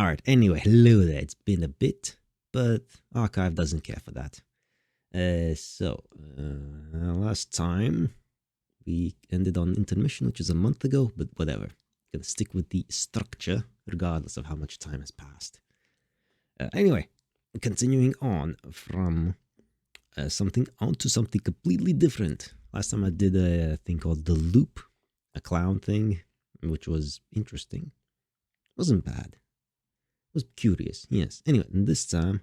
Alright, anyway, hello there. It's been a bit, but Archive doesn't care for that. Last time we ended on Intermission, which is a month ago, but whatever. Gonna stick with the structure, regardless of how much time has passed. Anyway, continuing on from something onto something completely different. Last time I did a thing called The Loop, a clown thing, which was interesting. Wasn't bad. Was curious, yes. Anyway, this time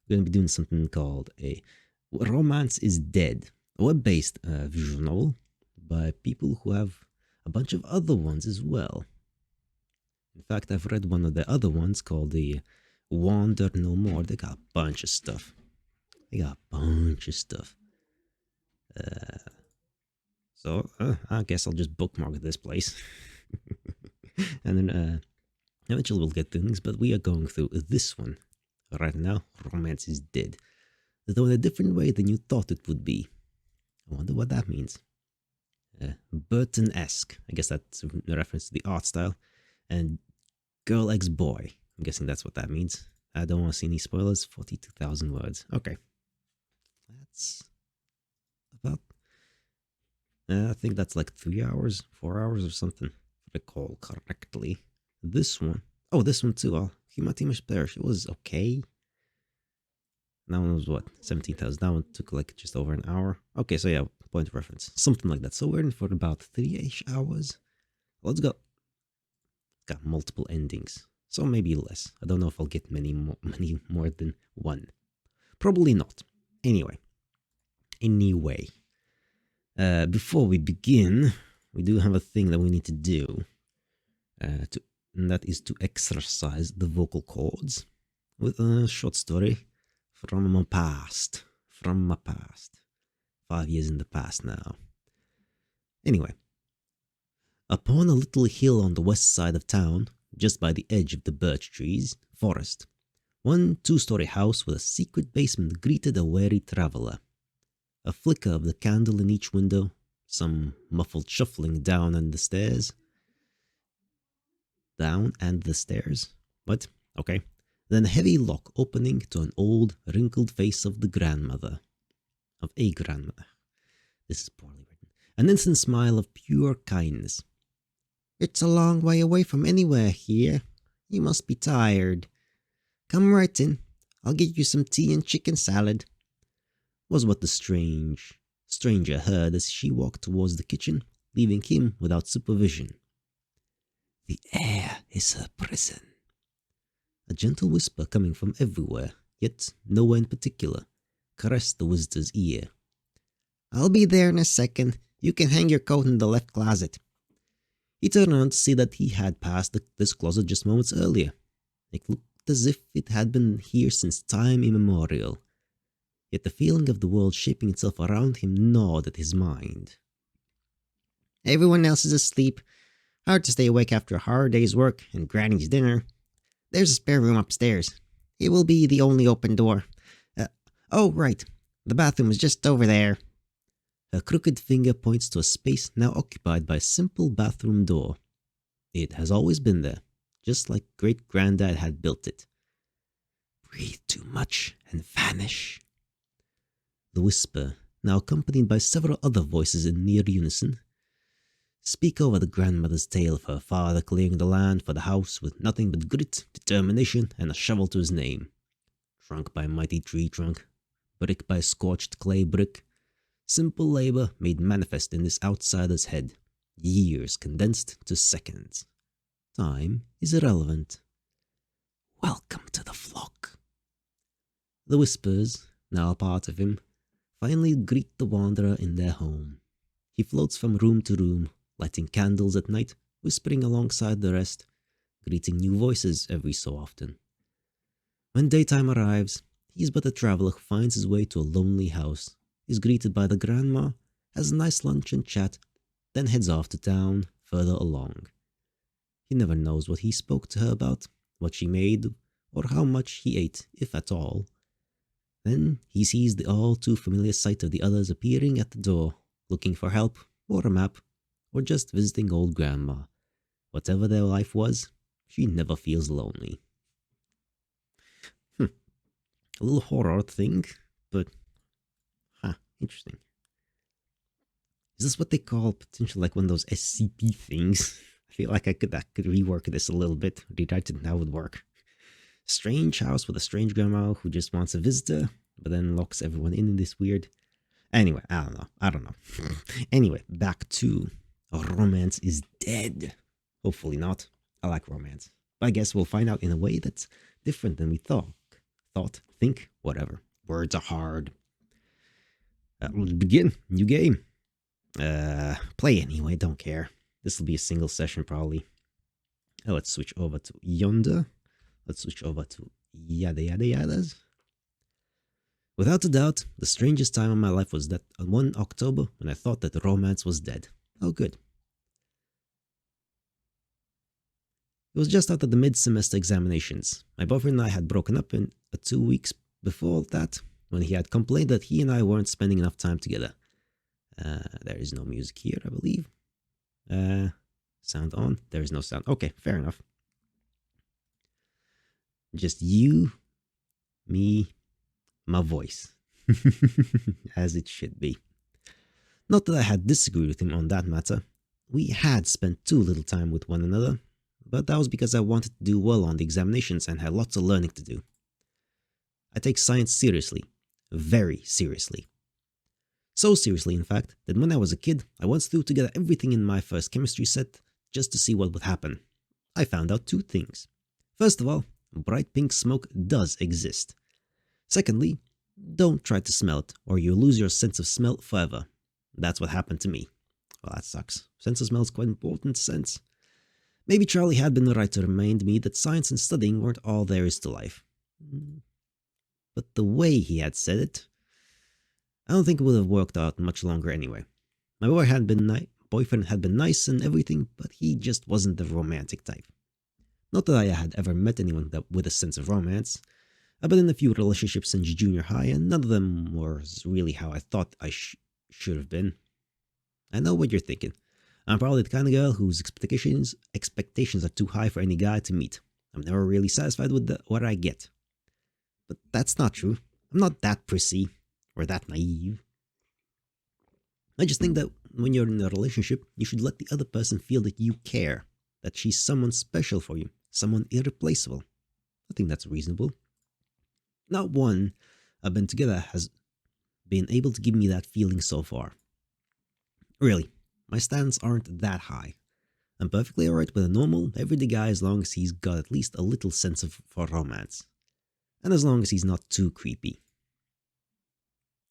we're going to be doing something called a Romance is Dead, a web-based visual novel by people who have a bunch of other ones as well. In fact, I've read one of the other ones called the Wander No More. They got a bunch of stuff. So I guess I'll just bookmark this place. And then eventually we'll get things, but we are going through this one. Right now, Romance is Dead. Though in a different way than you thought it would be. I wonder what that means. Burton-esque. I guess that's a reference to the art style. And Girl X Boy. I'm guessing that's what that means. I don't want to see any spoilers. 42,000 words. Okay. That's about... I think that's like 3 hours, 4 hours or something. If I recall correctly. This one. Oh, this one too. Humanity Perish. It was okay. That one was what? 17,000. That one took like just over an hour. Okay, so yeah, point of reference. Something like that. So we're in for about 3-ish hours. Let's go. Got multiple endings. So maybe less. I don't know if I'll get many more than one. Probably not. Anyway. Before we begin, we do have a thing that we need to do. And that is to exercise the vocal cords with a short story from my past. 5 years in the past now. Anyway. Upon a little hill on the west side of town, just by the edge of the birch trees, forest, one 2-story house with a secret basement greeted a wary traveler. A flicker of the candle in each window, some muffled shuffling down the stairs. What? Okay. Then a heavy lock opening to an old, wrinkled face of a grandmother. This is poorly written. An instant smile of pure kindness. "It's a long way away from anywhere here. You must be tired. Come right in. I'll get you some tea and chicken salad," was what the stranger heard as she walked towards the kitchen, leaving him without supervision. "The air is a prison." A gentle whisper coming from everywhere, yet nowhere in particular, caressed the visitor's ear. "I'll be there in a second. You can hang your coat in the left closet." He turned around to see that he had passed this closet just moments earlier. It looked as if it had been here since time immemorial. Yet the feeling of the world shaping itself around him gnawed at his mind. "Everyone else is asleep. Hard to stay awake after a hard day's work and Granny's dinner. There's a spare room upstairs. It will be the only open door. Oh, right. The bathroom is just over there." Her crooked finger points to a space now occupied by a simple bathroom door. It has always been there, just like great-granddad had built it. "Breathe too much and vanish." The whisper, now accompanied by several other voices in near unison, speak over the grandmother's tale of her father clearing the land for the house with nothing but grit, determination, and a shovel to his name. Trunk by mighty tree trunk, brick by scorched clay brick. Simple labor made manifest in this outsider's head. Years condensed to seconds. Time is irrelevant. "Welcome to the flock." The whispers, now a part of him, finally greet the wanderer in their home. He floats from room to room, lighting candles at night, whispering alongside the rest, greeting new voices every so often. When daytime arrives, he is but a traveler who finds his way to a lonely house, is greeted by the grandma, has a nice lunch and chat, then heads off to town further along. He never knows what he spoke to her about, what she made, or how much he ate, if at all. Then he sees the all too familiar sight of the others appearing at the door, looking for help, or a map, or just visiting old grandma. Whatever their life was, she never feels lonely. A little horror thing, but interesting. Is this what they call potential, like one of those SCP things? I feel like I could rework this a little bit, rewrite it, and that would work. Strange house with a strange grandma who just wants a visitor, but then locks everyone in this weird. Anyway, I don't know. Anyway, back to romance is dead. Hopefully not. I like romance. But I guess we'll find out in a way that's different than we thought, think, whatever. Words are hard. We'll begin. New game. Play anyway, don't care. This will be a single session probably. Let's switch over to Yonder. Let's switch over to Yada Yada Yadas. Without a doubt, the strangest time of my life was that on 1 October when I thought that romance was dead. Oh, good. It was just after the mid-semester examinations. My boyfriend and I had broken up in 2 weeks before that, when he had complained that he and I weren't spending enough time together. There is no music here, I believe. Sound on? There is no sound. Okay, fair enough. Just you, me, my voice. As it should be. Not that I had disagreed with him on that matter. We had spent too little time with one another, but that was because I wanted to do well on the examinations and had lots of learning to do. I take science seriously. Very seriously. So seriously, in fact, that when I was a kid, I once threw together everything in my first chemistry set just to see what would happen. I found out 2 things. First of all, bright pink smoke does exist. Secondly, don't try to smell it, or you'll lose your sense of smell forever. That's what happened to me. Well, that sucks. Sense of smell is quite important sense. Maybe Charlie had been right to remind me that science and studying weren't all there is to life. But the way he had said it, I don't think it would have worked out much longer anyway. My boyfriend had been nice and everything, but he just wasn't the romantic type. Not that I had ever met anyone with a sense of romance. I've been in a few relationships since junior high, and none of them was really how I thought I should have been. I know what you're thinking. I'm probably the kind of girl whose expectations are too high for any guy to meet. I'm never really satisfied with what I get. But that's not true. I'm not that prissy or that naive. I just think that when you're in a relationship, you should let the other person feel that you care, that she's someone special for you, someone irreplaceable. I think that's reasonable. Not one I've been together has been able to give me that feeling so far. Really, my standards aren't that high. I'm perfectly alright with a normal, everyday guy as long as he's got at least a little sense for romance. And as long as he's not too creepy.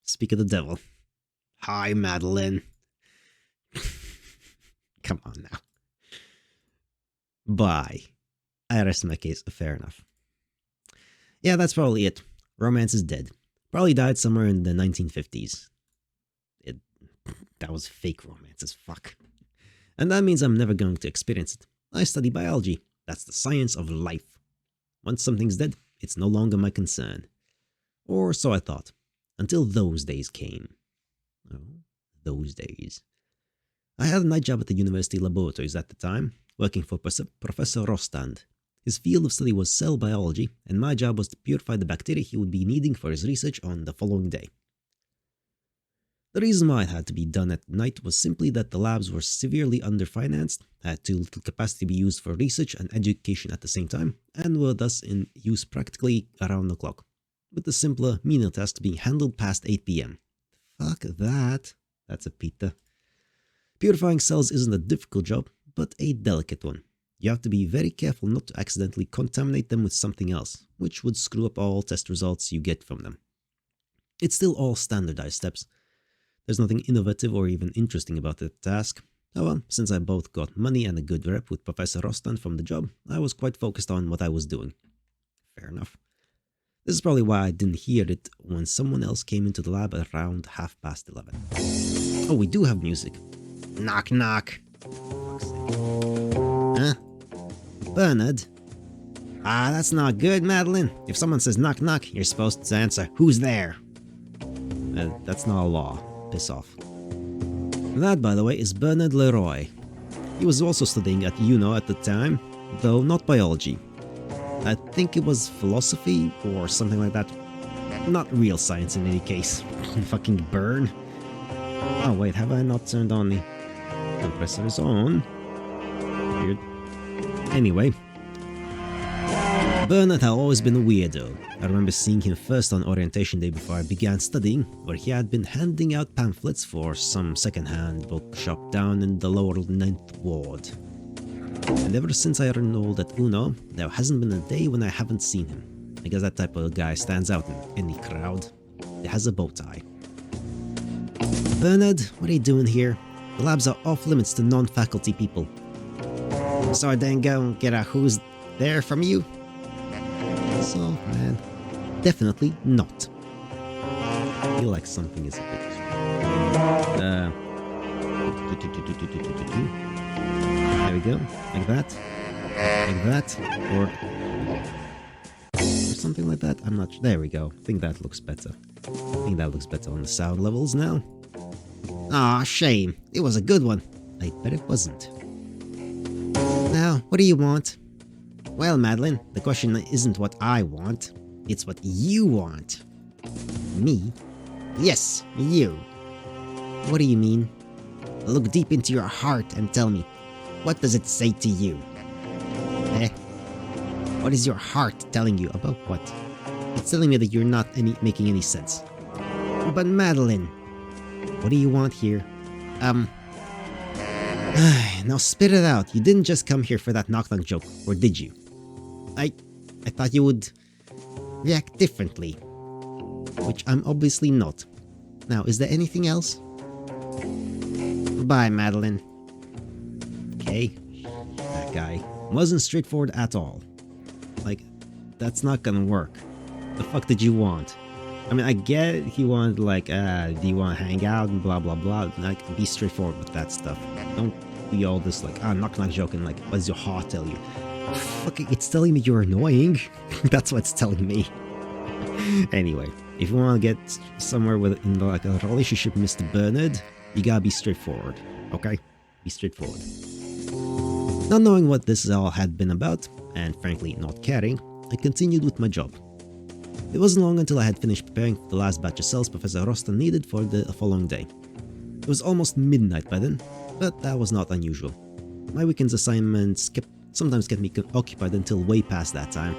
Speak of the devil. Hi, Madeline. Come on now. Bye. I rest my case. Fair enough. Yeah, that's probably it. Romance is dead. Probably died somewhere in the 1950s. That was fake romance as fuck. And that means I'm never going to experience it. I study biology. That's the science of life. Once something's dead, it's no longer my concern. Or so I thought. Until those days came. Oh, those days. I had a night job at the university laboratories at the time, working for Professor Rostand. His field of study was cell biology, and my job was to purify the bacteria he would be needing for his research on the following day. The reason why it had to be done at night was simply that the labs were severely underfinanced, had too little capacity to be used for research and education at the same time, and were thus in use practically around the clock, with the simpler menial tasks being handled past 8 p.m. Fuck that. That's a pita. Purifying cells isn't a difficult job, but a delicate one. You have to be very careful not to accidentally contaminate them with something else, which would screw up all test results you get from them. It's still all standardized steps. There's nothing innovative or even interesting about the task. However, since I both got money and a good rep with Professor Rostand from the job, I was quite focused on what I was doing. Fair enough. This is probably why I didn't hear it when someone else came into the lab around 11:30. Oh, we do have music. Knock, knock. Huh? Bernard? Ah, that's not good, Madeline. If someone says knock, knock, you're supposed to answer, who's there? That's not a law. Piss off. That, by the way, is Bernard Leroy. He was also studying at UNO at the time, though not biology. I think it was philosophy or something like that. Not real science in any case. Fucking burn. Oh wait, have I not turned on the compressors on? Weird. Anyway. Bernard had always been a weirdo. I remember seeing him first on orientation day before I began studying, where he had been handing out pamphlets for some second-hand bookshop down in the lower 9th ward. And ever since I enrolled at UNO, there hasn't been a day when I haven't seen him. I guess that type of guy stands out in any crowd. He has a bow tie. Bernard, what are you doing here? The labs are off limits to non-faculty people. So I then go and get a who's there from you? So, man, definitely not. I feel like something is a bit... There we go, like that, or something like that. I'm not sure. There we go. I think that looks better. I think that looks better on the sound levels now. Aw, shame. It was a good one. I bet it wasn't. Now, what do you want? Well, Madeline, the question isn't what I want. It's what you want. Me? Yes, you. What do you mean? Look deep into your heart and tell me, what does it say to you? Eh? What is your heart telling you about what? It's telling me that you're not making any sense. But Madeline, what do you want here? Now spit it out. You didn't just come here for that knock-knock joke, or did you? I thought you would react differently. Which I'm obviously not. Now, is there anything else? Bye, Madeline. Okay. That guy wasn't straightforward at all. Like, that's not gonna work. The fuck did you want? I mean, I get it, he wanted like, do you want to hang out and blah blah blah. Like, be straightforward with that stuff. Don't be all this like, knock-knock joking, like, what does your heart tell you? Fucking, it's telling me you're annoying. That's what it's telling me. Anyway, if you want to get somewhere with in like a relationship with Mr. Bernard, you gotta be straightforward, okay? Be straightforward. Not knowing what this all had been about, and frankly not caring, I continued with my job. It wasn't long until I had finished preparing for the last batch of cells Professor Rosta needed for the following day. It was almost midnight by then, but that was not unusual. My weekend's assignments sometimes kept me occupied until way past that time.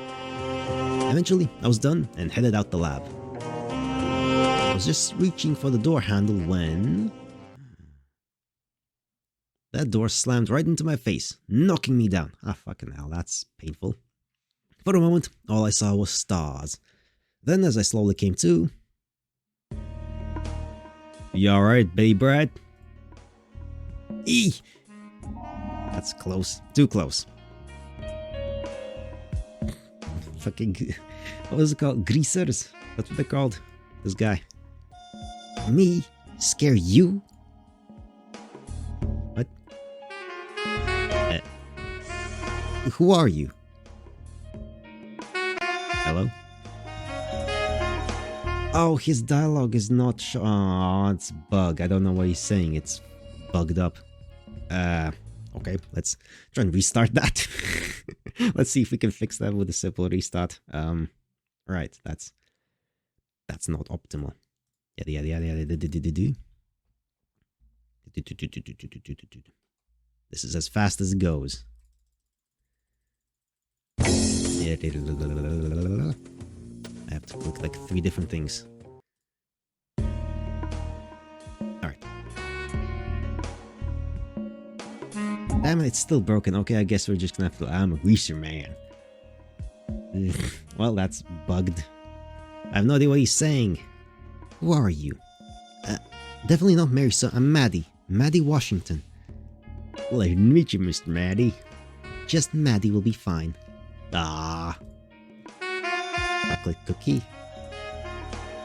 Eventually, I was done and headed out the lab. I was just reaching for the door handle when... that door slammed right into my face, knocking me down. Ah, fucking hell, that's painful. For a moment, all I saw was stars. Then, as I slowly came to... You alright, baby Brad? Eee! That's close. Too close. Fucking... what was it called? Greasers? That's what they're called. This guy. Me? Scare you? What? Who are you? Hello? Oh, his dialogue is not oh, it's bug. I don't know what he's saying. It's bugged up. Okay, let's try and restart that. Let's see if we can fix that with a simple restart. Right, that's not optimal. This is as fast as it goes. I have to click like 3 different things. Alright. Damn it, it's still broken. Okay, I guess we're just gonna have to... I'm a greaser man. Well, that's bugged. I have no idea what he's saying. Who are you? Definitely not Mary, so I'm Maddie. Maddie Washington. Well, to meet you, Mr. Maddie. Just Maddie will be fine. Ah. Chocolate cookie.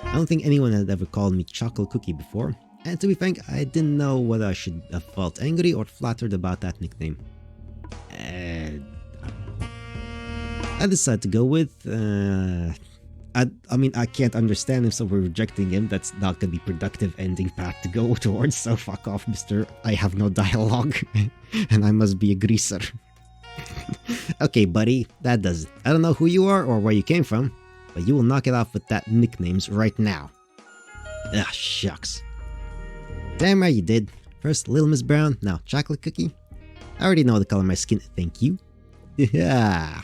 I don't think anyone had ever called me chocolate cookie before, and to be frank, I didn't know whether I should have felt angry or flattered about that nickname. I decided to go with, I mean, I can't understand if someone rejecting him. That's not gonna be productive ending path to go towards, so fuck off, mister. I have no dialogue, and I must be a greaser. Okay, buddy, that does it. I don't know who you are or where you came from, but you will knock it off with that nicknames right now. Ah, shucks. Damn right you did. First Little Miss Brown, now Chocolate Cookie. I already know the color of my skin, thank you. Yeah.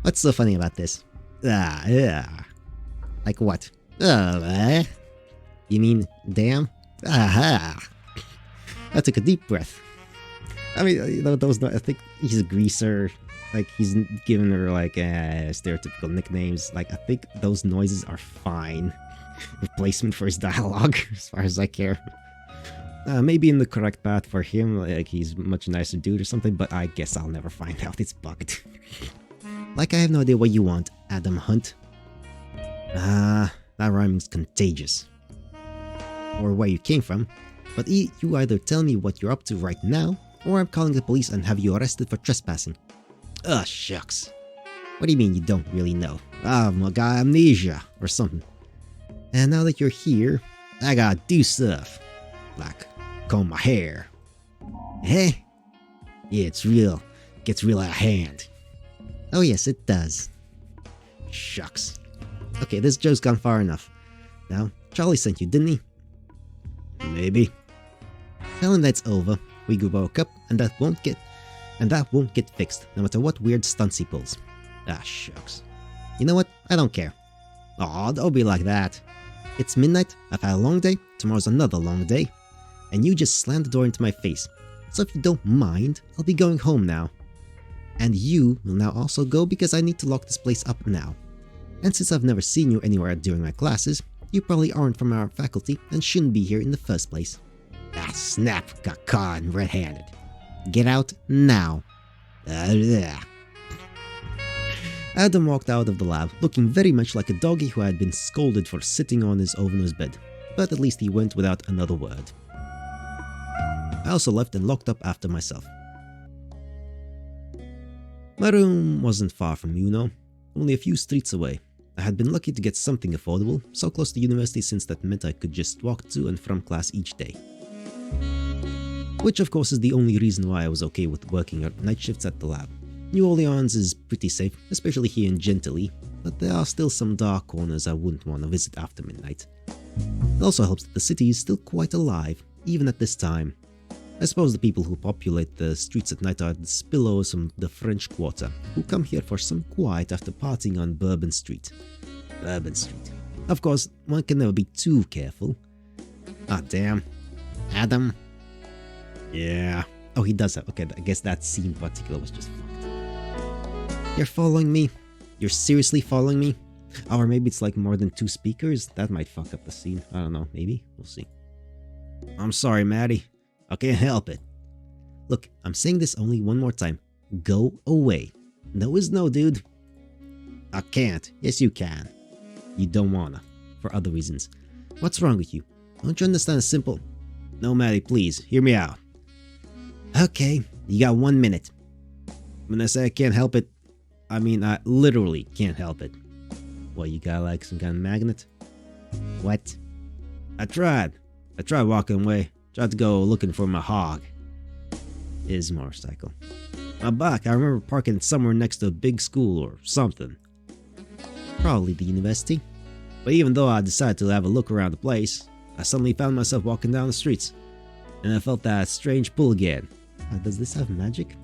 What's so funny about this? Yeah. Like what? You mean, damn? Aha. I took a deep breath. I mean, you know, I think he's a greaser. Like, he's giving her, like, stereotypical nicknames. Like, I think those noises are fine. Replacement for his dialogue, as far as I care. Maybe in the correct path for him, like, he's a much nicer dude or something, but I guess I'll never find out. It's bugged. Like, I have no idea what you want, Adam Hunt. That rhyming's contagious. Or where you came from. But you either tell me what you're up to right now, or I'm calling the police and have you arrested for trespassing. Ugh, shucks. What do you mean you don't really know? I got amnesia, or something. And now that you're here, I gotta do stuff. Like, comb my hair. Eh? Yeah, it's real. It gets real out of hand. Oh yes, it does. Shucks. Okay, this joke's gone far enough. Now, Charlie sent you, didn't he? Maybe. Tell him that's over. We woke up, and that won't get fixed, no matter what weird stunts he pulls. Ah, shucks. You know what? I don't care. Aw, don't be like that. It's midnight, I've had a long day, tomorrow's another long day, and you just slammed the door into my face. So if you don't mind, I'll be going home now. And you will now also go because I need to lock this place up now. And since I've never seen you anywhere during my classes, you probably aren't from our faculty and shouldn't be here in the first place. Ah, snap, got caught red-handed. Get out now. Adam walked out of the lab, looking very much like a doggy who had been scolded for sitting on his owner's bed, but at least he went without another word. I also left and locked up after myself. My room wasn't far from Uno, only a few streets away. I had been lucky to get something affordable, so close to university since that meant I could just walk to and from class each day. Which of course is the only reason why I was okay with working night shifts at the lab. New Orleans is pretty safe, especially here in Gentilly, but there are still some dark corners I wouldn't want to visit after midnight. It also helps that the city is still quite alive, even at this time. I suppose the people who populate the streets at night are the spillovers from the French Quarter, who come here for some quiet after partying on Bourbon Street. Bourbon Street. Of course, one can never be too careful. Ah, damn. Adam? Yeah. Oh, he does that. Okay, I guess that scene in particular was just fucked. You're following me? You're seriously following me? Or maybe it's like more than 2 speakers? That might fuck up the scene. I don't know. Maybe? We'll see. I'm sorry, Maddie. I can't help it. Look, I'm saying this only one more time. Go away. No is no, dude. I can't. Yes, you can. You don't wanna. For other reasons. What's wrong with you? Don't you understand a simple... No, Maddie, please. Hear me out. Okay, you got 1 minute. When I say I can't help it, I mean I literally can't help it. What, you got like some kind of magnet? What? I tried walking away. Tried to go looking for my hog. His motorcycle. My bike, I remember parking somewhere next to a big school or something. Probably the university. But even though I decided to have a look around the place, I suddenly found myself walking down the streets. And I felt that strange pull again. Does this have magic?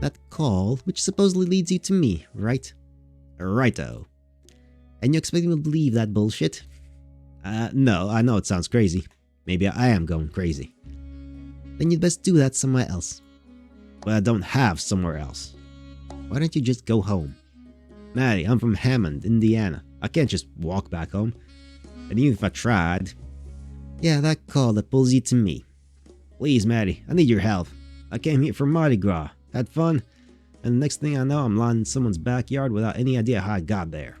That call, which supposedly leads you to me, right? Righto. And you expect me to believe that bullshit? No, I know it sounds crazy. Maybe I am going crazy. Then you'd best do that somewhere else. But I don't have somewhere else. Why don't you just go home? Maddie, I'm from Hammond, Indiana. I can't just walk back home. And even if I tried... Yeah, that call that pulls you to me. Please, Maddie, I need your help. I came here for Mardi Gras, had fun, and the next thing I know I'm lying in someone's backyard without any idea how I got there.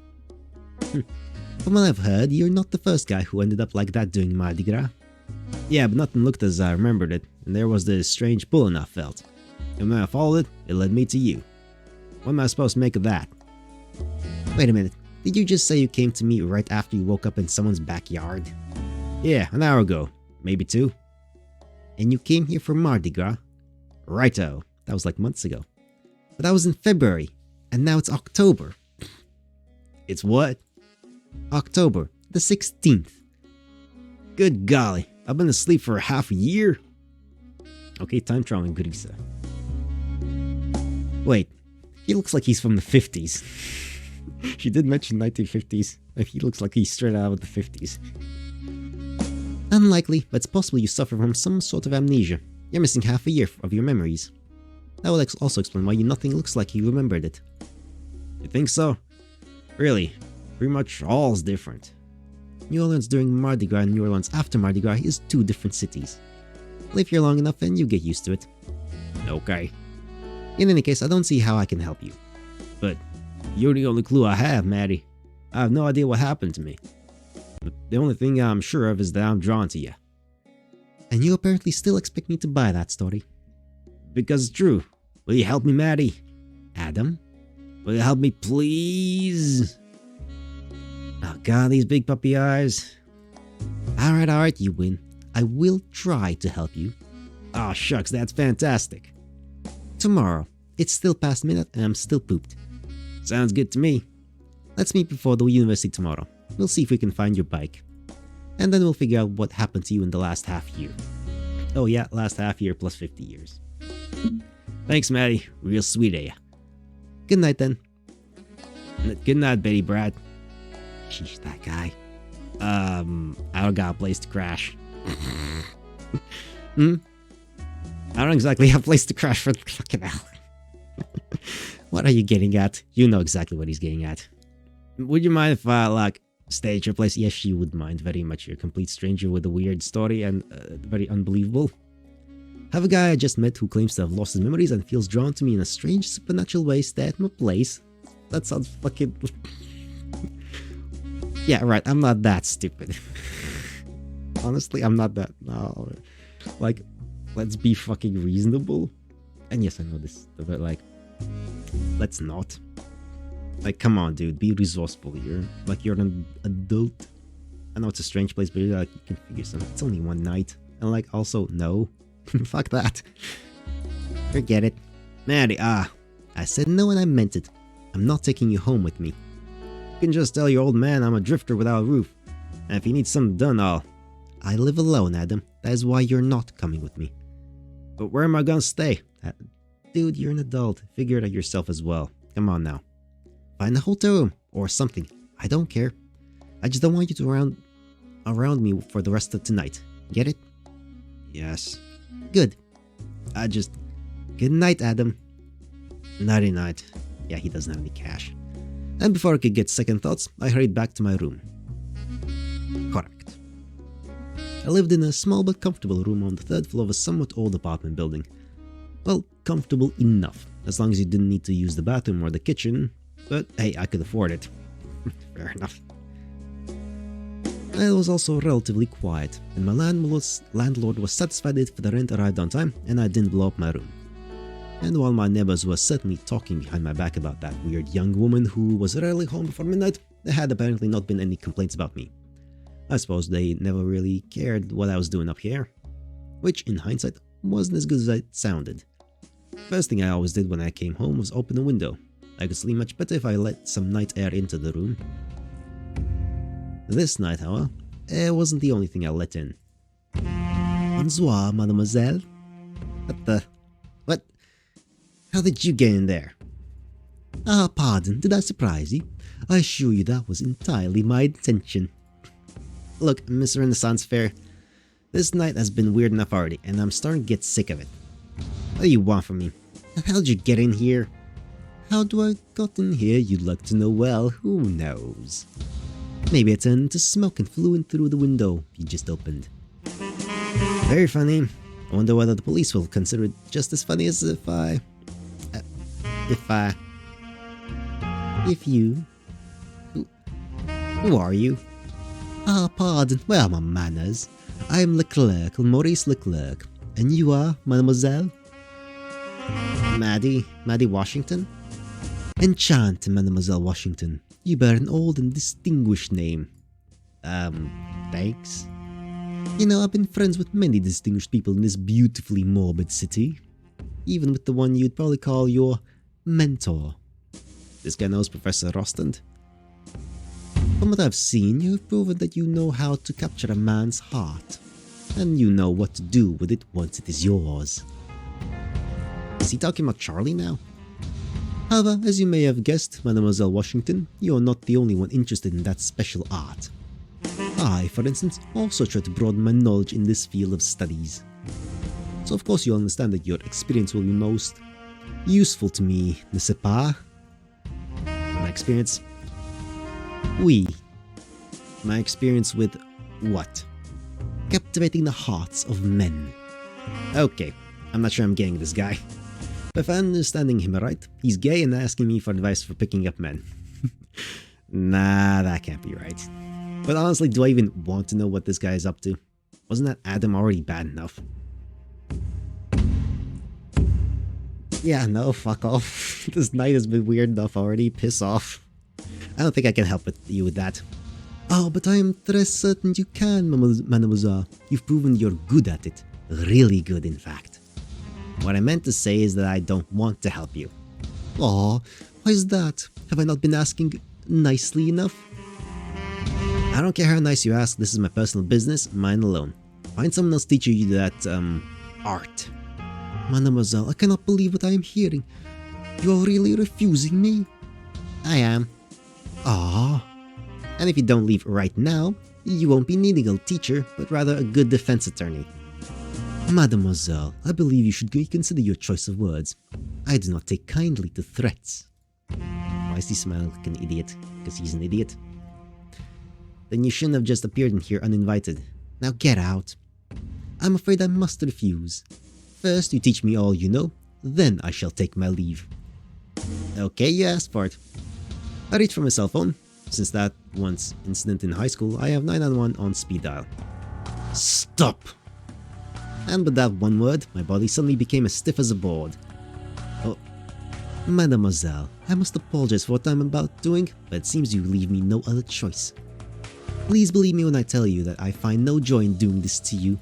From what I've heard, you're not the first guy who ended up like that doing Mardi Gras. Yeah, but nothing looked as I remembered it, and there was this strange pulling I felt. And when I followed it, it led me to you. What am I supposed to make of that? Wait a minute, did you just say you came to me right after you woke up in someone's backyard? Yeah, an hour ago, maybe 2. And you came here for Mardi Gras? Righto, that was like months ago. But that was in February, and now it's October. It's what? October the 16th. Good golly, I've been asleep for half a year. Okay, time traveling goodies. Wait, he looks like he's from the 50s. She did mention 1950s. He looks like he's straight out of the 50s. Unlikely, but it's possible you suffer from some sort of amnesia. You're missing half a year of your memories. That will also explain why nothing looks like you remembered it. You think so? Really? Pretty much all's different. New Orleans during Mardi Gras and New Orleans after Mardi Gras is two different cities. Live here long enough and you get used to it. Okay. In any case, I don't see how I can help you. But you're the only clue I have, Maddie. I have no idea what happened to me. The only thing I'm sure of is that I'm drawn to you. And you apparently still expect me to buy that story. Because it's true. Will you help me, Maddie? Adam? Will you help me, please? Oh god, these big puppy eyes. Alright, you win. I will try to help you. Oh shucks, that's fantastic. Tomorrow. It's still past midnight and I'm still pooped. Sounds good to me. Let's meet before the university tomorrow. We'll see if we can find your bike. And then we'll figure out what happened to you in the last half year. Oh yeah, last half year plus 50 years. Thanks, Maddie. Real sweet of ya. Good night then. Good night, Betty Brad. Sheesh, that guy. I don't got a place to crash. I don't exactly have a place to crash for the fucking hell. What are you getting at? You know exactly what he's getting at. Would you mind if I, like, stay at your place? Yes, she would mind very much. You're a complete stranger with a weird story and very unbelievable. Have a guy I just met who claims to have lost his memories and feels drawn to me in a strange supernatural way stay at my place. That sounds fucking... Yeah, right, I'm not that stupid. Honestly, I'm not that... No. Like, let's be fucking reasonable. And yes, I know this, but like... Let's not. Like, come on, dude, be resourceful here. Like, you're an adult. I know it's a strange place, but you're like, you can figure something. It's only one night. And like, also, no. Fuck that. Forget it. Maddie, I said no and I meant it. I'm not taking you home with me. You can just tell your old man I'm a drifter without a roof. And if he needs something done, I live alone, Adam. That is why you're not coming with me. But where am I gonna stay? Dude, you're an adult. Figure it out yourself as well. Come on now. Find a hotel room or something. I don't care. I just don't want you to around me for the rest of tonight. Get it? Yes. Good. Good night, Adam. Nighty night. Yeah, he doesn't have any cash. And before I could get second thoughts, I hurried back to my room. Correct. I lived in a small but comfortable room on the third floor of a somewhat old apartment building. Well, comfortable enough, as long as you didn't need to use the bathroom or the kitchen, but hey, I could afford it. Fair enough. It was also relatively quiet, and my landlord was satisfied if the rent arrived on time and I didn't blow up my room. And while my neighbors were certainly talking behind my back about that weird young woman who was rarely home before midnight, there had apparently not been any complaints about me. I suppose they never really cared what I was doing up here, which in hindsight wasn't as good as it sounded. First thing I always did when I came home was open a window. I could sleep much better if I let some night air into the room. This night, however, air wasn't the only thing I let in. Bonsoir, mademoiselle. What? How did you get in there? Ah, pardon, did I surprise you? I assure you that was entirely my intention. Look, Miss Renaissance Fair, this night has been weird enough already, and I'm starting to get sick of it. What do you want from me? How did you get in here? How do I got in here, you'd like to know? Well, who knows? Maybe I turned into smoke and flew in through the window you just opened. Very funny. I wonder whether the police will consider it just as funny as if you... Who are you? Ah, pardon, where are my manners? I am Leclerc, Maurice Leclerc. And you are, mademoiselle? Maddie Washington? Enchanted, Mademoiselle Washington. You bear an old and distinguished name. Thanks. You know, I've been friends with many distinguished people in this beautifully morbid city. Even with the one you'd probably call your mentor. This guy knows Professor Rostand. From what I've seen, you have proven that you know how to capture a man's heart, and you know what to do with it once it is yours. Is he talking about Charlie now? However, as you may have guessed, Mademoiselle Washington, you are not the only one interested in that special art. I, for instance, also try to broaden my knowledge in this field of studies. So of course you'll understand that your experience will be most useful to me, n'est-ce pas? My experience? Oui. My experience with what? Captivating the hearts of men. Okay, I'm not sure I'm getting this guy. But if I'm understanding him right, he's gay and asking me for advice for picking up men. Nah, that can't be right. But honestly, do I even want to know what this guy is up to? Wasn't that Adam already bad enough? Yeah, no, fuck off. This night has been weird enough already, piss off. I don't think I can help you with that. Oh, but I am très certain you can, mademoiselle. You've proven you're good at it. Really good, in fact. What I meant to say is that I don't want to help you. Aw, why is that? Have I not been asking nicely enough? I don't care how nice you ask, this is my personal business, mine alone. Find someone else teaching you that, art. Mademoiselle, I cannot believe what I am hearing. You are really refusing me? I am. Ah. And if you don't leave right now, you won't be needing a teacher, but rather a good defense attorney. Mademoiselle, I believe you should reconsider your choice of words. I do not take kindly to threats. Why is he smiling like an idiot? Because he's an idiot? Then you shouldn't have just appeared in here uninvited. Now get out. I'm afraid I must refuse. First you teach me all you know, then I shall take my leave. Okay, you asked for it. I reach for my cell phone. Since that once incident in high school, I have 911 on speed dial. Stop! And with that one word, my body suddenly became as stiff as a board. Oh, mademoiselle, I must apologize for what I'm about doing, but it seems you leave me no other choice. Please believe me when I tell you that I find no joy in doing this to you.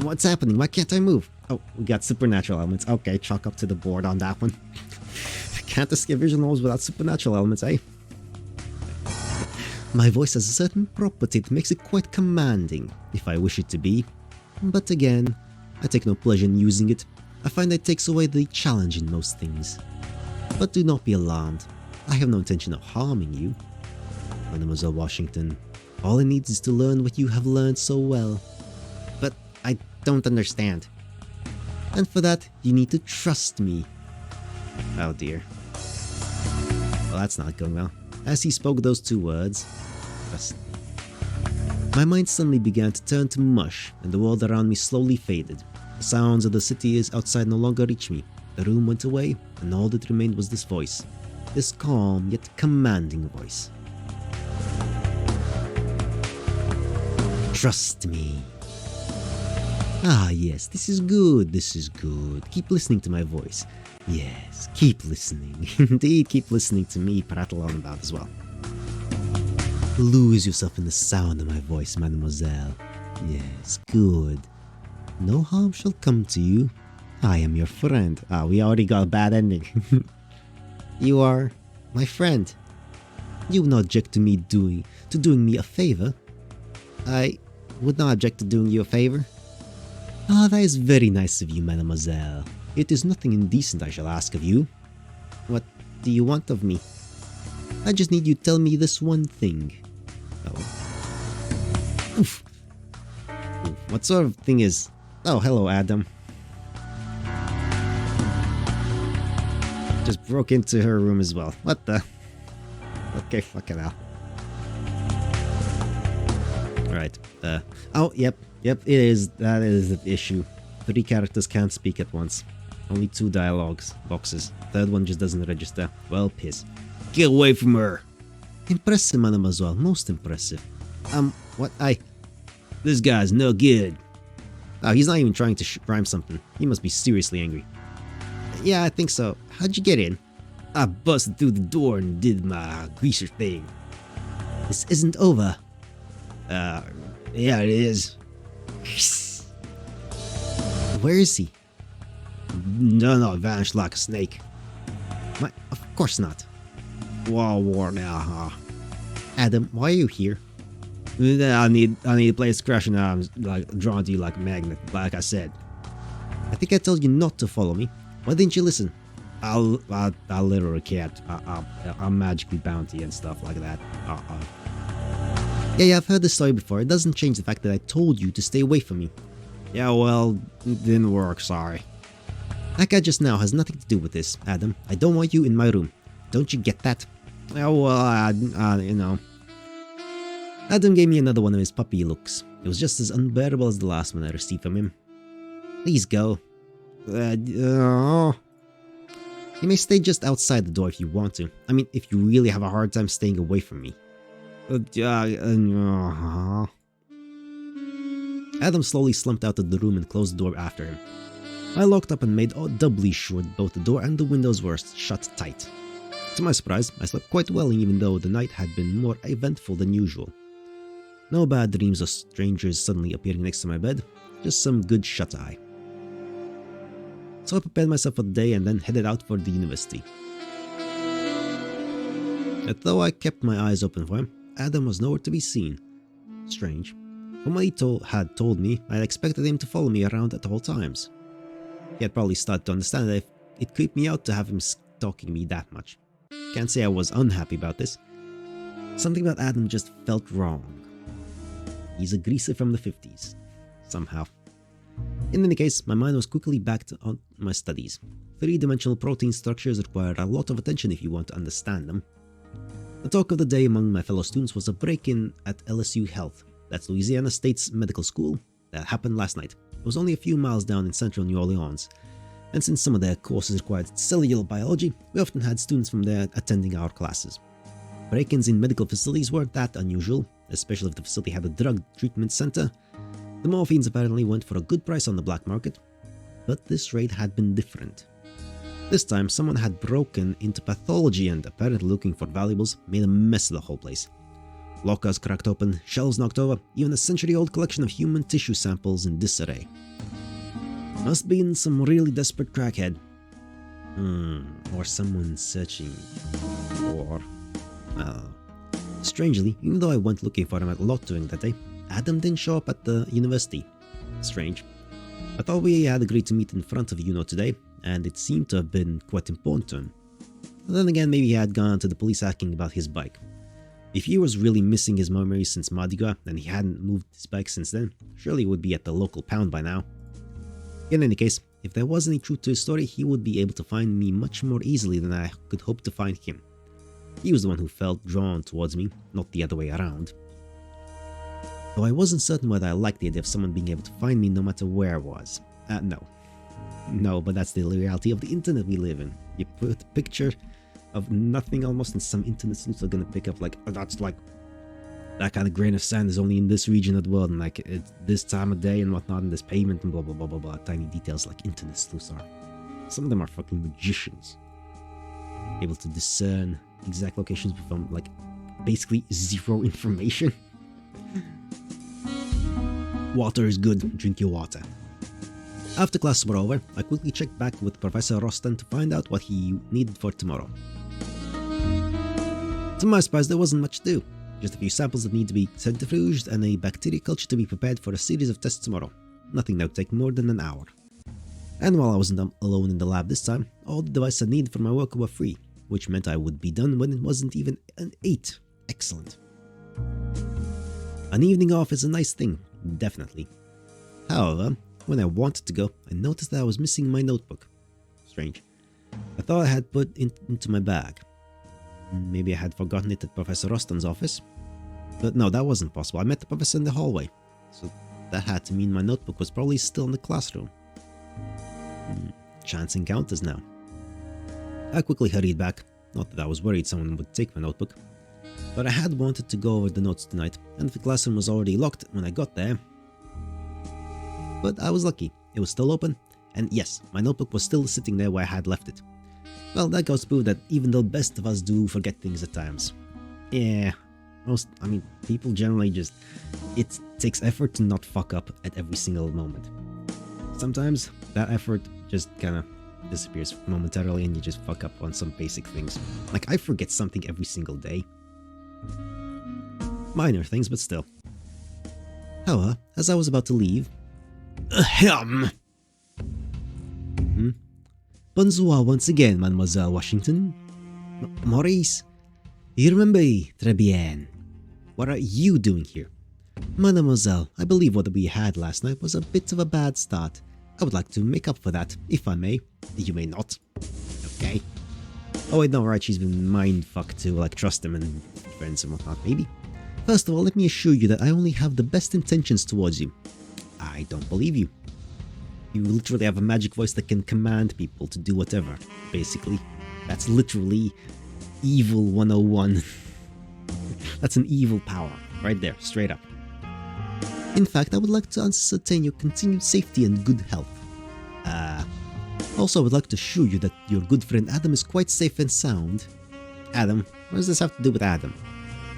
What's happening? Why can't I move? Oh, we got supernatural elements. Okay, chalk up to the board on that one. I can't escape visual novels without supernatural elements, eh? My voice has a certain property that makes it quite commanding, if I wish it to be. But again, I take no pleasure in using it. I find it takes away the challenge in most things. But do not be alarmed. I have no intention of harming you. Mademoiselle Washington, all I need is to learn what you have learned so well. But I don't understand. And for that, you need to trust me. Oh dear. Well, that's not going well. As he spoke those two words, trust me. My mind suddenly began to turn to mush, and the world around me slowly faded. The sounds of the city outside no longer reached me. The room went away, and all that remained was this voice. This calm, yet commanding voice. Trust me. Ah yes, this is good, this is good. Keep listening to my voice. Yes, keep listening. Indeed, keep listening to me prattle on about as well. Lose yourself in the sound of my voice, mademoiselle. Yes, good. No harm shall come to you. I am your friend. Ah, we already got a bad ending. You are my friend. You would not object to me doing me a favor. I would not object to doing you a favor. Ah, that is very nice of you, mademoiselle. It is nothing indecent I shall ask of you. What do you want of me? I just need you to tell me this one thing. Oh. Oof. What sort of thing is... Oh, hello, Adam. Just broke into her room as well. What the... Okay, fuck it out. Alright, oh, yep, it is. That is the issue. 3 characters can't speak at once. Only 2 dialogues boxes. Third one just doesn't register. Well, piss. Get away from her! Impressive, mademoiselle. Most impressive. What? This guy's no good. Oh, he's not even trying to rhyme something. He must be seriously angry. Yeah, I think so. How'd you get in? I busted through the door and did my greaser thing. This isn't over. Yeah, it is. Where is he? No, vanished like a snake. Of course not. War now, huh? Adam, why are you here? I need a place to crash and I'm like drawn to you like a magnet, like I said. I think I told you not to follow me. Why didn't you listen? I'll literally can't. I'm magically bounty and stuff like that. Yeah, I've heard this story before. It doesn't change the fact that I told you to stay away from me. Yeah, well, it didn't work, sorry. That guy just now has nothing to do with this, Adam. I don't want you in my room. Don't you get that? Yeah, well, you know. Adam gave me another one of his puppy looks. It was just as unbearable as the last one I received from him. Please go. You may stay just outside the door if you want to. I mean, if you really have a hard time staying away from me. Adam slowly slumped out of the room and closed the door after him. I locked up and made doubly sure both the door and the windows were shut tight. To my surprise, I slept quite well even though the night had been more eventful than usual. No bad dreams of strangers suddenly appearing next to my bed, just some good shut-eye. So I prepared myself for the day and then headed out for the university. Although I kept my eyes open for him, Adam was nowhere to be seen. Strange. From what he had told me, I expected him to follow me around at all times. He had probably started to understand that it creeped me out to have him stalking me that much. Can't say I was unhappy about this. Something about Adam just felt wrong. He's a greaser from the 50s. Somehow. In any case, my mind was quickly back on my studies. Three-dimensional protein structures require a lot of attention if you want to understand them. The talk of the day among my fellow students was a break-in at LSU Health, that's Louisiana State's medical school, that happened last night. It was only a few miles down in central New Orleans, and since some of their courses required cellular biology, we often had students from there attending our classes. Break-ins in medical facilities weren't that unusual, especially if the facility had a drug treatment center. The morphines apparently went for a good price on the black market, but this raid had been different. This time, someone had broken into pathology and, apparently looking for valuables, made a mess of the whole place. Lockers cracked open, shelves knocked over, even a century-old collection of human tissue samples in disarray. Must be in some really desperate crackhead. Or someone searching for... Strangely, even though I went looking for him a lot during that day, Adam didn't show up at the university. Strange. I thought we had agreed to meet in front of today, and it seemed to have been quite important to him. But then again, maybe he had gone to the police asking about his bike. If he was really missing his memories since Mardi Gras and he hadn't moved his bike since then, surely he would be at the local pound by now. In any case, if there was any truth to his story, he would be able to find me much more easily than I could hope to find him. He was the one who felt drawn towards me, not the other way around. Though I wasn't certain whether I liked the idea of someone being able to find me no matter where I was. No, but that's the reality of the internet we live in. You put a picture of nothing almost and some internet sleuths are gonna pick up like, oh, that's like, that kind of grain of sand is only in this region of the world and like it's this time of day and whatnot and this payment and blah blah blah blah blah. Tiny details like internet sleuths are. Some of them are fucking magicians. Able to discern exact locations from like basically zero information. Water is good, drink your water. After classes were over, I quickly checked back with Professor Rostan to find out what he needed for tomorrow. To my surprise, there wasn't much to do. Just a few samples that need to be centrifuged and a bacteria culture to be prepared for a series of tests tomorrow. Nothing that would take more than an hour. And while I wasn't alone in the lab this time, all the devices I needed for my work were free, which meant I would be done when it wasn't even an 8. Excellent. An evening off is a nice thing, definitely. However, when I wanted to go, I noticed that I was missing my notebook. Strange. I thought I had put it into my bag. Maybe I had forgotten it at Professor Rostan's office. But no, that wasn't possible. I met the professor in the hallway. So that had to mean my notebook was probably still in the classroom. Chance encounters now. I quickly hurried back. Not that I was worried someone would take my notebook. But I had wanted to go over the notes tonight, and the classroom was already locked when I got there. But I was lucky. It was still open, and yes, my notebook was still sitting there where I had left it. Well, that goes to prove that even the best of us do forget things at times. Yeah, people generally just... It takes effort to not fuck up at every single moment. Sometimes that effort just kinda disappears momentarily and you just fuck up on some basic things. Like, I forget something every single day. Minor things, but still. However, as I was about to leave... Ahem! Bonsoir once again, Mademoiselle Washington. Maurice, you remember très bien. What are you doing here? Mademoiselle, I believe what we had last night was a bit of a bad start. I would like to make up for that, if I may. You may not. Okay. Oh wait, no, right, she's been mindfucked to, like, trust him and friends and whatnot, maybe. First of all, let me assure you that I only have the best intentions towards you. I don't believe you. You literally have a magic voice that can command people to do whatever, basically. That's literally evil 101. That's an evil power, right there, straight up. In fact, I would like to ascertain your continued safety and good health. Also, I would like to assure you that your good friend Adam is quite safe and sound. Adam? What does this have to do with Adam?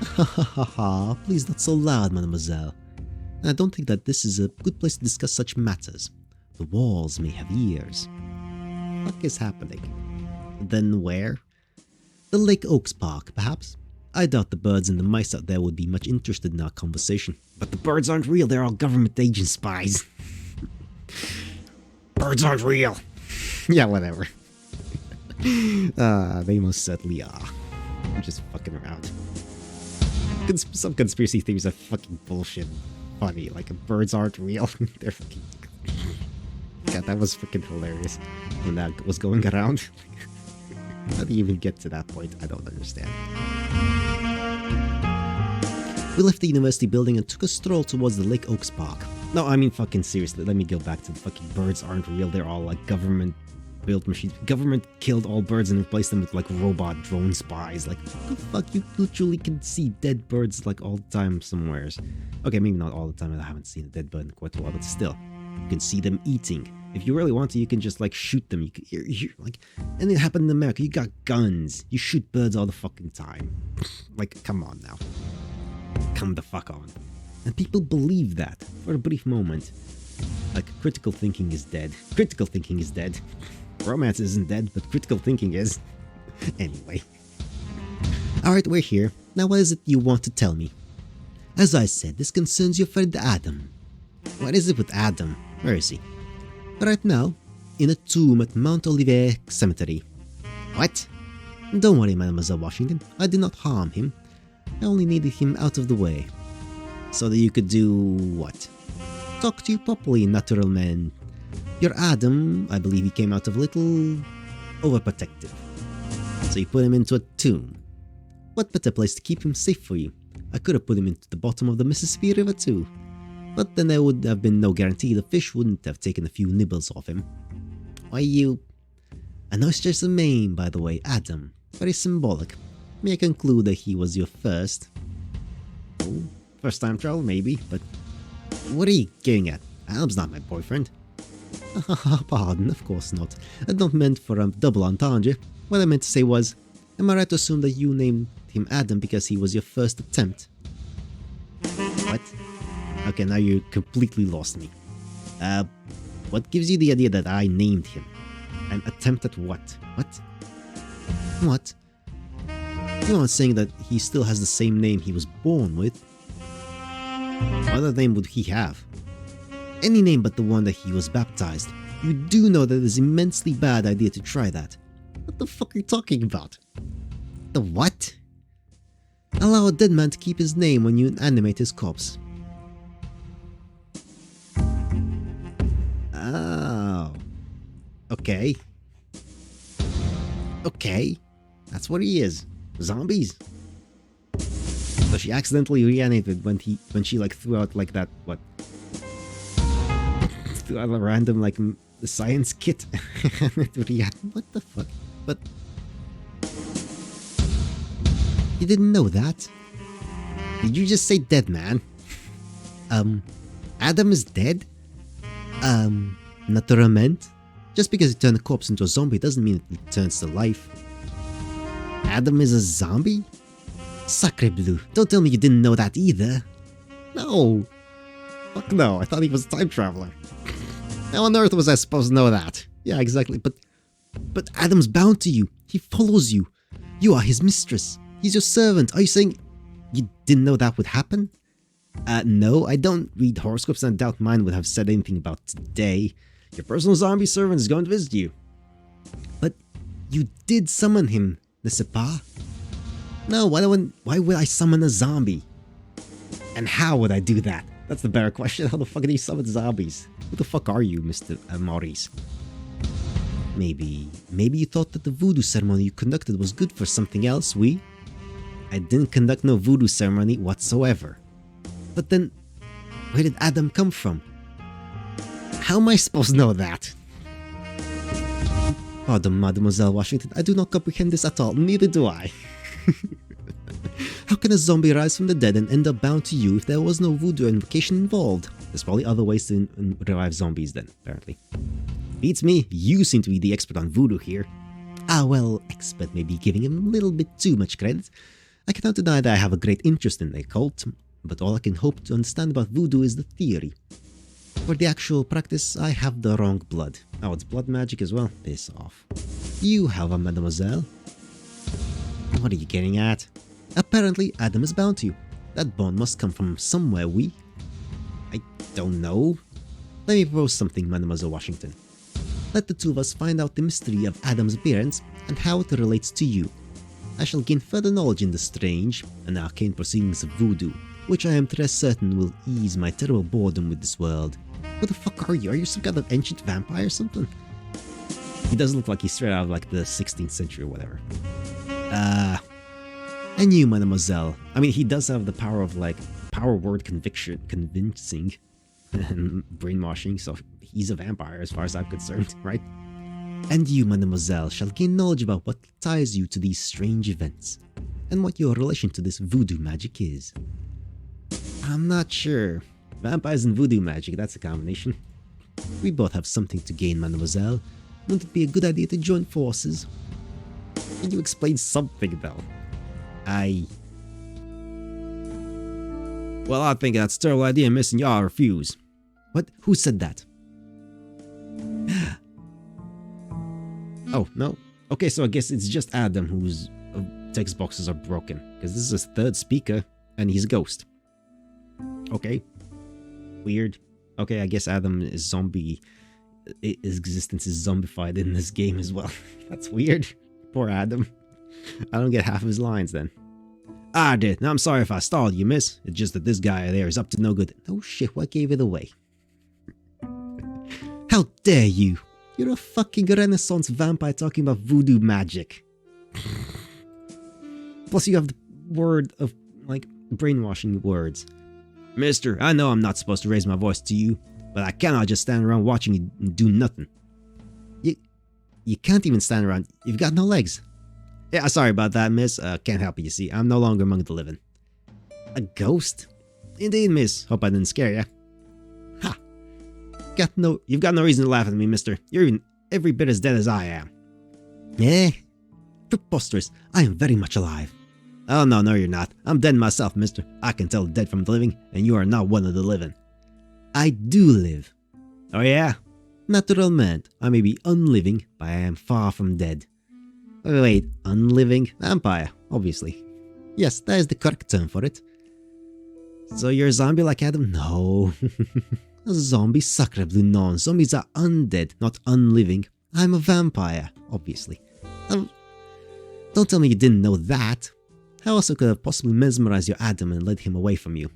Ha ha ha ha, please not so loud, mademoiselle. I don't think that this is a good place to discuss such matters. The walls may have ears. What is happening? Then where? The Lake Oaks Park, perhaps? I doubt the birds and the mice out there would be much interested in our conversation. But the birds aren't real, they're all government agent spies. Birds aren't real. Yeah, whatever. They most certainly are. I'm just fucking around. Some conspiracy theories are fucking bullshit. Funny, like birds aren't real. They're fucking... God, that was freaking hilarious when that was going around. How do you even get to that point? I don't understand. We left the university building and took a stroll towards the Lake Oaks Park. No, I mean fucking seriously, let me go back to the fucking birds aren't real, they're all like government built machines. Government killed all birds and replaced them with like robot drone spies. Like, what the fuck? You literally can see dead birds like all the time somewheres. Okay, maybe not all the time, I haven't seen a dead bird in quite a while, but still. You can see them eating. If you really want to, you can just like shoot them. You can, like, and it happened in America. You got guns. You shoot birds all the fucking time. Like, come on now. Come the fuck on. And people believe that for a brief moment. Like, critical thinking is dead. Critical thinking is dead. Romance isn't dead, but critical thinking is. Anyway. Alright, we're here. Now what is it you want to tell me? As I said, this concerns your friend Adam. What is it with Adam? Where is he? Right now, in a tomb at Mount Olivet Cemetery. What? Don't worry, Mademoiselle Washington. I did not harm him. I only needed him out of the way. So that you could do what? Talk to you properly, natural man. Your Adam, I believe he came out of a little overprotective. So you put him into a tomb. What better place to keep him safe for you? I could have put him into the bottom of the Mississippi River too. But then there would have been no guarantee the fish wouldn't have taken a few nibbles off him. Why you... A nice choice of name, by the way, Adam. Very symbolic. May I conclude that he was your first... Oh, first time travel, maybe, but... What are you getting at? Adam's not my boyfriend. Pardon, of course not. I not meant for a double entendre. What I meant to say was... Am I right to assume that you named him Adam because he was your first attempt? What? Okay, now you completely lost me. What gives you the idea that I named him? An attempt at what? What? What? You aren't saying that he still has the same name he was born with? What other name would he have? Any name but the one that he was baptized. You do know that it is an immensely bad idea to try that. What the fuck are you talking about? The what? Allow a dead man to keep his name when you animate his corpse. Oh. Okay. Okay. That's what he is. Zombies. So she accidentally reanimated when she like threw out like that, what? Threw out a random like the science kit. What the fuck? But you didn't know that? Did you just say dead man? Adam is dead? Naturalmente? Just because he turned a corpse into a zombie doesn't mean it returns to life. Adam is a zombie? Sacre bleu, don't tell me you didn't know that either. No. Fuck no, I thought he was a time traveler. How on earth was I supposed to know that? Yeah, exactly, but Adam's bound to you. He follows you. You are his mistress. He's your servant. Are you saying... You didn't know that would happen? No, I don't read horoscopes and I doubt mine would have said anything about today. Your personal zombie servant is going to visit you. But you did summon him, n'est-ce pas? No, why would I summon a zombie? And how would I do that? That's the better question. How the fuck do you summon zombies? Who the fuck are you, Mr. Maurice? Maybe you thought that the voodoo ceremony you conducted was good for something else, oui? I didn't conduct no voodoo ceremony whatsoever. But then, where did Adam come from? How am I supposed to know that? Pardon, Mademoiselle Washington, I do not comprehend this at all, neither do I. How can a zombie rise from the dead and end up bound to you if there was no voodoo invocation involved? There's probably other ways to revive zombies then, apparently. Beats me, you seem to be the expert on voodoo here. Ah well, expert may be giving him a little bit too much credit. I cannot deny that I have a great interest in the occult, but all I can hope to understand about voodoo is the theory. For the actual practice, I have the wrong blood. Oh, it's blood magic as well? Piss off. You, however, mademoiselle. What are you getting at? Apparently, Adam is bound to you. That bond must come from somewhere, we... I don't know. Let me propose something, Mademoiselle Washington. Let the two of us find out the mystery of Adam's appearance and how it relates to you. I shall gain further knowledge in the strange and arcane proceedings of voodoo, which I am to rest certain will ease my terrible boredom with this world. What the fuck are you? Are you some kind of ancient vampire or something? He does look like he's straight out of like the 16th century or whatever. And you, mademoiselle. I mean, he does have the power of like, power word convincing and brainwashing, so he's a vampire as far as I'm concerned, right? And you, mademoiselle, shall gain knowledge about what ties you to these strange events, and what your relation to this voodoo magic is. I'm not sure. Vampires and voodoo magic, that's a combination. We both have something to gain, mademoiselle. Wouldn't it be a good idea to join forces? Can you explain something, though? Well, I think that's a terrible idea, miss, and y'all refuse. What? Who said that? Oh, no? Okay, so I guess it's just Adam whose text boxes are broken. Because this is his third speaker, and he's a ghost. Okay. Weird. Okay, I guess Adam is zombie. His existence is zombified in this game as well. That's weird. Poor Adam. I don't get half of his lines then. I did. Now I'm sorry if I stalled you, miss. It's just that this guy there is up to no good. Oh shit, what gave it away? How dare you? You're a fucking Renaissance vampire talking about voodoo magic. Plus you have the word of, like, brainwashing words. Mister, I know I'm not supposed to raise my voice to you, but I cannot just stand around watching you do nothing. You can't even stand around. You've got no legs. Yeah, sorry about that, miss. Can't help you see. I'm no longer among the living. A ghost? Indeed, miss. Hope I didn't scare ya. Ha! You've got no reason to laugh at me, mister. You're even every bit as dead as I am. Eh? Preposterous. I am very much alive. Oh, no, you're not. I'm dead myself, mister. I can tell the dead from the living, and you are not one of the living. I do live. Oh, yeah? Naturalmente. I may be unliving, but I am far from dead. Wait, unliving vampire, obviously. Yes, that is the correct term for it. So you're a zombie like Adam? No. A zombie, sacre bleu, non. Zombies are undead, not unliving. I'm a vampire, obviously. Don't tell me you didn't know that. How else could I have possibly mesmerized your Adam and led him away from you?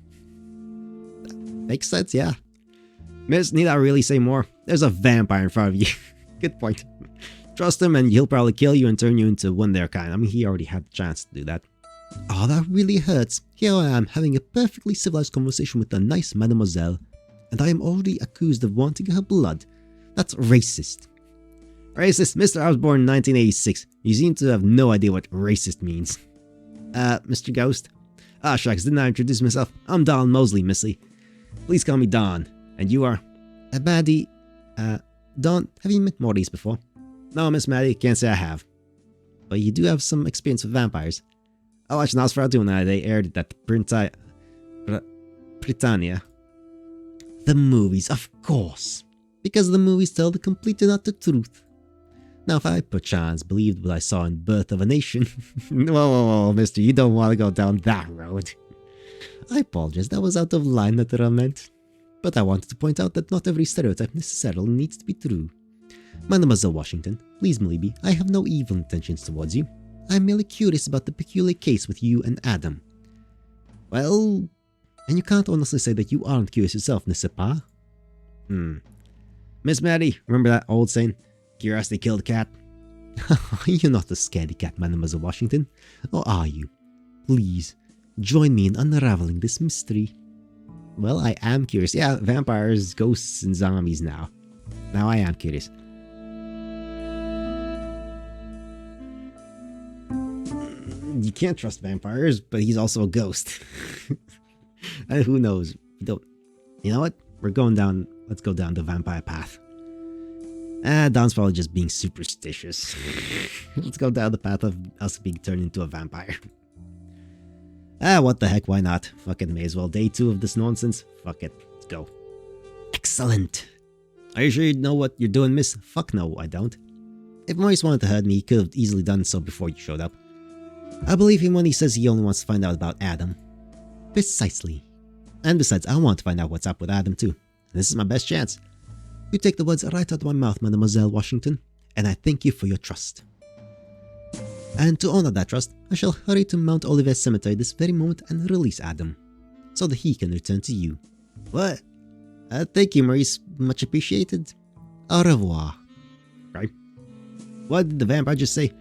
That makes sense, yeah. Miss, need I really say more? There's a vampire in front of you. Good point. Trust him and he'll probably kill you and turn you into one of their kind. I mean, he already had the chance to do that. Oh, that really hurts. Here I am having a perfectly civilized conversation with a nice mademoiselle, and I am already accused of wanting her blood. That's racist. Racist? Mister, I was born in 1986. You seem to have no idea what racist means. Mr. Ghost? Ah, shucks, didn't I introduce myself? I'm Don Mosley, missy. Please call me Don. And you are? Maddie. Don, have you met Maurice before? No, Miss Maddie, can't say I have. But you do have some experience with vampires. I watched Nosferatu when they aired it at Britannia. The movies, of course. Because the movies tell the complete and utter truth. Now, if I perchance believed what I saw in Birth of a Nation... whoa, mister, you don't want to go down that road. I apologize, that was out of line, naturalmente. But I wanted to point out that not every stereotype necessarily needs to be true. Mademoiselle Washington, please believe me, I have no evil intentions towards you. I am merely curious about the peculiar case with you and Adam. Well, and you can't honestly say that you aren't curious yourself, n'est-ce pas? Miss Maddie, remember that old saying, curiosity killed the cat? You're not a scaredy cat, Mademoiselle Washington, or are you? Please, join me in unraveling this mystery. Well, I am curious. Yeah, vampires, ghosts, and zombies now. Now I am curious. You can't trust vampires, but he's also a ghost. And who knows? You know what? Let's go down the vampire path. Don's probably just being superstitious. Let's go down the path of us being turned into a vampire. What the heck, why not? Fuck it, may as well. Day 2 of this nonsense. Fuck it, let's go. Excellent. Are you sure you know what you're doing, miss? Fuck no, I don't. If Maurice wanted to hurt me, he could have easily done so before you showed up. I believe him when he says he only wants to find out about Adam. Precisely. And besides, I want to find out what's up with Adam too. This is my best chance. You take the words right out of my mouth, Mademoiselle Washington, and I thank you for your trust. And to honor that trust, I shall hurry to Mount Olivet Cemetery this very moment and release Adam, so that he can return to you. What? Thank you, Maurice. Much appreciated. Au revoir. Right? What did the vampire just say?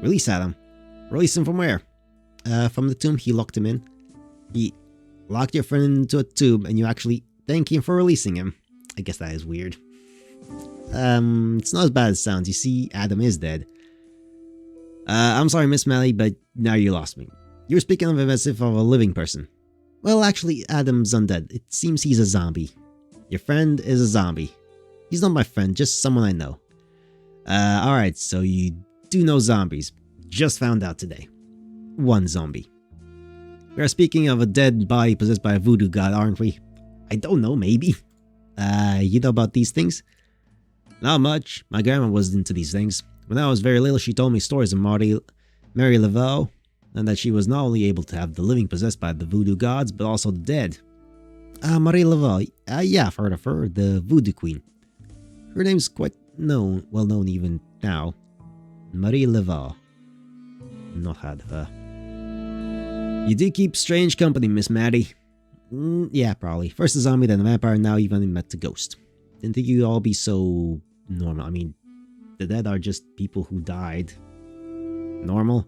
Release Adam. Release him from where? From the tomb he locked him in. He locked your friend into a tomb and you actually thank him for releasing him. I guess that is weird. It's not as bad as it sounds. You see, Adam is dead. I'm sorry, Miss Mally, but now you lost me. You were speaking of him as if of a living person. Well, actually, Adam's undead. It seems he's a zombie. Your friend is a zombie. He's not my friend, just someone I know. Alright, so you do know zombies. Just found out today. One zombie. We are speaking of a dead body possessed by a voodoo god, aren't we? I don't know, maybe. You know about these things? Not much. My grandma was into these things. When I was very little, she told me stories of Mary Laveau, and that she was not only able to have the living possessed by the voodoo gods, but also the dead. Marie Laveau. Yeah, I've heard of her, the Voodoo Queen. Her name's quite well known even now. Marie Laveau. Not heard of her. You do keep strange company, Miss Maddie. Yeah, probably. First a zombie, then a vampire, now even met a ghost. Didn't think you'd all be so normal. I mean, the dead are just people who died. Normal?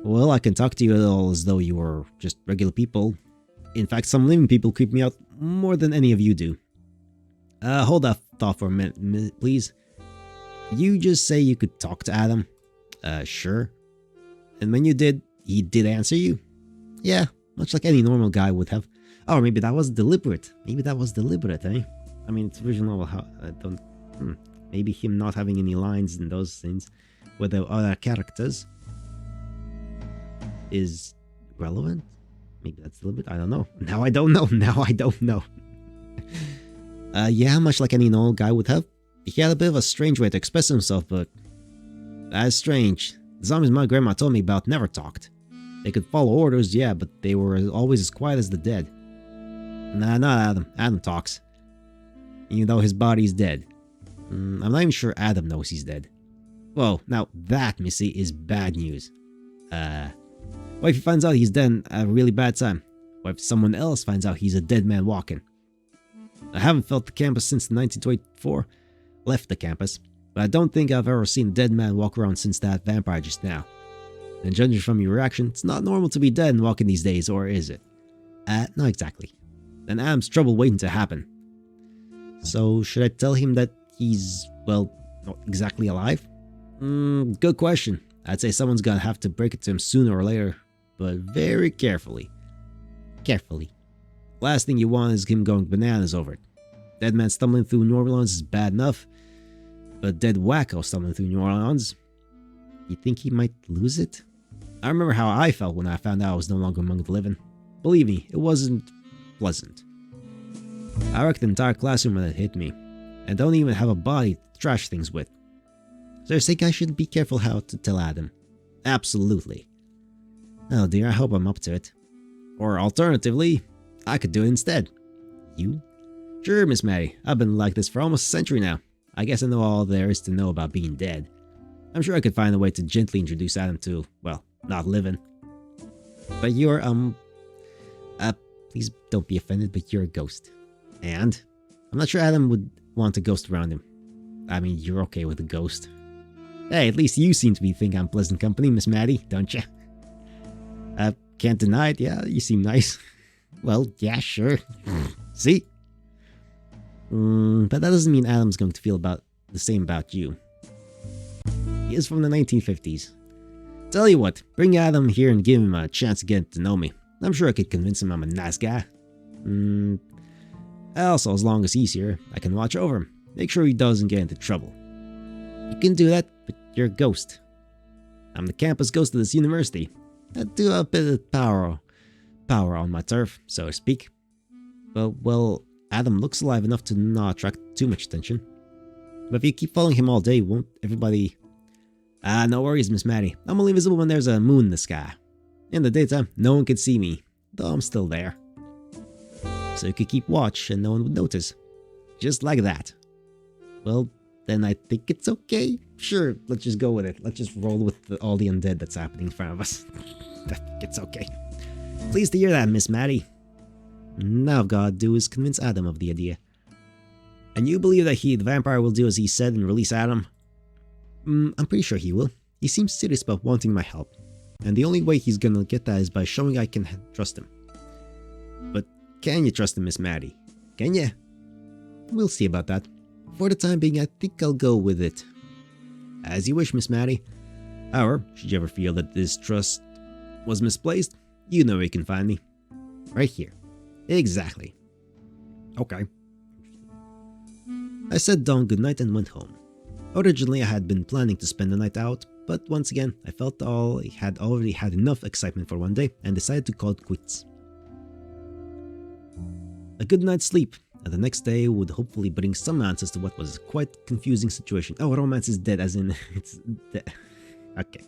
Well, I can talk to you all as though you were just regular people. In fact, some living people creep me out more than any of you do. Hold that thought for a minute, please. You just say you could talk to Adam? Sure. And when you did, he did answer you? Yeah, much like any normal guy would have. Oh, maybe that was deliberate. Maybe that was deliberate, eh? I mean, it's original. I don't. Maybe him not having any lines and those things with the other characters is relevant. Maybe that's deliberate. I don't know. Now I don't know. Now I don't know. Yeah, much like any normal guy would have. He had a bit of a strange way to express himself, but that's strange. The zombies my grandma told me about never talked. They could follow orders, yeah, but they were always as quiet as the dead. Nah, not Adam. Adam talks. Even though his body's dead. I'm not even sure Adam knows he's dead. Whoa, now that, Missy, is bad news. What if he finds out he's dead at a really bad time? What if someone else finds out he's a dead man walking? I haven't felt the campus since 1924. Left the campus. But I don't think I've ever seen a dead man walk around since that vampire just now. And judging from your reaction, it's not normal to be dead and walking these days, or is it? Not exactly. Then Adam's trouble waiting to happen. So, should I tell him that he's, well, not exactly alive? Good question. I'd say someone's gonna have to break it to him sooner or later, but very carefully. Carefully. Last thing you want is him going bananas over it. Dead man stumbling through New Orleans is bad enough, but dead wacko stumbling through New Orleans, you think he might lose it? I remember how I felt when I found out I was no longer among the living. Believe me, it wasn't pleasant. I wrecked the entire classroom when it hit me, and don't even have a body to trash things with. So I think I should be careful how to tell Adam. Absolutely. Oh dear, I hope I'm up to it. Or alternatively, I could do it instead. You? Sure, Miss Maddie. I've been like this for almost a century now. I guess I know all there is to know about being dead. I'm sure I could find a way to gently introduce Adam to, well, not living. But you're, please don't be offended, but you're a ghost. And I'm not sure Adam would want a ghost around him. I mean, you're okay with a ghost. Hey, at least you seem to be thinking I'm pleasant company, Miss Maddie, don't you? Can't deny it, yeah, you seem nice. Well, yeah, sure. See? But that doesn't mean Adam's going to feel about the same about you. He is from the 1950s. Tell you what, bring Adam here and give him a chance to get to know me. I'm sure I could convince him I'm a nice guy. Also, as long as he's here, I can watch over him. Make sure he doesn't get into trouble. You can do that, but you're a ghost. I'm the campus ghost of this university. I do have a bit of power on my turf, so to speak. Well, Adam looks alive enough to not attract too much attention. But if you keep following him all day, won't everybody... no worries, Miss Maddie. I'm only visible when there's a moon in the sky. In the daytime, no one can see me, though I'm still there. So you could keep watch and no one would notice. Just like that. Well, then I think it's okay. Sure, let's just go with it. Let's just roll with all the undead that's happening in front of us. I think it's okay. Pleased to hear that, Miss Maddie. Now all I've got to do is convince Adam of the idea. And you believe that the vampire will do as he said and release Adam? I'm pretty sure he will. He seems serious about wanting my help. And the only way he's gonna get that is by showing I can trust him. But can you trust him, Miss Maddie? Can ya? We'll see about that. For the time being, I think I'll go with it. As you wish, Miss Maddie. However, should you ever feel that this trust was misplaced, you know where you can find me. Right here. Exactly. Okay. I said Dawn goodnight and went home. Originally, I had been planning to spend the night out, but once again, I felt I had already had enough excitement for one day and decided to call it quits. A good night's sleep, and the next day would hopefully bring some answers to what was a quite confusing situation. Oh, romance is dead, as in, it's dead. Okay.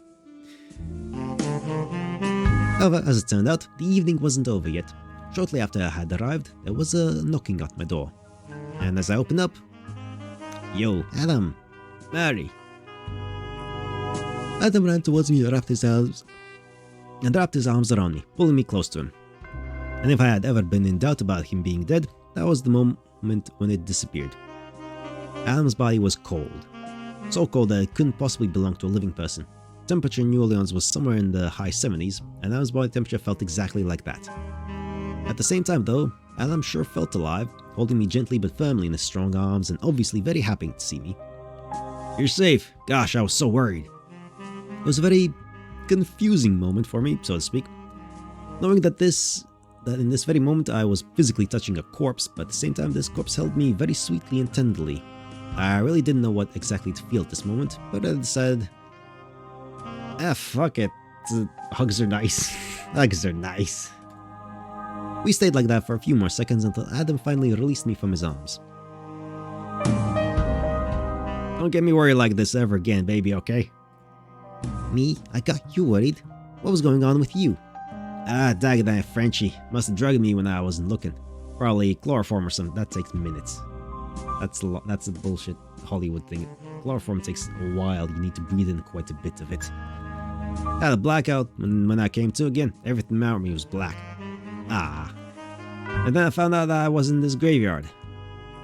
However, as it turned out, the evening wasn't over yet. Shortly after I had arrived, there was a knocking at my door. And as I opened up, yo, Adam, Mary. Adam ran towards me and wrapped his arms around me, pulling me close to him. And if I had ever been in doubt about him being dead, that was the moment when it disappeared. Adam's body was cold. So cold that it couldn't possibly belong to a living person. Temperature in New Orleans was somewhere in the high 70s, and Adam's body temperature felt exactly like that. At the same time though, Adam sure felt alive, holding me gently but firmly in his strong arms and obviously very happy to see me. You're safe. Gosh, I was so worried. It was a very confusing moment for me, so to speak. Knowing that in this very moment I was physically touching a corpse, but at the same time this corpse held me very sweetly and tenderly. I really didn't know what exactly to feel at this moment, but I decided, fuck it. Hugs are nice. Hugs are nice. We stayed like that for a few more seconds until Adam finally released me from his arms. Don't get me worried like this ever again, baby, okay? Me? I got you worried. What was going on with you? Dag that Frenchie. Must have drugged me when I wasn't looking. Probably chloroform or something. That takes minutes. That's a bullshit Hollywood thing. Chloroform takes a while. You need to breathe in quite a bit of it. Had a blackout, and when I came to again, everything around me was black. And then I found out that I was in this graveyard.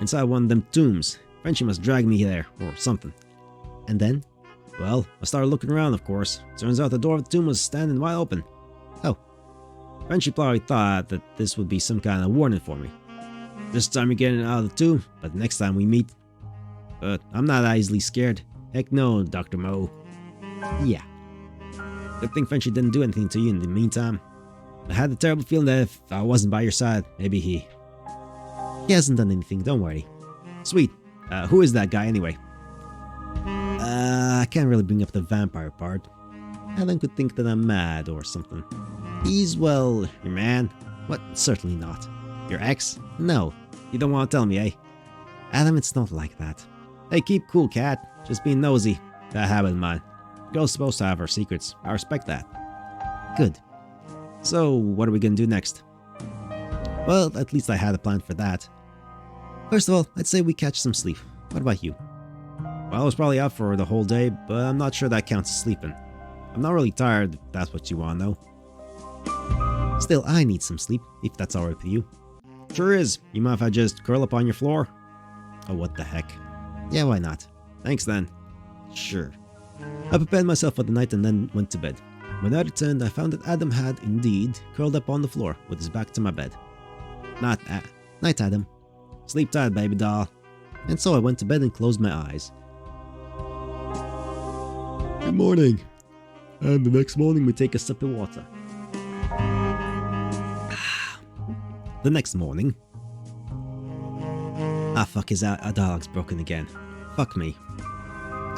Inside one of them tombs. Frenchie must drag me there, or something. And then? Well, I started looking around, of course. Turns out the door of the tomb was standing wide open. Oh. Frenchie probably thought that this would be some kind of warning for me. This time you're getting out of the tomb, but next time we meet... But I'm not that easily scared. Heck no, Dr. Mo. Yeah. Good thing Frenchie didn't do anything to you in the meantime. I had the terrible feeling that if I wasn't by your side, maybe he hasn't done anything, don't worry. Sweet. Who is that guy anyway? I can't really bring up the vampire part. Alan could think that I'm mad or something. He's, well, your man? What? Certainly not. Your ex? No. You don't want to tell me, eh? Adam, it's not like that. Hey, keep cool, cat. Just being nosy. That habit of mine. Girl's supposed to have her secrets. I respect that. Good. So, what are we gonna do next? Well, at least I had a plan for that. First of all, I'd say we catch some sleep. What about you? Well, I was probably out for the whole day, but I'm not sure that counts as sleeping. I'm not really tired, if that's what you want to know. Still, I need some sleep, if that's alright with you. Sure is. You mind if I just curl up on your floor? Oh, what the heck. Yeah, why not? Thanks then. Sure. I prepared myself for the night and then went to bed. When I returned, I found that Adam had, indeed, curled up on the floor with his back to my bed. Night, Adam. Sleep tight, baby doll. And so I went to bed and closed my eyes. Good morning. And the next morning we take a sip of water. The next morning... fuck, his dialogue's broken again. Fuck me.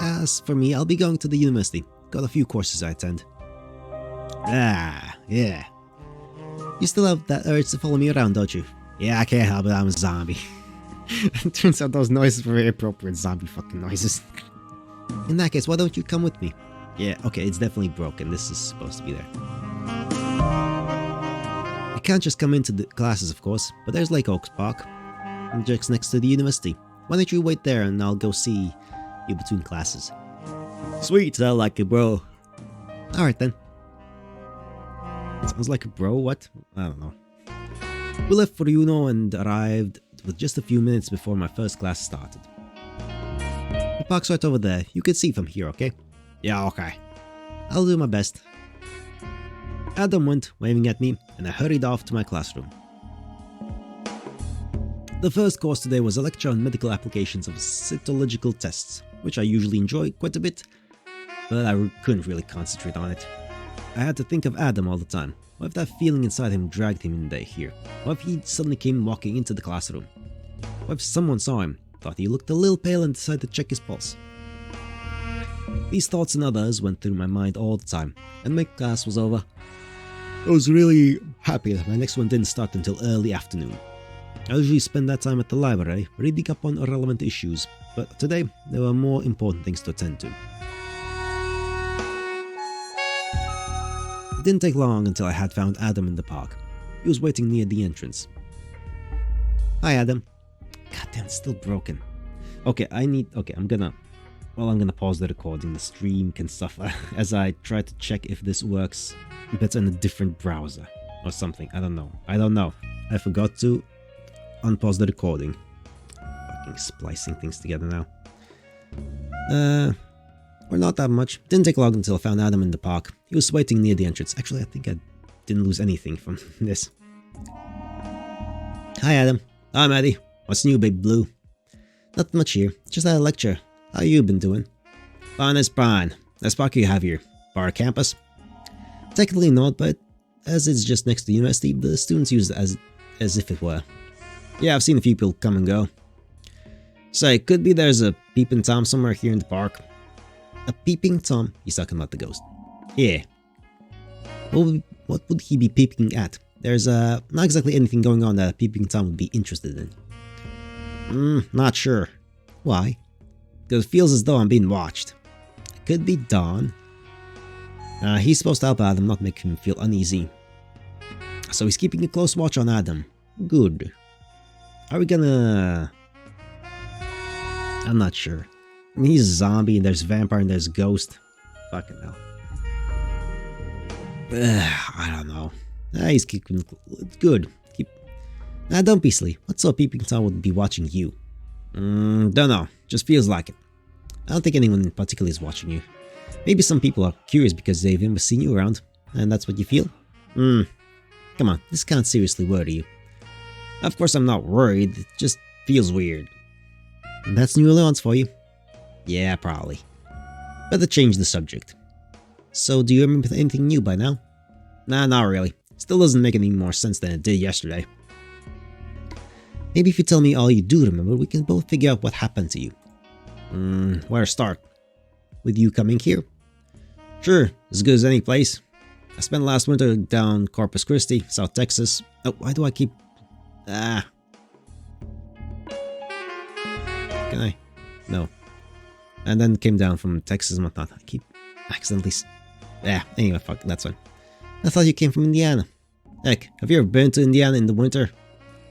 As for me, I'll be going to the university. Got a few courses I attend. Yeah. You still have that urge to follow me around, don't you? Yeah, I can't help it, I'm a zombie. It turns out those noises were very appropriate zombie fucking noises. In that case, why don't you come with me? Yeah, okay, it's definitely broken. This is supposed to be there. You can't just come into the classes, of course, but there's Lake Oaks Park. Just next to the university. Why don't you wait there and I'll go see you between classes. Sweet, I like it, bro. Alright then. Sounds like a bro, what? I don't know. We left for Uno and arrived with just a few minutes before my first class started. The park's right over there. You can see from here, okay? Yeah, okay. I'll do my best. Adam went, waving at me, and I hurried off to my classroom. The first course today was a lecture on medical applications of cytological tests, which I usually enjoy quite a bit, but I couldn't really concentrate on it. I had to think of Adam all the time. What if that feeling inside him dragged him in here? What if he suddenly came walking into the classroom? What if someone saw him, thought he looked a little pale and decided to check his pulse? These thoughts and others went through my mind all the time, and when class was over, I was really happy that my next one didn't start until early afternoon. I usually spend that time at the library, reading up on irrelevant issues, but today there were more important things to attend to. It didn't take long until I had found Adam in the park. He was waiting near the entrance. Hi, Adam. Goddamn, it's still broken. Okay, I'm gonna pause the recording. The stream can suffer as I try to check if this works better in a different browser or something. I don't know. I forgot to unpause the recording. Fucking splicing things together now. Or not that much. Didn't take long until I found Adam in the park. He was waiting near the entrance. Actually, I think I didn't lose anything from this. Hi, Adam. I'm Eddie. What's new, Big Blue? Not much here. Just had a lecture. How you been doing? Fine as fine. Nice park you have here. Bar campus? Technically not, but as it's just next to the university, the students use it as if it were. Yeah, I've seen a few people come and go. Say, could be there's a peeping Tom somewhere here in the park. A peeping Tom? He's talking about the ghost. Yeah. What would he be peeping at? There's not exactly anything going on that a peeping Tom would be interested in. Not sure. Why? Because it feels as though I'm being watched. It could be Dawn. He's supposed to help Adam, not make him feel uneasy. So he's keeping a close watch on Adam. Good. Are we gonna... I'm not sure. I mean, he's a zombie, and there's a vampire, and there's a ghost. Fucking hell. I don't know. He's keeping... Good. Don't be silly. What sort of peeping Tom would be watching you? Don't know. Just feels like it. I don't think anyone in particular is watching you. Maybe some people are curious because they've never seen you around, and that's what you feel? Come on, this can't seriously worry you. Of course I'm not worried, it just feels weird. And that's New Orleans for you. Yeah, probably. Better change the subject. So, do you remember anything new by now? Nah, not really. Still doesn't make any more sense than it did yesterday. Maybe if you tell me all you do remember, we can both figure out what happened to you. Where to start? With you coming here? Sure, as good as any place. I spent last winter down Corpus Christi, South Texas. Oh, why do I keep... Can I? No. And then came down from Texas and whatnot. I keep accidentally... anyway, fuck, that's fine. I thought you came from Indiana. Heck, have you ever been to Indiana in the winter?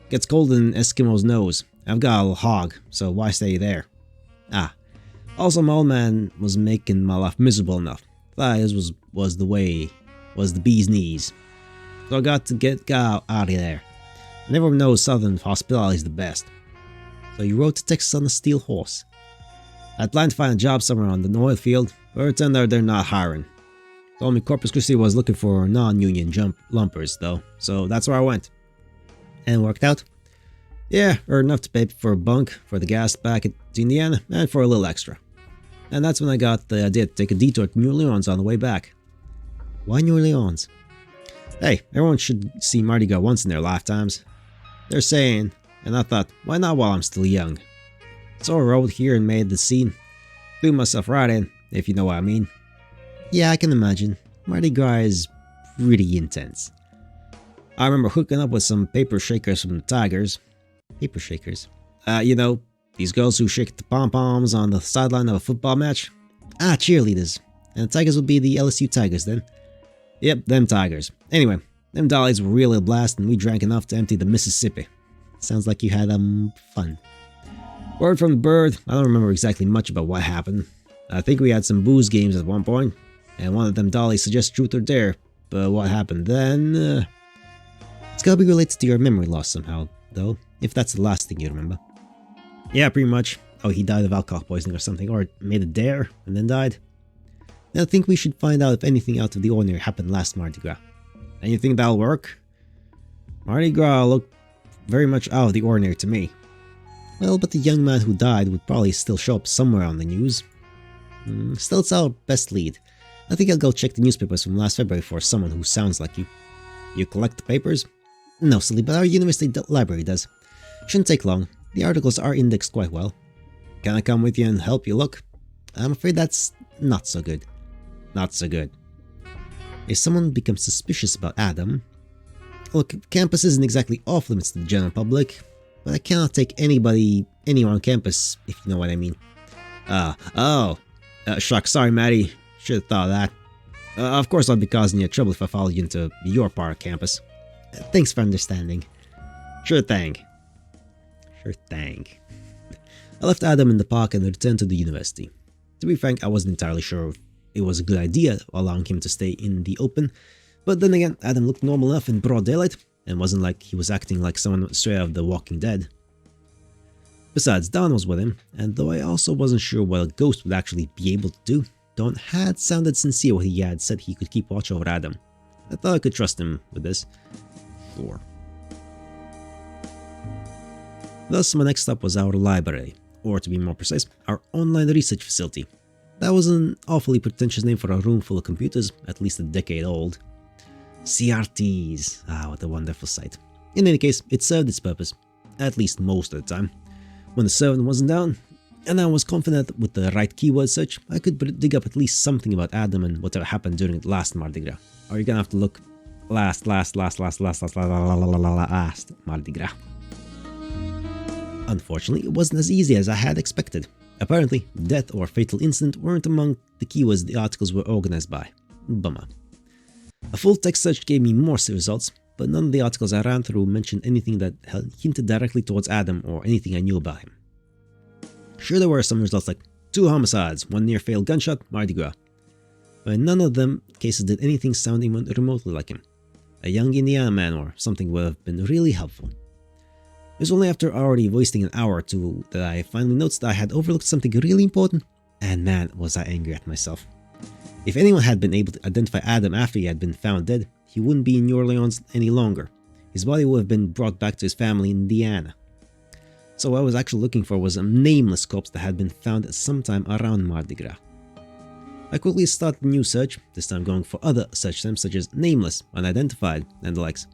Gets cold in Eskimo's nose. I've got a hog, so why stay there? Ah. Also, my old man was making my life miserable enough. That was the bee's knees. So I got to get out of there. I never know Southern hospitality is the best. So you rode to Texas on a steel horse. I planned to find a job somewhere on the oil field, but it turned out they're not hiring. Told me Corpus Christi was looking for non-union lumpers though, so that's where I went. And it worked out. Yeah, earned enough to pay for a bunk, for the gas back to Indiana, and for a little extra. And that's when I got the idea to take a detour to New Orleans on the way back. Why New Orleans? Hey, everyone should see Mardi Gras once in their lifetimes. They're saying, and I thought, why not while I'm still young? So I rode here and made the scene. Threw myself right in, if you know what I mean. Yeah, I can imagine. Mardi Gras is pretty intense. I remember hooking up with some paper shakers from the Tigers. Paper shakers? You know, these girls who shake the pom-poms on the sideline of a football match? Ah, cheerleaders. And the Tigers would be the LSU Tigers then. Yep, them Tigers. Anyway, them dollies were really a blast and we drank enough to empty the Mississippi. Sounds like you had, fun. Word from the bird, I don't remember exactly much about what happened. I think we had some booze games at one point, and one of them dollies suggested truth or dare, but what happened then? It's gotta be related to your memory loss somehow, though, if that's the last thing you remember. Yeah, pretty much. Oh, he died of alcohol poisoning or something, or made a dare and then died. And I think we should find out if anything out of the ordinary happened last Mardi Gras. And you think that'll work? Mardi Gras looked very much out of the ordinary to me. Well, but the young man who died would probably still show up somewhere on the news. Still, it's our best lead. I think I'll go check the newspapers from last February for someone who sounds like you. You collect the papers? No, silly, but our university library does. Shouldn't take long. The articles are indexed quite well. Can I come with you and help you look? I'm afraid that's not so good. Not so good. If someone becomes suspicious about Adam... Look, campus isn't exactly off limits to the general public, but I cannot take anyone on campus, if you know what I mean. Shucks, sorry Maddie, should have thought of that. Of course I'll be causing you trouble if I follow you into your part of campus. Thanks for understanding. Sure thing. Sure thing. I left Adam in the park and returned to the university. To be frank, I wasn't entirely sure if it was a good idea allowing him to stay in the open, but then again, Adam looked normal enough in broad daylight, and wasn't like he was acting like someone straight out of The Walking Dead. Besides, Dawn was with him, and though I also wasn't sure what a ghost would actually be able to do, Dawn had sounded sincere when he had said he could keep watch over Adam. I thought I could trust him with this. Sure. Thus, my next stop was our library, or to be more precise, our online research facility. That was an awfully pretentious name for a room full of computers, at least a decade old. CRTs. Ah, what a wonderful sight. In any case, it served its purpose, at least most of the time. When the server wasn't down, and I was confident with the right keyword search, I could dig up at least something about Adam and whatever happened during the last Mardi Gras. Or you're gonna have to look last Mardi Gras. Unfortunately, it wasn't as easy as I had expected. Apparently, death or fatal incident weren't among the keywords the articles were organized by. Bummer. A full text search gave me more results, but none of the articles I ran through mentioned anything that hinted directly towards Adam or anything I knew about him. Sure, there were some results like 2 homicides, 1 near-fatal gunshot, Mardi Gras. But in none of them cases did anything sound even remotely like him. A young Indiana man or something would have been really helpful. It was only after already wasting an hour or two that I finally noticed that I had overlooked something really important, and man, was I angry at myself. If anyone had been able to identify Adam after he had been found dead, he wouldn't be in New Orleans any longer. His body would have been brought back to his family in Indiana. So what I was actually looking for was a nameless corpse that had been found at some time around Mardi Gras. I quickly started a new search, this time going for other search terms such as nameless, unidentified, and the likes.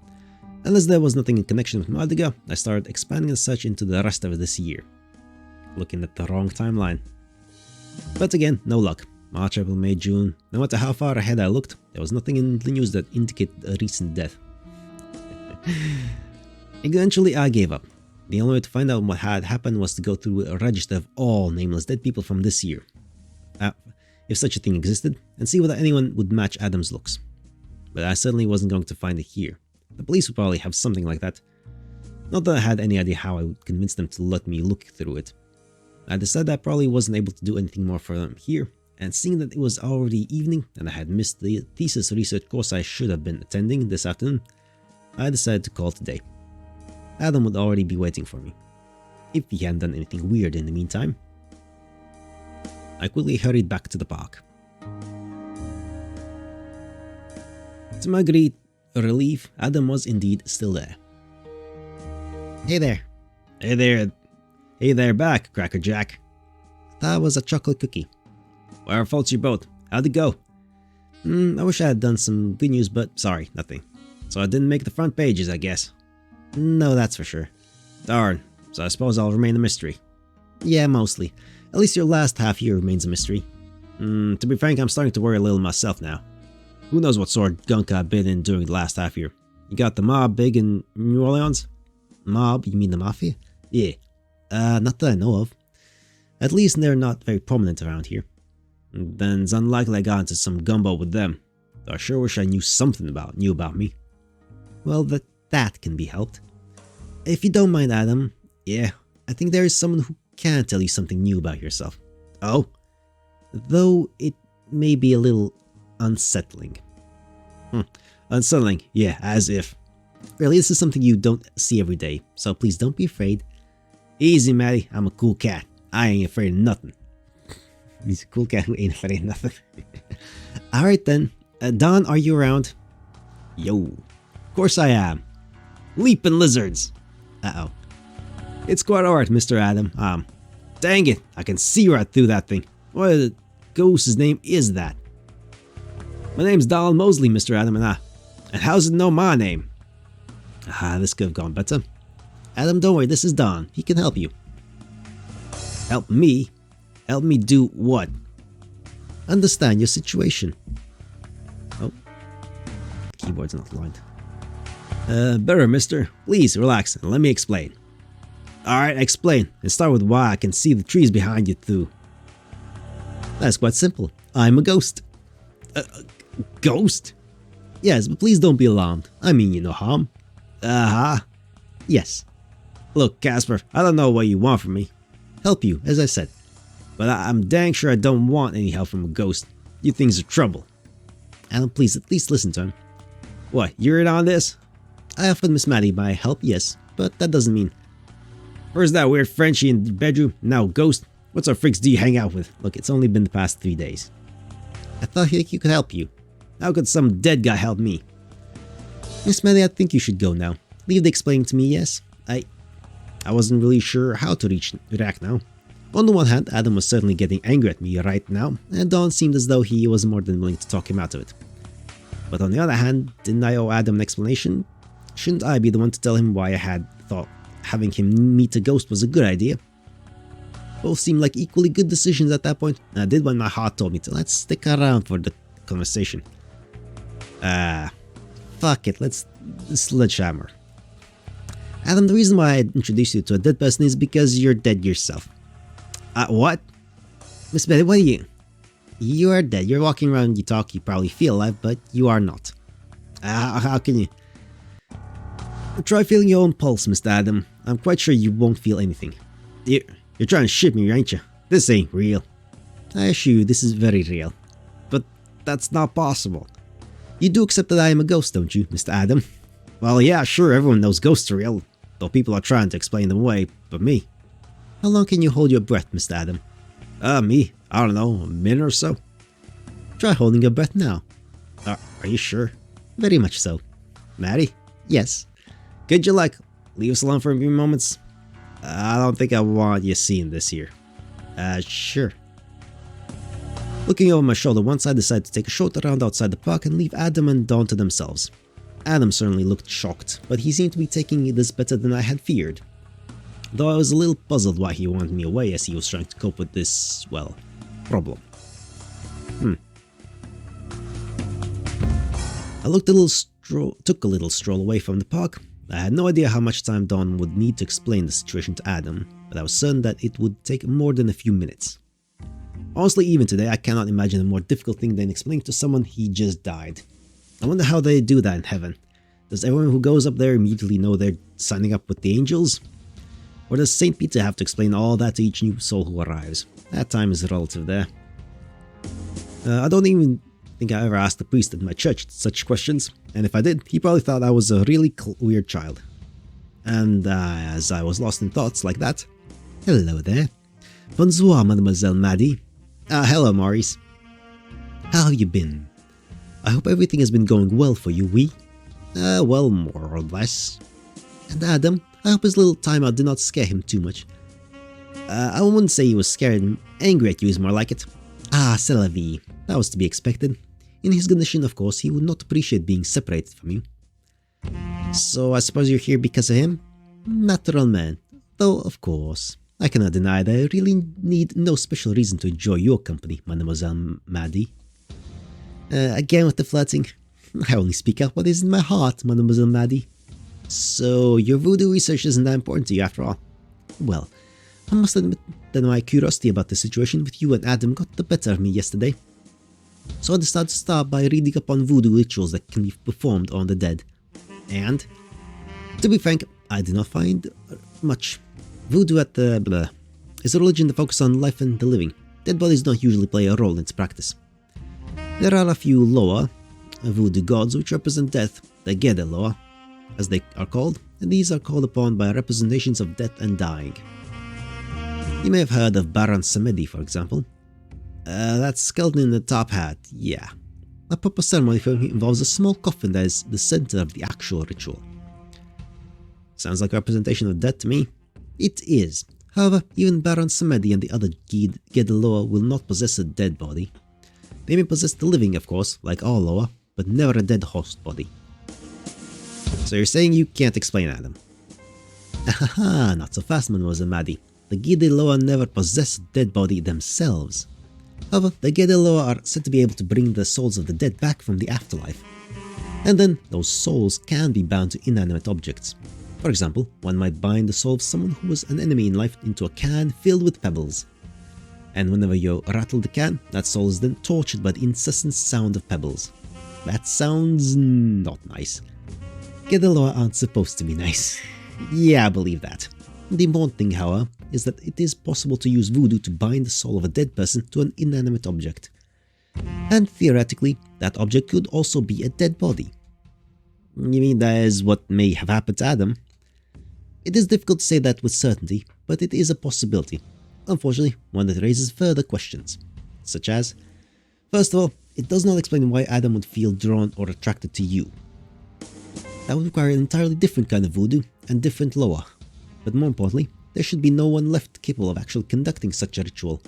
Unless there was nothing in connection with Mardi Gras, I started expanding the search into the rest of this year. Looking at the wrong timeline. But again, no luck. March, April, May, June, no matter how far ahead I looked, there was nothing in the news that indicated a recent death. Eventually I gave up. The only way to find out what had happened was to go through a register of all nameless dead people from this year. If such a thing existed, and see whether anyone would match Adam's looks. But I certainly wasn't going to find it here. The police would probably have something like that. Not that I had any idea how I would convince them to let me look through it. I decided I probably wasn't able to do anything more for them here, and seeing that it was already evening and I had missed the thesis research course I should have been attending this afternoon, I decided to call today. Adam would already be waiting for me, if he hadn't done anything weird in the meantime. I quickly hurried back to the park. To my great relief, Adam was indeed still there. Hey there. Hey there. Hey there back, Cracker Jack. That was a chocolate cookie. Where faults your boat? How'd it go? I wish I had done some good news, but sorry, nothing. So I didn't make the front pages, I guess. No, that's for sure. Darn, so I suppose I'll remain a mystery. Yeah, mostly. At least your last half year remains a mystery. To be frank, I'm starting to worry a little myself now. Who knows what sort of gunk I've been in during the last half year. You got the mob big in New Orleans? Mob? You mean the mafia? Yeah. Not that I know of. At least they're not very prominent around here. Then it's unlikely I got into some gumbo with them. Though I sure wish I knew something new about me. Well, that can be helped. If you don't mind, Adam, yeah, I think there is someone who can tell you something new about yourself. Oh? Though it may be a little unsettling. Unsettling, yeah, as if. Really, this is something you don't see every day, so please don't be afraid. Easy, Maddie, I'm a cool cat. I ain't afraid of nothing. He's a cool cat who ain't afraid of nothing. Alright then, Don, are you around? Yo, of course I am. Leaping lizards. Uh-oh. It's quite alright, Mr. Adam. Dang it, I can see right through that thing. What the ghost's name is that? My name's Donald Mosley, Mr. Adam, and how's it know my name? This could have gone better. Adam, don't worry, this is Don. He can help you. Help me? Help me do what? Understand your situation. Oh. Keyboard's not aligned. Better, mister. Please, relax and let me explain. Alright, explain. And start with why I can see the trees behind you through. That's quite simple. I'm a ghost. Ghost? Yes, but please don't be alarmed. I mean you no harm. Yes. Look, Casper, I don't know what you want from me. Help you, as I said. But I'm dang sure I don't want any help from a ghost. You things are trouble. Alan, please, at least listen to him. What, you're in on this? I offered Miss Maddie my help, yes, but that doesn't mean... Where's that weird Frenchie in the bedroom? Now ghost? What sort of freaks do you hang out with? Look, it's only been the past 3 days. I thought he could help you. How could some dead guy help me? Miss Maddie, I think you should go now. Leave the explaining to me, yes? I wasn't really sure how to react now. On the one hand, Adam was certainly getting angry at me right now, and Don seemed as though he was more than willing to talk him out of it. But on the other hand, didn't I owe Adam an explanation? Shouldn't I be the one to tell him why I had thought having him meet a ghost was a good idea? Both seemed like equally good decisions at that point, and I did what my heart told me to. Let's stick around for the conversation. Fuck it, let's sledgehammer. Adam, the reason why I introduced you to a dead person is because you're dead yourself. What? Miss Betty, what are you? You are dead. You're walking around, you talk, you probably feel alive, but you are not. How can you? Try feeling your own pulse, Mr. Adam. I'm quite sure you won't feel anything. You're trying to shit me, ain't you? This ain't real. I assure you, this is very real. But that's not possible. You do accept that I am a ghost, don't you, Mr. Adam? Well, yeah, sure, everyone knows ghosts are real, though people are trying to explain them away, but me. How long can you hold your breath, Mr. Adam? Me? I don't know, a minute or so? Try holding your breath now. Are you sure? Very much so. Maddie? Yes. Could you, leave us alone for a few moments? I don't think I want you seeing this here. Sure. Looking over my shoulder once, I decided to take a short round outside the park and leave Adam and Dawn to themselves. Adam certainly looked shocked, but he seemed to be taking this better than I had feared. Though I was a little puzzled why he wanted me away as he was trying to cope with this, well, problem. I took a little stroll away from the park. I had no idea how much time Dawn would need to explain the situation to Adam, but I was certain that it would take more than a few minutes. Honestly, even today, I cannot imagine a more difficult thing than explaining to someone he just died. I wonder how they do that in heaven. Does everyone who goes up there immediately know they're signing up with the angels? Or does St. Peter have to explain all that to each new soul who arrives? That time is relative there. I don't even think I ever asked the priest at my church such questions, and if I did, he probably thought I was a really weird child. And as I was lost in thoughts like that, hello there. Bonsoir, Mademoiselle Maddie. Hello, Maurice. How have you been? I hope everything has been going well for you, oui? Well, more or less. And Adam, I hope his little timeout did not scare him too much. I wouldn't say he was scared and angry at you is more like it. C'est la vie. That was to be expected. In his condition, of course, he would not appreciate being separated from you. So I suppose you're here because of him? Natural man. Though, of course, I cannot deny that I really need no special reason to enjoy your company, Mademoiselle Maddie. Again with the flirting. I only speak out what is in my heart, Mademoiselle Maddie. So, your voodoo research isn't that important to you after all. Well, I must admit that my curiosity about the situation with you and Adam got the better of me yesterday. So I decided to start by reading up on voodoo rituals that can be performed on the dead. And, to be frank, I did not find much. Voodoo at the is a religion that focuses on life and the living. Dead bodies don't usually play a role in its practice. There are a few loa, voodoo gods which represent death, the Gede loa, as they are called, and these are called upon by representations of death and dying. You may have heard of Baron Samedi, for example. That skeleton in the top hat, yeah. A proper ceremony for him involves a small coffin that is the center of the actual ritual. Sounds like a representation of death to me. It is. However, even Baron Samedi and the other Gede loa will not possess a dead body. They may possess the living, of course, like all loa, but never a dead host body. So you're saying you can't explain Adam? Ahaha, not so fast, Mademoiselle Maddie. The Gede loa never possess a dead body themselves. However, the Gede loa are said to be able to bring the souls of the dead back from the afterlife. And then, those souls can be bound to inanimate objects. For example, one might bind the soul of someone who was an enemy in life into a can filled with pebbles. And whenever you rattle the can, that soul is then tortured by the incessant sound of pebbles. That sounds not nice. Gede loa aren't supposed to be nice. Yeah, I believe that. The important thing, however, is that it is possible to use voodoo to bind the soul of a dead person to an inanimate object. And theoretically, that object could also be a dead body. You mean that is what may have happened to Adam? It is difficult to say that with certainty, but it is a possibility. Unfortunately, one that raises further questions. Such as, first of all, it does not explain why Adam would feel drawn or attracted to you. That would require an entirely different kind of voodoo and different loa. But more importantly, there should be no one left capable of actually conducting such a ritual.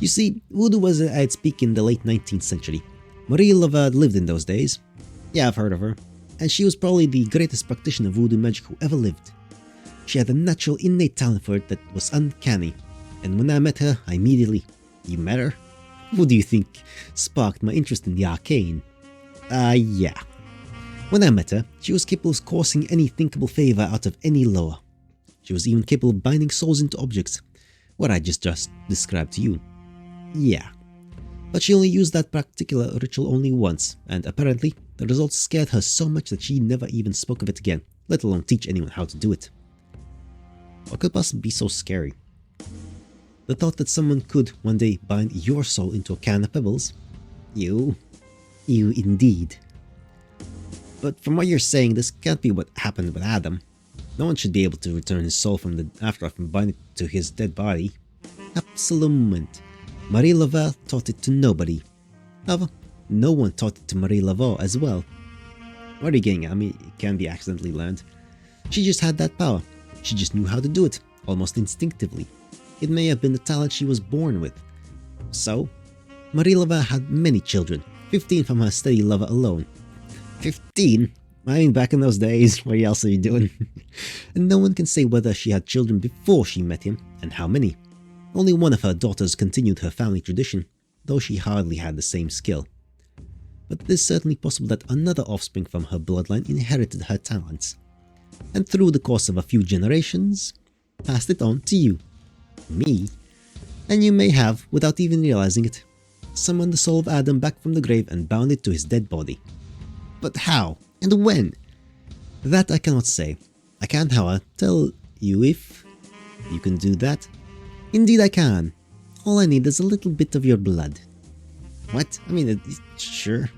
You see, voodoo was at its peak in the late 19th century. Marie Laveau lived in those days. Yeah, I've heard of her. And she was probably the greatest practitioner of voodoo magic who ever lived. She had a natural innate talent for it that was uncanny. And when I met her, I immediately... You met her? What do you think sparked my interest in the arcane? Yeah. When I met her, she was capable of causing any thinkable favor out of any loa. She was even capable of binding souls into objects, what I just described to you. Yeah. But she only used that particular ritual only once, and apparently, the results scared her so much that she never even spoke of it again, let alone teach anyone how to do it. What could possibly be so scary? The thought that someone could one day bind your soul into a can of pebbles? You indeed. But from what you're saying, this can't be what happened with Adam. No one should be able to return his soul from the afterlife and bind it to his dead body. Absolument. Marie Laveau taught it to nobody. However, no one taught it to Marie Laveau as well. What are you getting at? I mean, it can be accidentally learned. She just had that power. She just knew how to do it, almost instinctively. It may have been the talent she was born with. So, Marie Laveau had many children, 15 from her steady lover alone. 15? I mean, back in those days, what else are you doing? And no one can say whether she had children before she met him, and how many. Only one of her daughters continued her family tradition, though she hardly had the same skill. But it is certainly possible that another offspring from her bloodline inherited her talents, and through the course of a few generations, passed it on to you. Me? And you may have, without even realizing it, summoned the soul of Adam back from the grave and bound it to his dead body. But how? And when? That I cannot say. I can, however, tell you if you can do that. Indeed I can. All I need is a little bit of your blood. What? I mean, sure.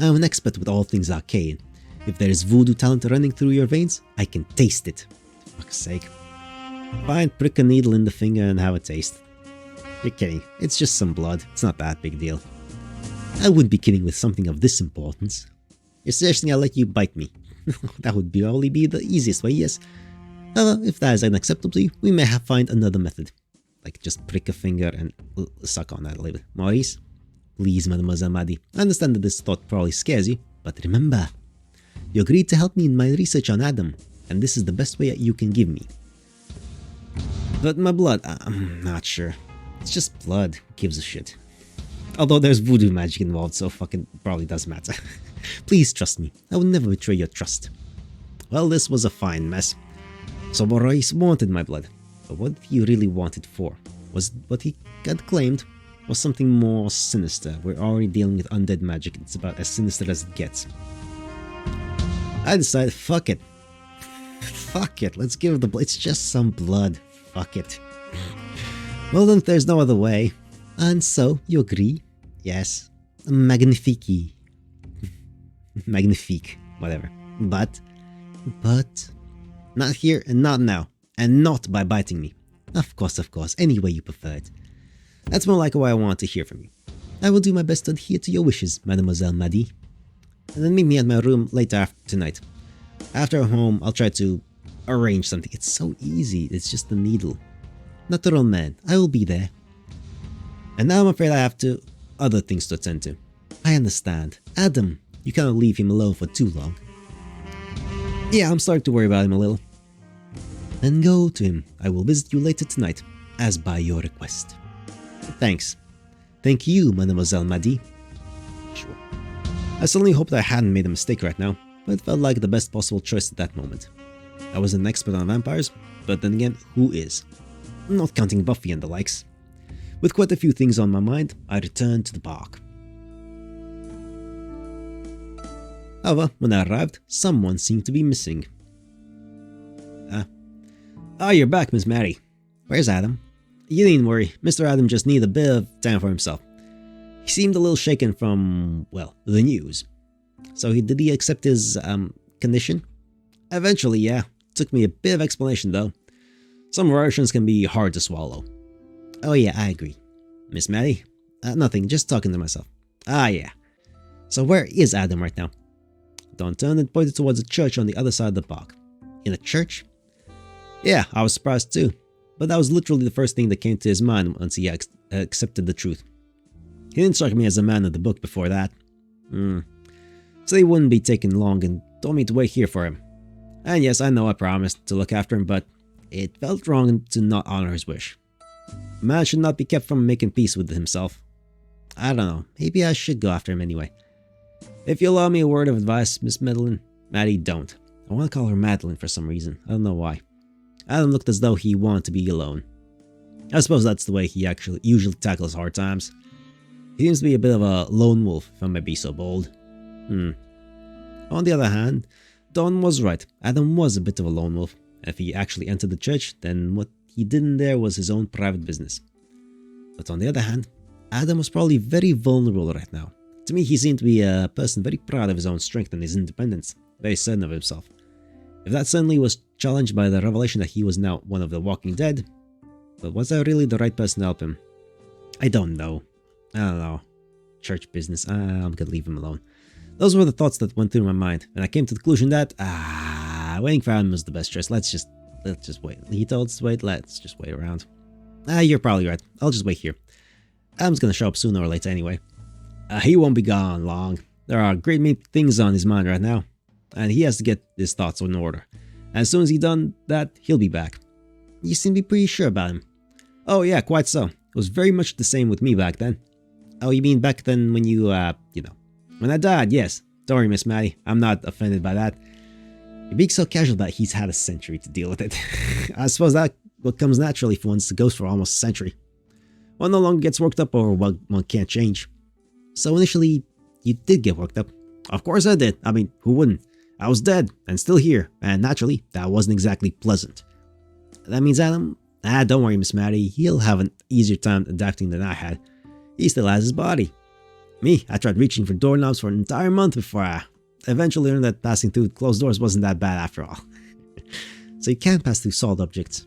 I'm an expert with all things arcane. If there is voodoo talent running through your veins, I can taste it. For fuck's sake. Fine, prick a needle in the finger and have a taste. You're kidding. It's just some blood. It's not that big a deal. I wouldn't be kidding with something of this importance. You're suggesting I'll let you bite me. That would only be the easiest way, yes. However, if that is unacceptable to you, we may have find another method. Like just prick a finger and suck on that a little bit. Maurice? Please, Mademoiselle Maddie. I understand that this thought probably scares you, but remember, you agreed to help me in my research on Adam, and this is the best way you can give me. But my blood, I'm not sure. It's just blood. Who gives a shit? Although there's voodoo magic involved, so fucking probably does matter. Please trust me. I would never betray your trust. Well, this was a fine mess. So Maurice wanted my blood. But what he really wanted for was what he had claimed was something more sinister. We're already dealing with undead magic. It's about as sinister as it gets. I decided, fuck it. Fuck it. Let's give it the blood. It's just some blood. Fuck it. Well then, there's no other way. And so, you agree? Yes. Magnifique. Magnifique. Whatever. But, not here and not now. And not by biting me. Of course, any way you prefer it. That's more like what I want to hear from you. I will do my best to adhere to your wishes, Mademoiselle Maddie. And then meet me at my room later tonight. After I'm home, I'll try to arrange something. It's so easy, it's just a needle. Natural man, I will be there. And now I'm afraid I have other things to attend to. I understand. Adam, you cannot leave him alone for too long. Yeah, I'm starting to worry about him a little. Then go to him. I will visit you later tonight, as by your request. Thanks. Thank you, Mademoiselle Maddie. Sure. I suddenly hoped I hadn't made a mistake right now, but it felt like the best possible choice at that moment. I was an expert on vampires, but then again, who is? Not counting Buffy and the likes. With quite a few things on my mind, I returned to the park. However, when I arrived, someone seemed to be missing. You're back, Miss Mary. Where's Adam? You needn't worry, Mr. Adam just needed a bit of time for himself. He seemed a little shaken from, well, the news. So did he accept his, condition? Eventually, yeah. Took me a bit of explanation, though. Some Russians can be hard to swallow. Oh yeah, I agree. Miss Maddie? Nothing, just talking to myself. Yeah. So where is Adam right now? Don turned and pointed towards a church on the other side of the park. In a church? Yeah, I was surprised too. But that was literally the first thing that came to his mind once he accepted the truth. He didn't strike me as a man of the book before that. So he wouldn't be taking long and told me to wait here for him. And yes, I know I promised to look after him, but it felt wrong to not honor his wish. A man should not be kept from making peace with himself. I don't know, maybe I should go after him anyway. If you allow me a word of advice, Miss Madeline, Maddie, don't. I want to call her Madeline for some reason, I don't know why. Adam looked as though he wanted to be alone. I suppose that's the way he usually tackles hard times. He seems to be a bit of a lone wolf, if I may be so bold. On the other hand, Don was right. Adam was a bit of a lone wolf. If he actually entered the church, then what he did in there was his own private business. But on the other hand, Adam was probably very vulnerable right now. To me, he seemed to be a person very proud of his own strength and his independence, very certain of himself. If that suddenly was challenged by the revelation that he was now one of the Walking Dead, but was I really the right person to help him? I don't know. Church business, I'm gonna leave him alone. Those were the thoughts that went through my mind, and I came to the conclusion that, waiting for Adam was the best choice. Let's just wait. He told us to wait, let's just wait around. You're probably right. I'll just wait here. Adam's gonna show up sooner or later anyway. He won't be gone long. There are great many things on his mind right now, and he has to get his thoughts in order. And as soon as he's done that, he'll be back. You seem to be pretty sure about him. Oh yeah, quite so. It was very much the same with me back then. Oh, you mean back then when you, when I died, yes. Don't worry, Miss Maddie, I'm not offended by that. You're being so casual that he's had a century to deal with it. I suppose that what comes naturally for one's to go for almost a century. One no longer gets worked up over what one can't change. So initially, you did get worked up. Of course I did. I mean, who wouldn't? I was dead and still here, and naturally, that wasn't exactly pleasant. That means Adam? Don't worry, Miss Maddie. He'll have an easier time adapting than I had. He still has his body. Me, I tried reaching for doorknobs for an entire month before I eventually learned that passing through closed doors wasn't that bad after all. So you can't pass through solid objects.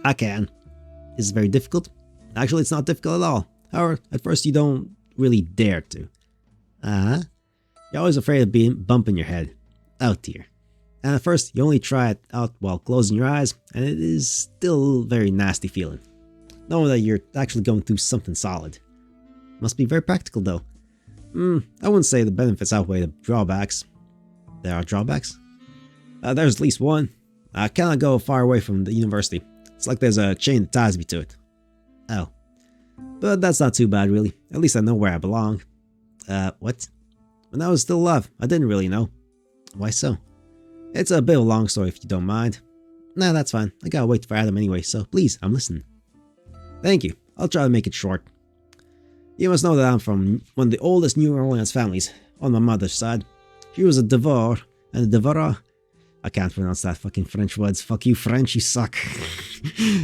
I can. Is it very difficult? Actually, it's not difficult at all. However, at first you don't really dare to. Uh-huh. You're always afraid of being bumping your head. Oh dear. And at first, you only try it out while closing your eyes, and it is still a very nasty feeling. Knowing that you're actually going through something solid. Must be very practical though. I wouldn't say the benefits outweigh the drawbacks. There are drawbacks? There's at least one. I cannot go far away from the university. It's like there's a chain that ties me to it. Oh. But that's not too bad really. At least I know where I belong. What? When I was still alive, I didn't really know. Why so? It's a bit of a long story if you don't mind. Nah, that's fine. I gotta wait for Adam anyway, so please, I'm listening. Thank you. I'll try to make it short. You must know that I'm from one of the oldest New Orleans families, on my mother's side. She was a devourer, and a devourer. I can't pronounce that fucking French words. Fuck you, French, you suck.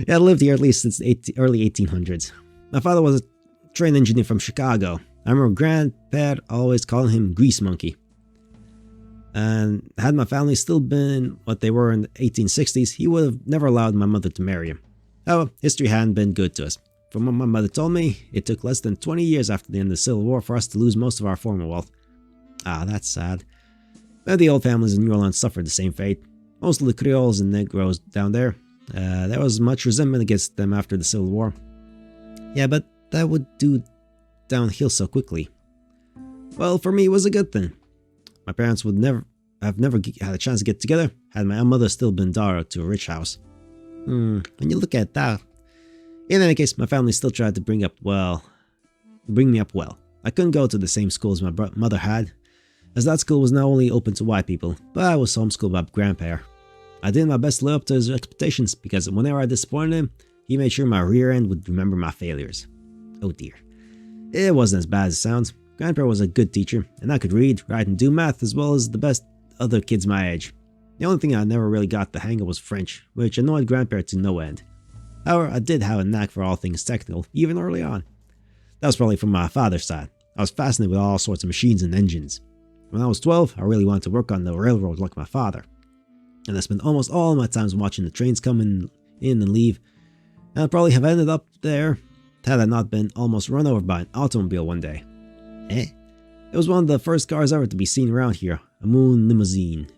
Yeah, I lived here at least since the early 1800s. My father was a train engineer from Chicago. I remember grandpa always calling him Grease Monkey. And had my family still been what they were in the 1860s, he would have never allowed my mother to marry him. However, history hadn't been good to us. From what my mother told me, it took less than 20 years after the end of the Civil War for us to lose most of our former wealth. Ah, that's sad. Many of the old families in New Orleans suffered the same fate. Most of the Creoles and Negroes down there. There was much resentment against them after the Civil War. Yeah, but that would do downhill so quickly. Well, for me, it was a good thing. My parents would never had a chance to get together had my mother still been daughter to a rich house. When you look at that. In any case, my family still tried to bring me up well. I couldn't go to the same school as my mother had, as that school was not only open to white people, but I was homeschooled by grandpa. I did my best to live up to his expectations because whenever I disappointed him, he made sure my rear end would remember my failures. Oh dear. It wasn't as bad as it sounds. Grandpa was a good teacher, and I could read, write, and do math as well as the best other kids my age. The only thing I never really got the hang of was French, which annoyed Grandpa to no end. However, I did have a knack for all things technical, even early on. That was probably from my father's side. I was fascinated with all sorts of machines and engines. When I was 12, I really wanted to work on the railroad like my father. And I spent almost all my times watching the trains come in and leave, and I'd probably have ended up there had I not been almost run over by an automobile one day. It was one of the first cars ever to be seen around here, a moon limousine.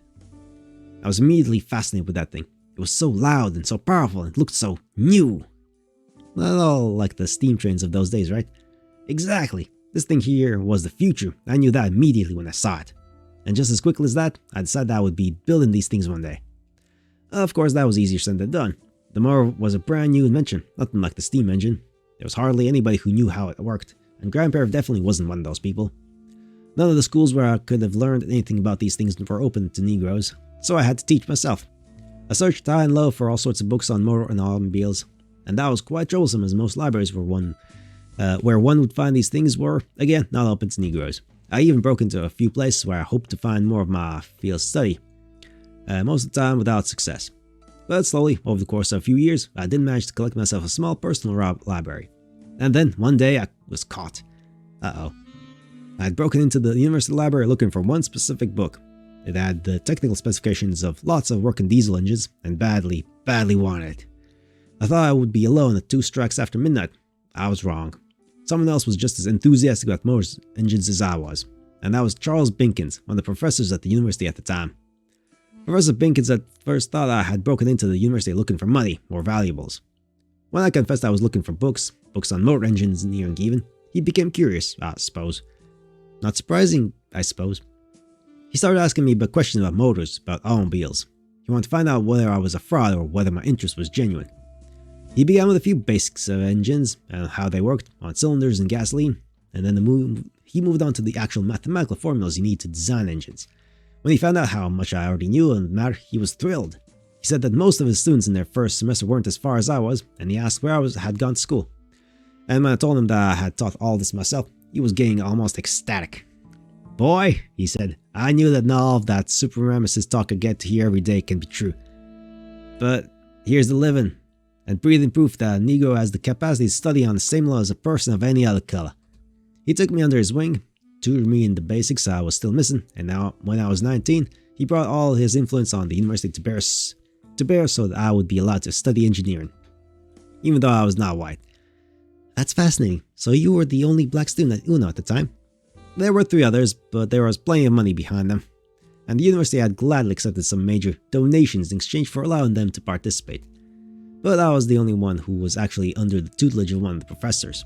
I was immediately fascinated with that thing. It was so loud and so powerful and it looked so new. Not all like the steam trains of those days, right? Exactly. This thing here was the future. I knew that immediately when I saw it. And just as quickly as that, I decided I would be building these things one day. Of course, that was easier said than done. The motor was a brand new invention, nothing like the steam engine. There was hardly anybody who knew how it worked, and Grandpa definitely wasn't one of those people. None of the schools where I could have learned anything about these things were open to Negroes, so I had to teach myself. I searched high and low for all sorts of books on motor and automobiles, and that was quite troublesome as most libraries were where one would find these things were, again, not open to Negroes. I even broke into a few places where I hoped to find more of my field study, most of the time without success. But slowly, over the course of a few years, I did manage to collect myself a small personal library. And then, one day, I was caught. I had broken into the university library looking for one specific book. It had the technical specifications of lots of working diesel engines, and badly wanted it. I thought I would be alone at 2 strikes after midnight. I was wrong. Someone else was just as enthusiastic about motor engines as I was, and that was Charles Binkins, one of the professors at the university at the time. Professor Binkins at first thought I had broken into the university looking for money or valuables. When I confessed I was looking for books on motor engines engineering even, he became curious, I suppose. Not surprising, I suppose. He started asking me questions about motors, about automobiles. He wanted to find out whether I was a fraud or whether my interest was genuine. He began with a few basics of engines and how they worked on cylinders and gasoline, and then he moved on to the actual mathematical formulas you need to design engines. When he found out how much I already knew on the matter, he was thrilled. He said that most of his students in their first semester weren't as far as I was, and he asked where I had gone to school. And when I told him that I had taught all this myself, he was getting almost ecstatic. Boy, he said, I knew that not all of that supremacist talk I get to hear every day can be true. But here's the living and breathing proof that a Negro has the capacity to study on the same level as a person of any other color. He took me under his wing, tutored me in the basics I was still missing, and now, when I was 19, he brought all his influence on the university to bear so that I would be allowed to study engineering, even though I was not white. That's fascinating. So you were the only black student at UNO at the time? There were 3 others, but there was plenty of money behind them, and the university had gladly accepted some major donations in exchange for allowing them to participate. But I was the only one who was actually under the tutelage of one of the professors.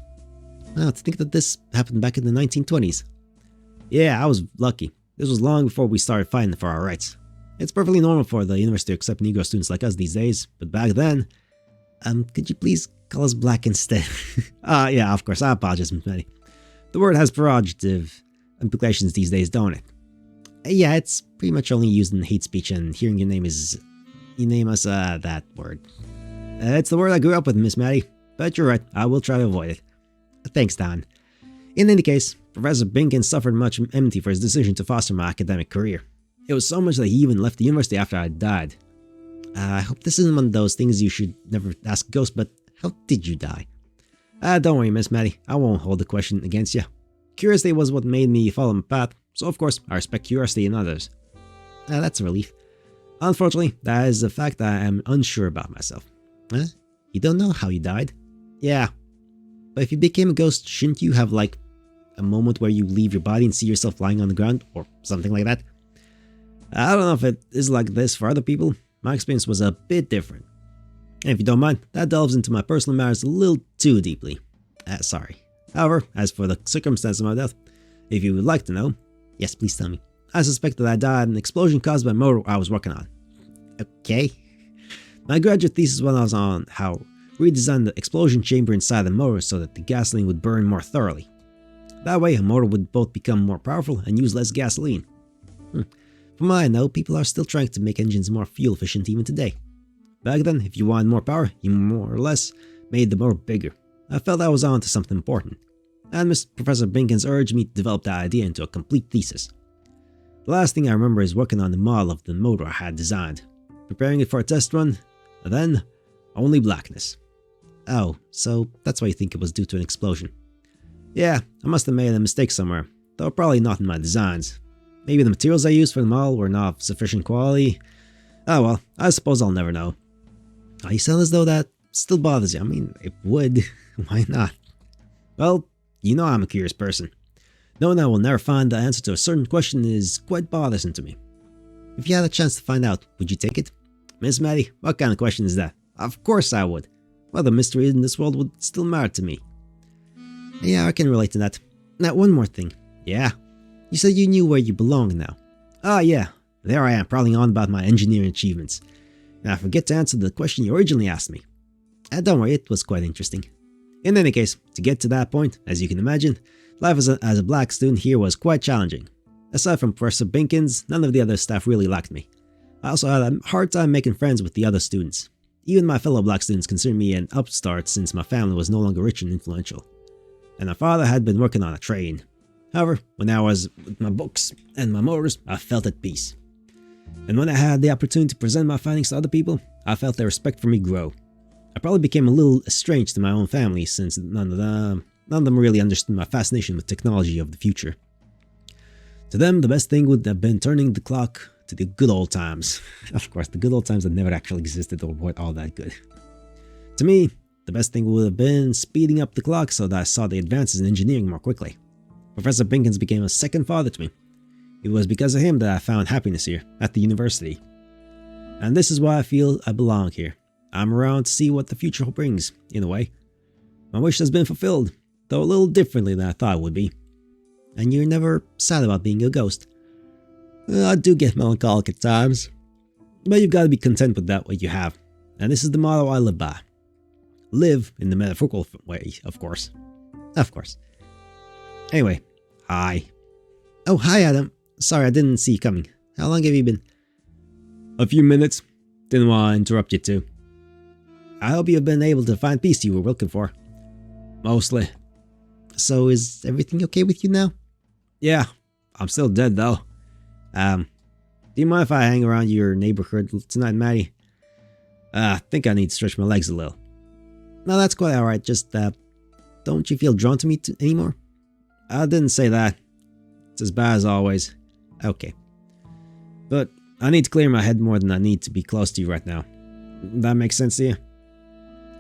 Now, to think that this happened back in the 1920s. Yeah, I was lucky. This was long before we started fighting for our rights. It's perfectly normal for the university to accept Negro students like us these days, but back then... could you please call us black instead? Yeah, of course, I apologize, Miss Maddie. The word has pejorative implications these days, don't it? Yeah, it's pretty much only used in hate speech, and hearing your name us that word. It's the word I grew up with, Miss Maddie, but you're right, I will try to avoid it. Thanks, Don. In any case, Professor Binkins suffered much enmity for his decision to foster my academic career. It was so much that he even left the university after I died. I hope this isn't one of those things you should never ask a ghost, but how did you die? Don't worry, Miss Maddie, I won't hold the question against you. Curiosity was what made me follow my path, so of course I respect curiosity in others. That's a relief. Unfortunately, that is a fact that I am unsure about myself. Huh? You don't know how you died? Yeah. But if you became a ghost, shouldn't you have, like, a moment where you leave your body and see yourself lying on the ground, or something like that? I don't know if it is like this for other people. My experience was a bit different. And if you don't mind, that delves into my personal matters a little too deeply. Sorry. However, as for the circumstance of my death, if you would like to know, yes, please tell me. I suspect that I died in an explosion caused by a motor I was working on. Okay. My graduate thesis was on how redesign the explosion chamber inside the motor so that the gasoline would burn more thoroughly. That way, a motor would both become more powerful and use less gasoline. From what I know, people are still trying to make engines more fuel efficient even today. Back then, if you wanted more power, you more or less made the motor bigger. I felt I was on to something important, and Professor Binkins urged me to develop that idea into a complete thesis. The last thing I remember is working on the model of the motor I had designed, preparing it for a test run, and then only blackness. Oh, so that's why you think it was due to an explosion. Yeah, I must have made a mistake somewhere, though probably not in my designs. Maybe the materials I used for the model were not of sufficient quality. Oh well, I suppose I'll never know. You sound as though that still bothers you. I mean, it would. Why not? Well, you know I'm a curious person. Knowing I will never find the answer to a certain question is quite bothersome to me. If you had a chance to find out, would you take it? Miss Maddie, what kind of question is that? Of course I would. What other mystery in this world would still matter to me? Yeah, I can relate to that. Now, one more thing. Yeah? You said you knew where you belong now. Ah, yeah. There I am, prattling on about my engineering achievements. And I forget to answer the question you originally asked me. Don't worry, it was quite interesting. In any case, to get to that point, as you can imagine, life as a black student here was quite challenging. Aside from Professor Binkins, none of the other staff really liked me. I also had a hard time making friends with the other students. Even my fellow black students considered me an upstart since my family was no longer rich and influential. And my father had been working on a train. However, when I was with my books and my motors, I felt at peace. And when I had the opportunity to present my findings to other people, I felt their respect for me grow. I probably became a little estranged to my own family since none of them really understood my fascination with technology of the future. To them, the best thing would have been turning the clock to the good old times. Of course, the good old times that never actually existed or weren't all that good. To me, the best thing would have been speeding up the clock so that I saw the advances in engineering more quickly. Professor Binkins became a second father to me. It was because of him that I found happiness here, at the university. And this is why I feel I belong here. I'm around to see what the future brings, in a way. My wish has been fulfilled, though a little differently than I thought it would be. And you're never sad about being a ghost. I do get melancholic at times, but you've got to be content with that what you have. And this is the motto I live by. Live in the metaphorical way, of course. Of course. Anyway, hi. Oh, hi Adam. Sorry, I didn't see you coming. How long have you been? A few minutes. Didn't want to interrupt you too. I hope you've been able to find peace you were looking for. Mostly. So is everything okay with you now? Yeah, I'm still dead though. Do you mind if I hang around your neighborhood tonight, Maddie? I think I need to stretch my legs a little. No, that's quite alright, just, don't you feel drawn to me anymore? I didn't say that. It's as bad as always. Okay. But I need to clear my head more than I need to be close to you right now. That makes sense to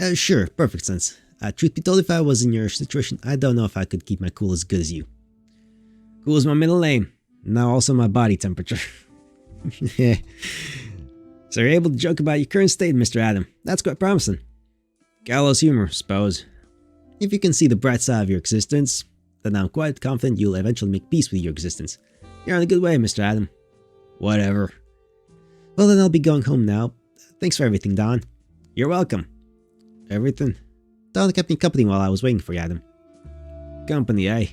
you? Sure, perfect sense. Truth be told, if I was in your situation, I don't know if I could keep my cool as good as you. Cool is my middle name. Now also my body temperature. Yeah. So you're able to joke about your current state, Mr. Adam. That's quite promising. Gallows humor, suppose. If you can see the bright side of your existence, then I'm quite confident you'll eventually make peace with your existence. You're on a good way, Mr. Adam. Whatever. Well, then I'll be going home now. Thanks for everything, Don. You're welcome. Everything? Don kept me company while I was waiting for you, Adam. Company, eh?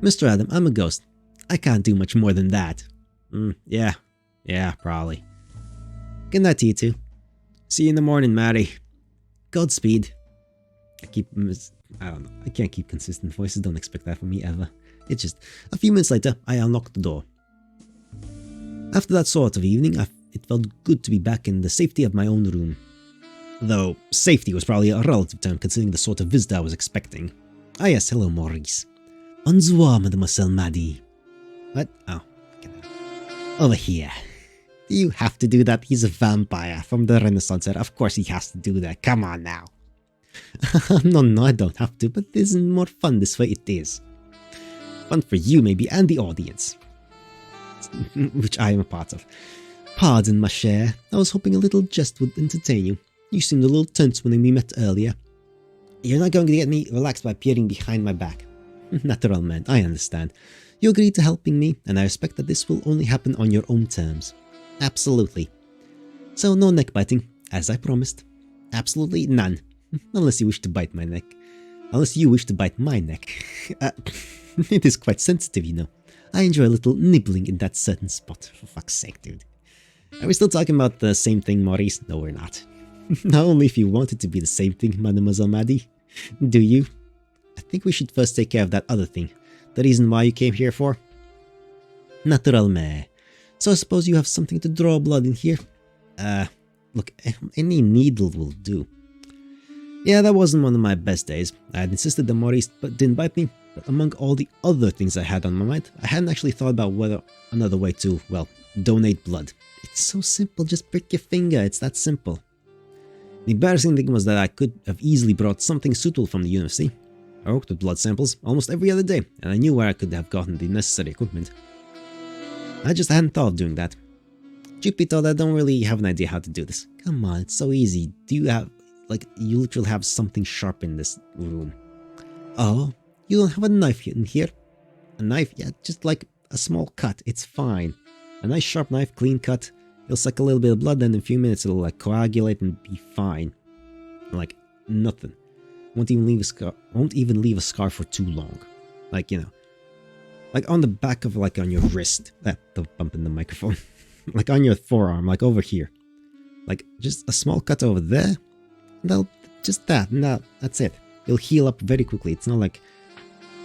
Mr. Adam, I'm a ghost. I can't do much more than that. Yeah, probably. Good night to you two. See you in the morning, Maddie. Godspeed. I don't know. I can't keep consistent voices. Don't expect that from me ever. It's just, a few minutes later, I unlocked the door. After that sort of evening, it felt good to be back in the safety of my own room. Though, safety was probably a relative term considering the sort of visit I was expecting. Ah yes, hello Maurice. Bonsoir, Mademoiselle Maddie. What? Oh, over here. Do you have to do that? He's a vampire from the Renaissance era. Of course he has to do that. Come on now. No, I don't have to, but this is more fun this way it is. Fun for you maybe, and the audience. Which I am a part of. Pardon, ma chère. I was hoping a little jest would entertain you. You seemed a little tense when we met earlier. You're not going to get me relaxed by peering behind my back. Natural man, I understand. You agreed to helping me, and I respect that this will only happen on your own terms. Absolutely. So no neck biting, as I promised. Absolutely none. Unless you wish to bite my neck. Unless you wish to bite my neck. It is quite sensitive, you know. I enjoy a little nibbling in that certain spot, for fuck's sake, dude. Are we still talking about the same thing, Maurice? No, we're not. Not only if you want it to be the same thing, Mademoiselle Maddie. Do you? I think we should first take care of that other thing. The reason why you came here for? Naturellement. So I suppose you have something to draw blood in here? Look, any needle will do. Yeah, that wasn't one of my best days. I had insisted that Maurice didn't bite me, but among all the other things I had on my mind, I hadn't actually thought about whether another way to, well, donate blood. It's so simple, just prick your finger, it's that simple. The embarrassing thing was that I could have easily brought something suitable from the university. I worked with blood samples almost every other day, and I knew where I could have gotten the necessary equipment. I just hadn't thought of doing that. Truth be told, I don't really have an idea how to do this. Come on, it's so easy. Do you have, like, you literally have something sharp in this room. Oh, you don't have a knife in here? A knife? Yeah, just like a small cut, it's fine. A nice sharp knife, clean cut. It'll suck a little bit of blood, then in a few minutes it'll like coagulate and be fine. Like, nothing. Won't even leave a scar for too long. Like, you know. Like on the back of, like, on your wrist. Don't bump in the microphone. Like on your forearm, like over here. Like, just a small cut over there. Just that. No, that's it. It'll heal up very quickly. It's not like...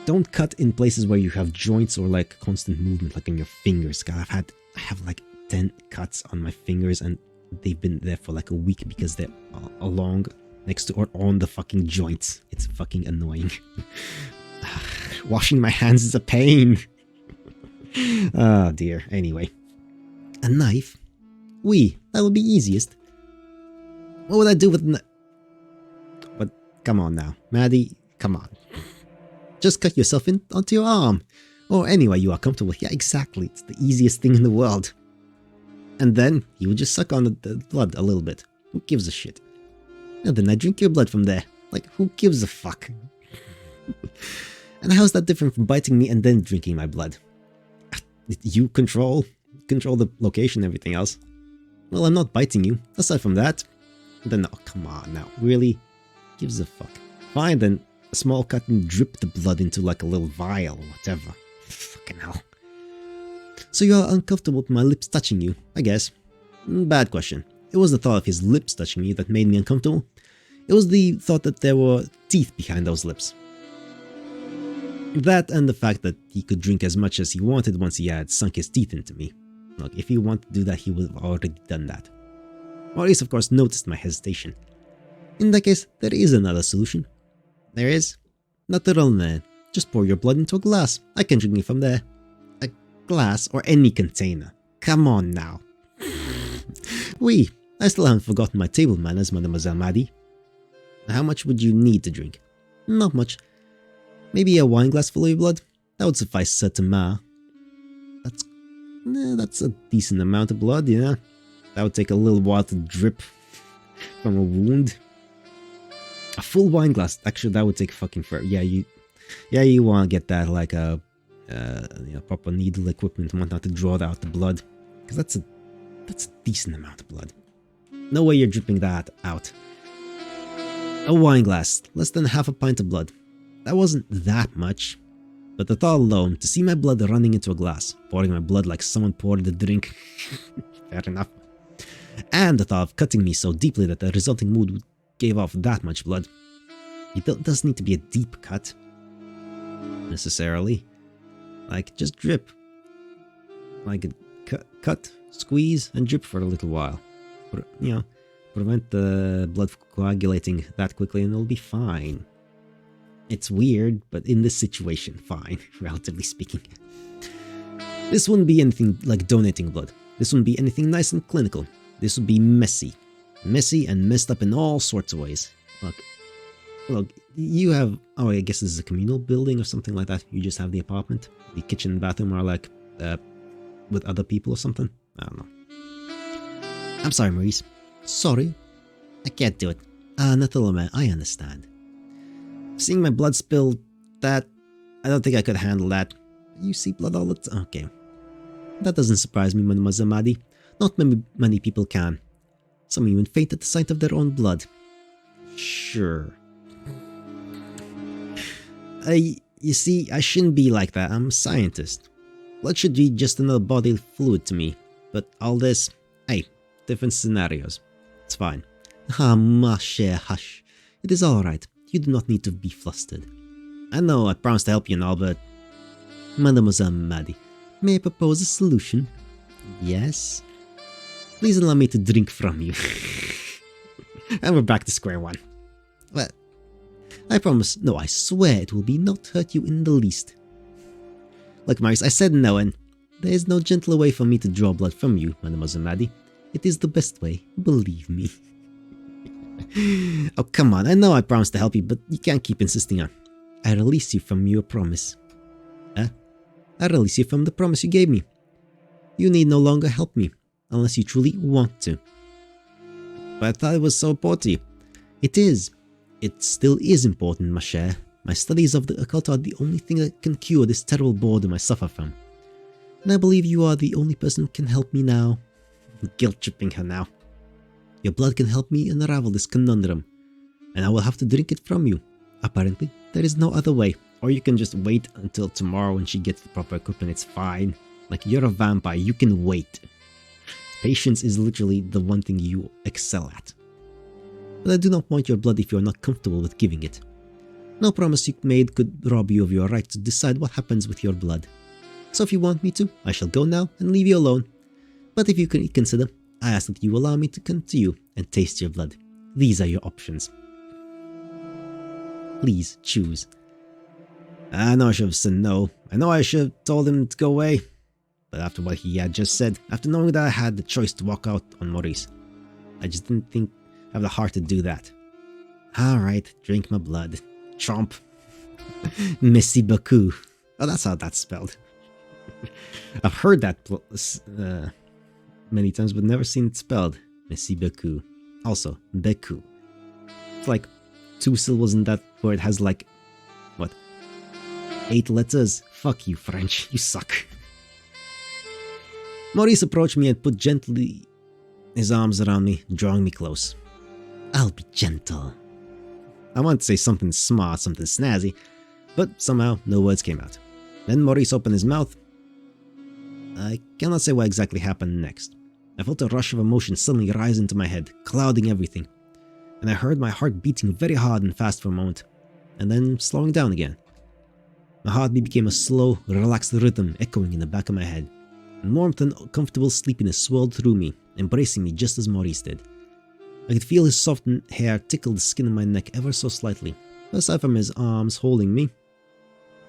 Don't cut in places where you have joints or, like, constant movement, like in your fingers. God, I have, like, 10 cuts on my fingers, and they've been there for, like, a week because they're along, next to, or on the fucking joints. It's fucking annoying. Washing my hands is a pain. Oh, dear. Anyway. A knife? That would be easiest. What would I do with But come on now. Maddie, come on. Just cut yourself onto your arm. Or anywhere you are comfortable. Yeah, exactly. It's the easiest thing in the world. And then you would just suck on the blood a little bit. Who gives a shit? And then I drink your blood from there. Like, who gives a fuck? And how's that different from biting me and then drinking my blood? You control the location and everything else. Well, I'm not biting you. Aside from that, then oh, come on now. Really? Gives a fuck. Fine, then a small cut and drip the blood into like a little vial or whatever. Fucking hell. So you are uncomfortable with my lips touching you, I guess. Bad question. It was the thought of his lips touching me that made me uncomfortable. It was the thought that there were teeth behind those lips. That and the fact that he could drink as much as he wanted once he had sunk his teeth into me. Look, if he wanted to do that, he would have already done that. Maurice, of course, noticed my hesitation. In that case, there is another solution. There is? Not at all, man. Just pour your blood into a glass. I can drink it from there. A glass or any container. Come on now. Oui, I still haven't forgotten my table manners, Mademoiselle Maddie. How much would you need to drink? Not much. Maybe a wine glass full of your blood? That would suffice, certainement. That's a decent amount of blood, yeah. That would take a little while to drip from a wound. A full wine glass, actually, that would take fucking forever. Yeah, you want to get that like a proper needle equipment and whatnot to draw out the blood, because that's a decent amount of blood. No way you're dripping that out. A wine glass, less than half a pint of blood. That wasn't that much, but the thought alone, to see my blood running into a glass, pouring my blood like someone poured a drink, fair enough, and the thought of cutting me so deeply that the resulting wound gave off that much blood. It doesn't need to be a deep cut, necessarily. Like, just drip. Like, cut, squeeze, and drip for a little while. Prevent the blood coagulating that quickly and it'll be fine. It's weird, but in this situation, fine, relatively speaking. This wouldn't be anything like donating blood. This wouldn't be anything nice and clinical. This would be messy. Messy and messed up in all sorts of ways. Look, you have... Oh, I guess this is a communal building or something like that. You just have the apartment. The kitchen and bathroom are like, with other people or something. I don't know. I'm sorry, Maurice. Sorry? I can't do it. Nathalie, I understand. Seeing my blood spill, I don't think I could handle that. You see blood all the time? Okay. That doesn't surprise me, Mademoiselle Maddie. Not many people can. Some even faint at the sight of their own blood. Sure. You see, I shouldn't be like that. I'm a scientist. Blood should be just another bodily fluid to me. But all this, hey, different scenarios. It's fine. Ah, ma chère, hush. It is alright. You do not need to be flustered. I know I promised to help you and all, but... Mademoiselle Maddie, may I propose a solution? Yes? Please allow me to drink from you. And we're back to square one. Well, I promise, no, I swear it will not hurt you in the least. Look, Maurice, I said no, and there is no gentler way for me to draw blood from you, Mademoiselle Maddie. It is the best way, believe me. Oh, come on, I know I promised to help you, but you can't keep insisting on. I release you from your promise. I release you from the promise you gave me. You need no longer help me, unless you truly want to. But I thought it was so important to you. It is. It still is important, ma chère. My studies of the occult are the only thing that can cure this terrible boredom I suffer from. And I believe you are the only person who can help me now. Guilt-tripping her now. Your blood can help me unravel this conundrum, and I will have to drink it from you. Apparently, there is no other way. Or you can just wait until tomorrow when she gets the proper equipment, it's fine. Like, you're a vampire, you can wait. Patience is literally the one thing you excel at. But I do not want your blood if you are not comfortable with giving it. No promise you made could rob you of your right to decide what happens with your blood. So if you want me to, I shall go now and leave you alone. But if you can consider, I ask that you allow me to come to you and taste your blood. These are your options. Please choose. I know I should have said no. I know I should have told him to go away. But after what he had just said, after knowing that I had the choice to walk out on Maurice, I just didn't have the heart to do that. Alright, drink my blood. Chomp. Merci beaucoup. Oh, that's how that's spelled. I've heard that many times, but never seen it spelled. Merci beaucoup. Also, beaucoup. It's like 2 syllables in that word has like, what? 8 letters? Fuck you, French. You suck. Maurice approached me and put gently his arms around me, drawing me close. I'll be gentle. I wanted to say something smart, something snazzy, but somehow no words came out. Then Maurice opened his mouth. I cannot say what exactly happened next. I felt a rush of emotion suddenly rise into my head, clouding everything. And I heard my heart beating very hard and fast for a moment, and then slowing down again. My heartbeat became a slow, relaxed rhythm echoing in the back of my head, and warmth and comfortable sleepiness swirled through me, embracing me just as Maurice did. I could feel his soft hair tickle the skin of my neck ever so slightly, aside from his arms holding me.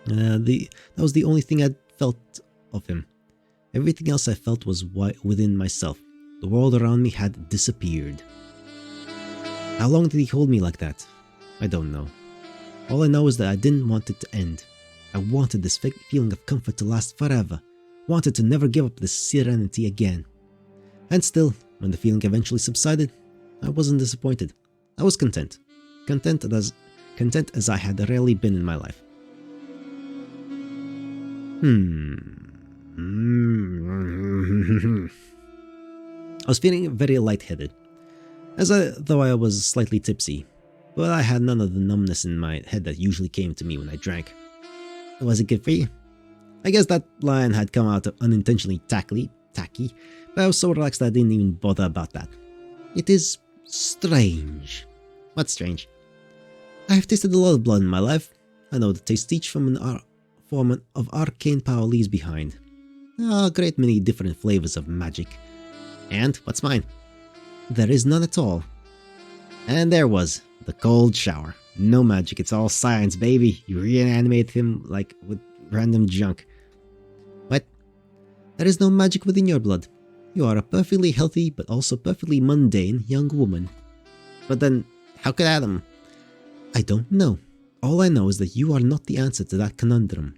That was the only thing I felt of him. Everything else I felt was within myself. The world around me had disappeared. How long did he hold me like that? I don't know. All I know is that I didn't want it to end. I wanted this feeling of comfort to last forever. Wanted to never give up this serenity again. And still, when the feeling eventually subsided, I wasn't disappointed. I was content. Content as I had rarely been in my life. I was feeling very lightheaded, though I was slightly tipsy, but I had none of the numbness in my head that usually came to me when I drank. Was it good for you? I guess that line had come out unintentionally tacky, but I was so relaxed that I didn't even bother about that. It is strange. What's strange? I have tasted a lot of blood in my life. I know the taste each form of arcane power leaves behind. A great many different flavors of magic. And what's mine? There is none at all. And there was the cold shower. No magic, it's all science, baby. You reanimate him like with random junk. What? There is no magic within your blood. You are a perfectly healthy but also perfectly mundane young woman. But then, how could Adam? I don't know. All I know is that you are not the answer to that conundrum.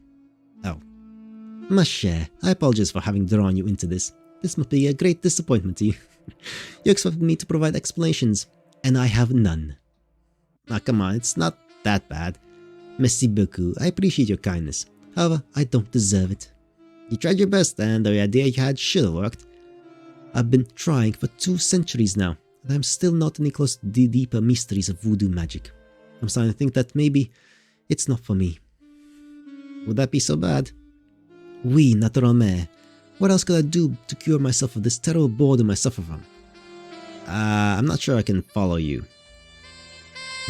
Oh. Ma chère, I apologize for having drawn you into this. This must be a great disappointment to you. You expected me to provide explanations, and I have none. Ah, come on, it's not that bad. Merci beaucoup, I appreciate your kindness. However, I don't deserve it. You tried your best, and the idea you had should have worked. I've been trying for 2 centuries now, and I'm still not any close to the deeper mysteries of voodoo magic. I'm starting to think that maybe it's not for me. Would that be so bad? Oui, naturellement. What else could I do to cure myself of this terrible boredom I suffer from? I'm not sure I can follow you.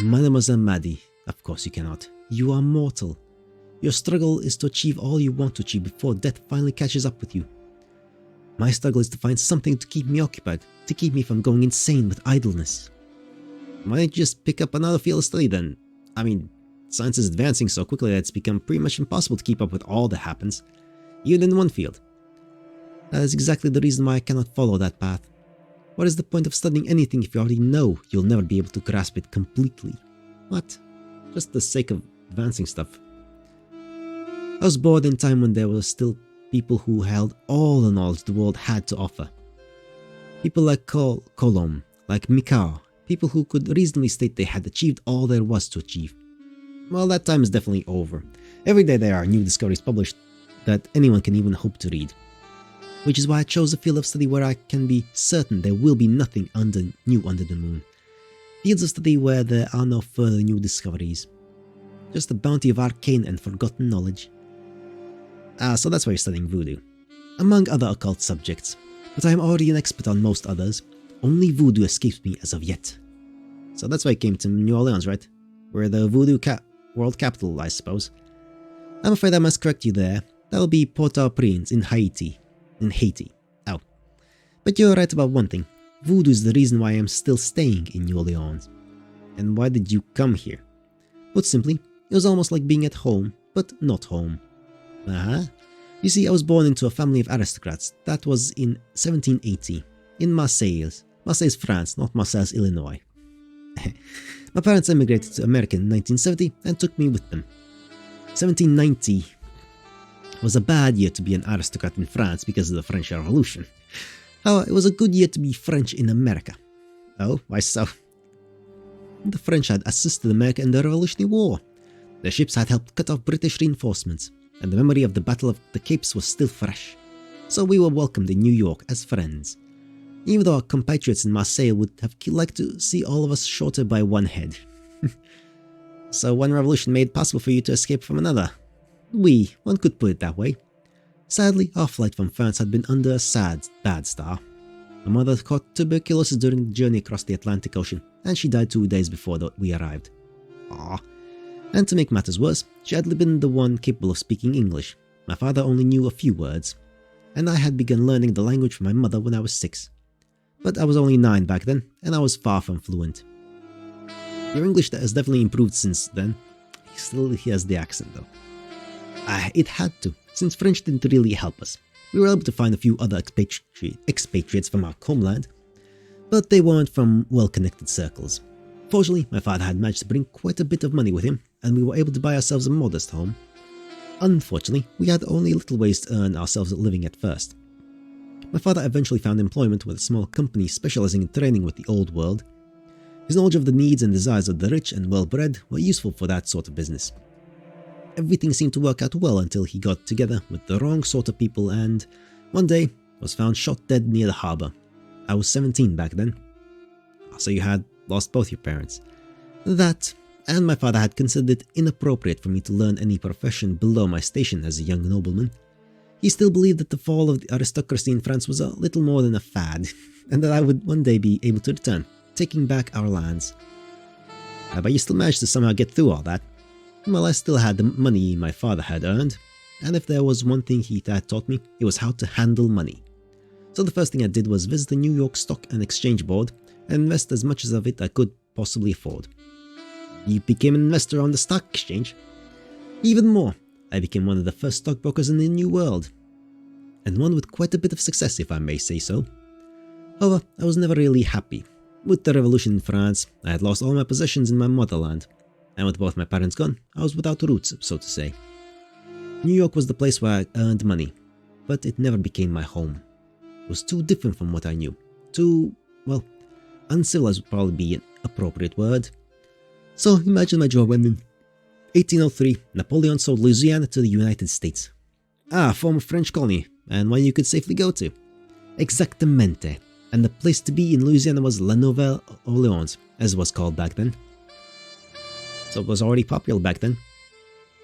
Mademoiselle Maddie, of course you cannot. You are mortal. Your struggle is to achieve all you want to achieve before death finally catches up with you. My struggle is to find something to keep me occupied, to keep me from going insane with idleness. Why don't you just pick up another field of study then? I mean, science is advancing so quickly that it's become pretty much impossible to keep up with all that happens, even in one field. That is exactly the reason why I cannot follow that path. What is the point of studying anything if you already know you'll never be able to grasp it completely? What? Just the sake of advancing stuff. I was bored in time when there were still people who held all the knowledge the world had to offer. People like Colomb, like Mikar, people who could reasonably state they had achieved all there was to achieve. Well, that time is definitely over. Every day there are new discoveries published that anyone can even hope to read. Which is why I chose a field of study where I can be certain there will be nothing new under the moon. Fields of study where there are no further new discoveries. Just a bounty of arcane and forgotten knowledge. So that's why you're studying voodoo. Among other occult subjects. But I am already an expert on most others. Only voodoo escapes me as of yet. So that's why I came to New Orleans, right? We're the voodoo world capital, I suppose. I'm afraid I must correct you there. That will be Port-au-Prince in Haiti. Oh. But you're right about one thing. Voodoo is the reason why I'm still staying in New Orleans. And why did you come here? Put simply, it was almost like being at home, but not home. You see, I was born into a family of aristocrats. That was in 1780, in Marseilles, France, not Marseilles, Illinois. My parents emigrated to America in 1970 and took me with them. 1790 was a bad year to be an aristocrat in France because of the French Revolution. However, it was a good year to be French in America. Oh, why so? The French had assisted America in the Revolutionary War. Their ships had helped cut off British reinforcements, and the memory of the Battle of the Capes was still fresh. So we were welcomed in New York as friends. Even though our compatriots in Marseille would have liked to see all of us shorter by one head. So one revolution made it possible for you to escape from another. One could put it that way. Sadly, our flight from France had been under a bad star. My mother caught tuberculosis during the journey across the Atlantic Ocean, and she died 2 days before we arrived. Aww. And to make matters worse, she had been the one capable of speaking English. My father only knew a few words, and I had begun learning the language from my mother when I was 6. But I was only 9 back then, and I was far from fluent. Your English has definitely improved since then. He has the accent though. It had to, since French didn't really help us. We were able to find a few other expatriates from our homeland, but they weren't from well-connected circles. Fortunately, my father had managed to bring quite a bit of money with him, and we were able to buy ourselves a modest home. Unfortunately, we had only little ways to earn ourselves a living at first. My father eventually found employment with a small company specializing in trading with the old world. His knowledge of the needs and desires of the rich and well-bred were useful for that sort of business. Everything seemed to work out well until he got together with the wrong sort of people and, one day, was found shot dead near the harbour. I was 17 back then. So you had lost both your parents. That, and my father had considered it inappropriate for me to learn any profession below my station as a young nobleman. He still believed that the fall of the aristocracy in France was a little more than a fad, and that I would one day be able to return, taking back our lands. But you still managed to somehow get through all that. Well, I still had the money my father had earned, and if there was one thing he had taught me, it was how to handle money. So the first thing I did was visit the New York Stock and Exchange Board and invest as much of it I could possibly afford. You became an investor on the stock exchange? Even more, I became one of the first stockbrokers in the New World, and one with quite a bit of success, if I may say so. However, I was never really happy. With the revolution in France, I had lost all my possessions in my motherland, and with both my parents gone, I was without roots, so to say. New York was the place where I earned money, but it never became my home. It was too different from what I knew. Too, well, uncivilized would probably be an appropriate word. So imagine my joy when in 1803, Napoleon sold Louisiana to the United States. A former French colony, and one you could safely go to. Exactamente. And the place to be in Louisiana was La Nouvelle Orleans, as it was called back then. So it was already popular back then.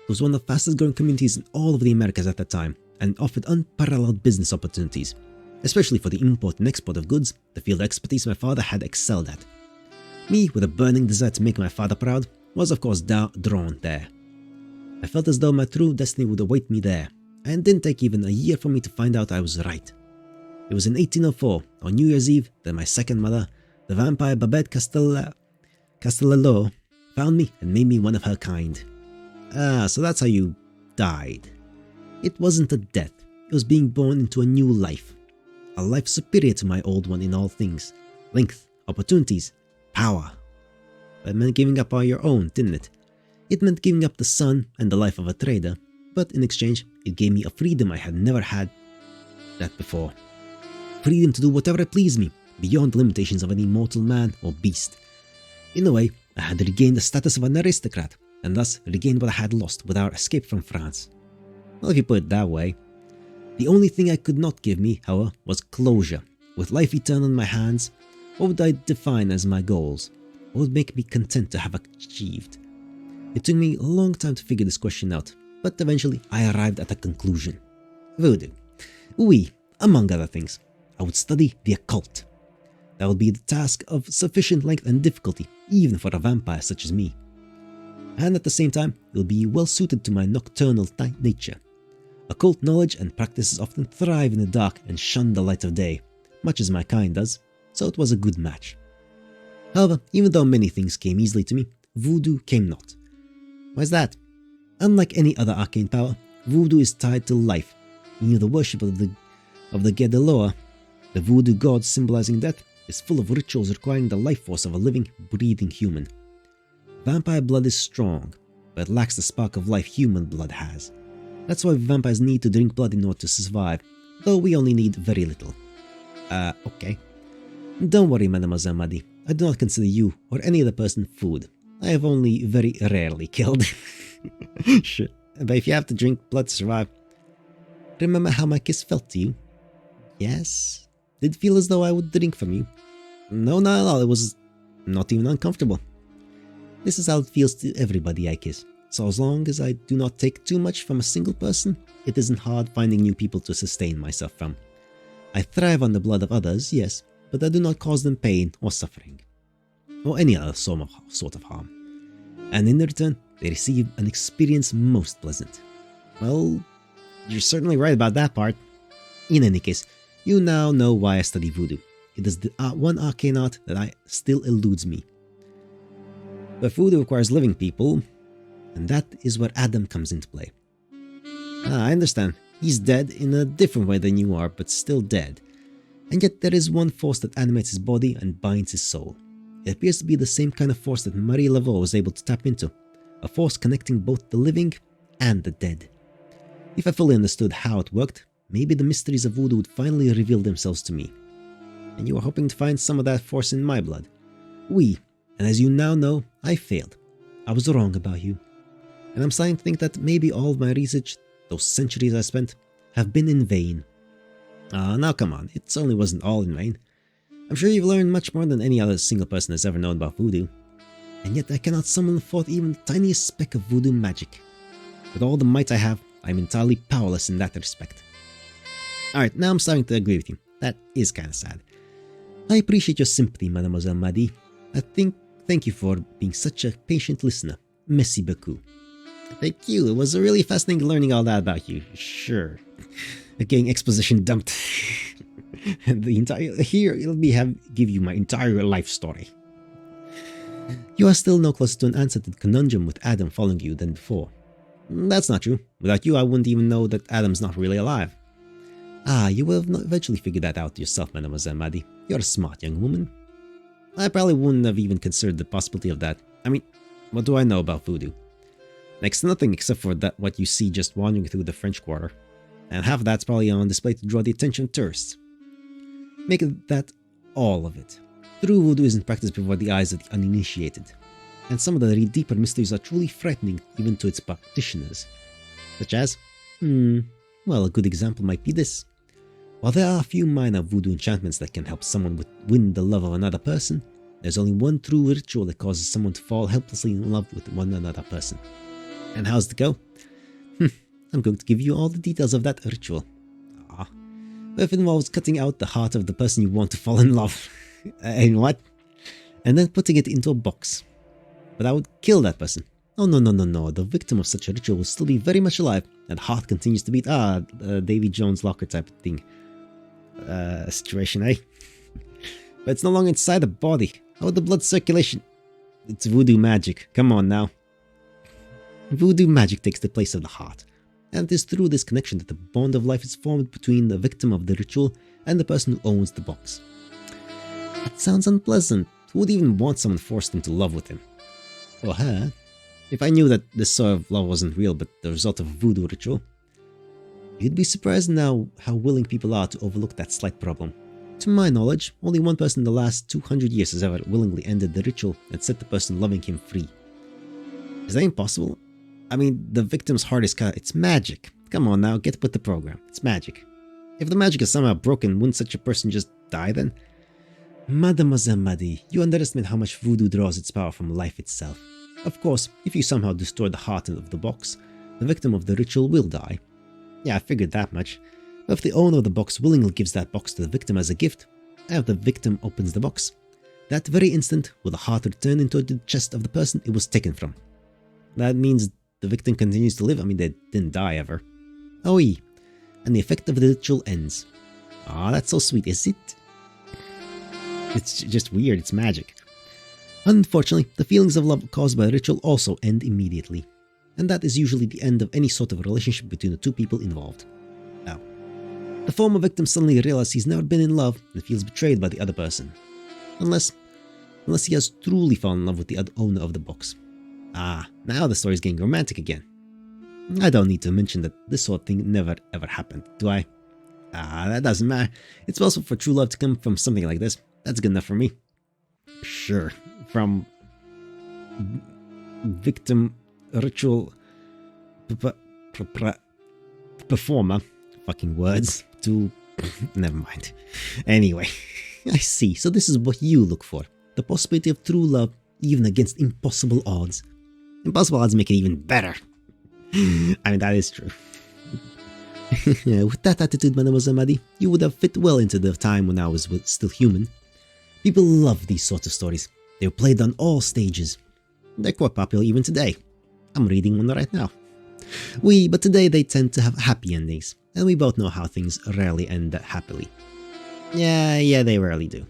It was one of the fastest growing communities in all of the Americas at that time, and offered unparalleled business opportunities, especially for the import and export of goods, the field of expertise my father had excelled at. Me, with a burning desire to make my father proud, was of course drawn there. I felt as though my true destiny would await me there, and it didn't take even a year for me to find out I was right. It was in 1804, on New Year's Eve, that my second mother, the vampire Babette Castellalo, found me and made me one of her kind. So that's how you died. It wasn't a death, it was being born into a new life. A life superior to my old one in all things. Length, opportunities, power. That meant giving up all your own, didn't it? It meant giving up the sun and the life of a trader, but in exchange, it gave me a freedom I had never had that before. Freedom to do whatever pleased me, beyond the limitations of any mortal man or beast. In a way, I had regained the status of an aristocrat, and thus regained what I had lost with our escape from France. Well, if you put it that way. The only thing I could not give me, however, was closure. With life eternal in my hands, what would I define as my goals? What would make me content to have achieved? It took me a long time to figure this question out, but eventually I arrived at a conclusion. Voodoo. Oui, among other things. I would study the occult. That would be the task of sufficient length and difficulty, even for a vampire such as me. And at the same time, it will be well suited to my nocturnal nature. Occult knowledge and practices often thrive in the dark and shun the light of day, much as my kind does, so it was a good match. However, even though many things came easily to me, voodoo came not. Why is that? Unlike any other arcane power, voodoo is tied to life. In the worship of the Gedeloa, the voodoo god symbolizing death, is full of rituals requiring the life force of a living, breathing human. Vampire blood is strong, but it lacks the spark of life human blood has. That's why vampires need to drink blood in order to survive, though we only need very little. Okay. Don't worry, Mademoiselle Madi. I do not consider you or any other person food. I have only very rarely killed. Shit. But if you have to drink blood to survive, remember how my kiss felt to you? Yes? Did it feel as though I would drink from you? No, not at all. It was not even uncomfortable. This is how it feels to everybody I kiss. So as long as I do not take too much from a single person, it isn't hard finding new people to sustain myself from. I thrive on the blood of others, yes, but I do not cause them pain or suffering, or any other sort of harm. And in return, they receive an experience most pleasant. Well, you're certainly right about that part. In any case, you now know why I study voodoo. It is the one arcane art that still eludes me. But voodoo requires living people, and that is where Adam comes into play. I understand. He's dead in a different way than you are, but still dead. And yet there is one force that animates his body and binds his soul. It appears to be the same kind of force that Marie Laveau was able to tap into. A force connecting both the living and the dead. If I fully understood how it worked, maybe the mysteries of voodoo would finally reveal themselves to me. And you were hoping to find some of that force in my blood. And as you now know, I failed. I was wrong about you. And I'm starting to think that maybe all of my research, those centuries I spent, have been in vain. Now come on, it certainly wasn't all in vain. I'm sure you've learned much more than any other single person has ever known about voodoo. And yet I cannot summon forth even the tiniest speck of voodoo magic. With all the might I have, I'm entirely powerless in that respect. Alright, now I'm starting to agree with you. That is kinda sad. I appreciate your sympathy, Mademoiselle Madi. Thank you for being such a patient listener. Merci beaucoup. Thank you, it was really fascinating learning all that about you. Sure. Getting exposition dumped. The entire... Here, let me give you my entire life story. You are still no closer to an answer to the conundrum with Adam following you than before. That's not true. Without you, I wouldn't even know that Adam's not really alive. You will have eventually figured that out yourself, Mademoiselle Madi. You're a smart young woman. I probably wouldn't have even considered the possibility of that. I mean, what do I know about voodoo? Next to nothing except for that what you see just wandering through the French Quarter. And half of that's probably on display to draw the attention of tourists. Make that all of it. True voodoo isn't practiced before the eyes of the uninitiated. And some of the deeper mysteries are truly frightening even to its practitioners. Such as, well, a good example might be this. While there are a few minor voodoo enchantments that can help someone win the love of another person, there's only one true ritual that causes someone to fall helplessly in love with one another person. And how's it go? I'm going to give you all the details of that ritual. But if it involves cutting out the heart of the person you want to fall in love. And what? And then putting it into a box. But I would kill that person. Oh no, the victim of such a ritual will still be very much alive, and the heart continues to beat. Davy Jones' locker type of thing. Situation, eh? But it's no longer inside the body. How would the blood circulation? It's voodoo magic. Come on now. Voodoo magic takes the place of the heart. And it is through this connection that the bond of life is formed between the victim of the ritual and the person who owns the box. That sounds unpleasant. Who would even want someone forced into love with him? Or her? If I knew that this sort of love wasn't real but the result of a voodoo ritual. You'd be surprised now how willing people are to overlook that slight problem. To my knowledge, only one person in the last 200 years has ever willingly ended the ritual and set the person loving him free. Is that impossible? I mean, the victim's heart is cut. It's magic. Come on now, get with the program. It's magic. If the magic is somehow broken, wouldn't such a person just die then? Mademoiselle Madi, you underestimate how much voodoo draws its power from life itself. Of course, if you somehow destroy the heart of the box, the victim of the ritual will die. Yeah, I figured that much. But if the owner of the box willingly gives that box to the victim as a gift, and if the victim opens the box, that very instant will the heart return into the chest of the person it was taken from. That means the victim continues to live. I mean, they didn't die ever. And the effect of the ritual ends. That's so sweet, is it? It's just weird, it's magic. Unfortunately, the feelings of love caused by the ritual also end immediately. And that is usually the end of any sort of relationship between the two people involved. Now, the former victim suddenly realizes he's never been in love and feels betrayed by the other person. Unless he has truly fallen in love with the owner of the box. Now the story's getting romantic again. I don't need to mention that this sort of thing never ever happened, do I? That doesn't matter. It's possible for true love to come from something like this. That's good enough for me. Sure, from victim ritual performer, fucking words, to... never mind. Anyway, I see. So this is what you look for. The possibility of true love even against impossible odds. Impossible odds make it even better. I mean, that is true. With that attitude, Mademoiselle Madi, you would have fit well into the time when I was still human. People love these sorts of stories. They were played on all stages. They're quite popular even today. I'm reading one right now. But today they tend to have happy endings, and we both know how things rarely end that happily. Yeah, they rarely do.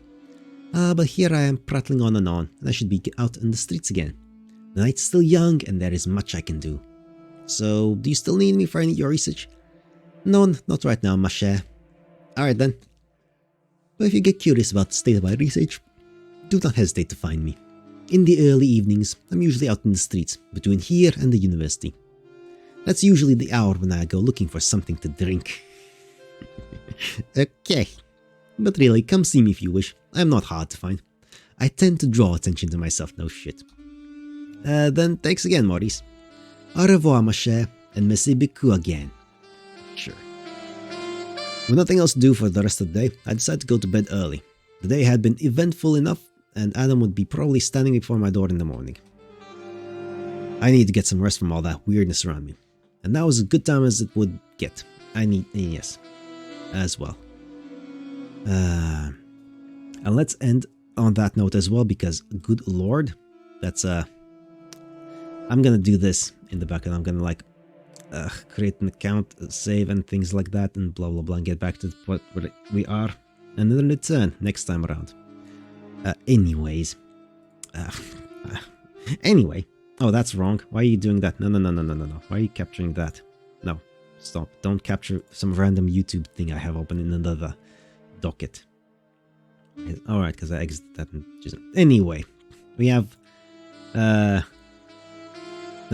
But here I am prattling on, and I should be out in the streets again. The night's still young, and there is much I can do. So, do you still need me for any of your research? No, not right now, ma chère. Alright then. But if you get curious about the state of my research, do not hesitate to find me. In the early evenings, I'm usually out in the streets, between here and the university. That's usually the hour when I go looking for something to drink. Okay. But really, come see me if you wish. I'm not hard to find. I tend to draw attention to myself, no shit. Then thanks again, Maurice. Au revoir, ma chère, and merci beaucoup again. Sure. With nothing else to do for the rest of the day, I decided to go to bed early. The day had been eventful enough, and Adam would be probably standing before my door in the morning. I needed to get some rest from all that weirdness around me. And that was as good time as it would get. Yes, as well. And let's end on that note as well, because good lord, that's I'm gonna do this in the back, and I'm gonna like create an account, save and things like that, and blah blah blah, and get back to what we are, and then return next time around. Anyway. Oh, that's wrong. Why are you doing that? No. Why are you capturing that? No, stop. Don't capture some random YouTube thing I have open in another docket. Alright, because I exited that. Anyway, we have... No,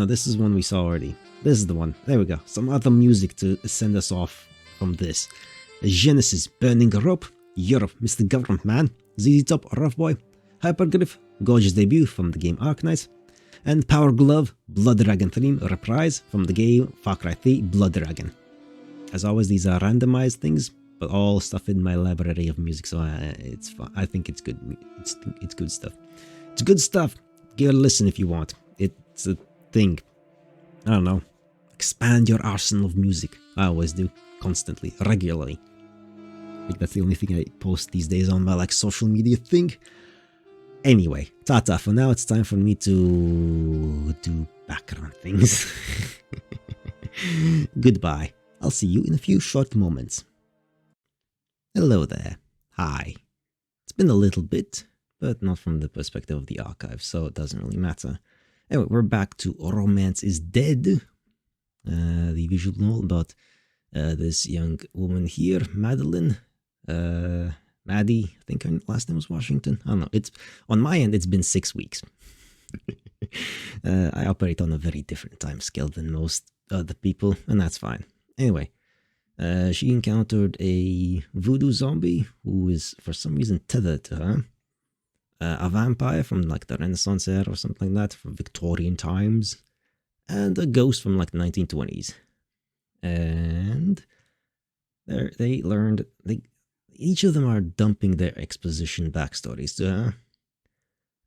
this is one we saw already. This is the one. There we go. Some other music to send us off from this. Genesis, Burning Rope, Europe, Mr. Government Man, ZZ Top, Rough Boy, Hypergriff, gorgeous debut from the game Arknights, and Power Glove, Blood Dragon theme, reprise from the game Far Cry 3, Blood Dragon. As always, these are randomized things, but all stuff in my library of music, so it's fun. I think it's good. It's good stuff. It's good stuff. Give it a listen if you want. It's a thing. I don't know. Expand your arsenal of music. I always do. Constantly. Regularly. I think that's the only thing I post these days on my like social media thing. Anyway, tata. For now, it's time for me to do background things. Goodbye. I'll see you in a few short moments. Hello there. Hi. It's been a little bit, but not from the perspective of the archive, so it doesn't really matter. Anyway, we're back to Romance is Dead. The visual novel about this young woman here, Madeline. Maddie, I think her last name was Washington. I don't know. It's on my end, it's been 6 weeks. I operate on a very different time scale than most other people, and that's fine. Anyway, she encountered a voodoo zombie who is, for some reason, tethered to her. A vampire from like the Renaissance era or something like that, from Victorian times. And a ghost from like the 1920s. And they learned... each of them are dumping their exposition backstories to her.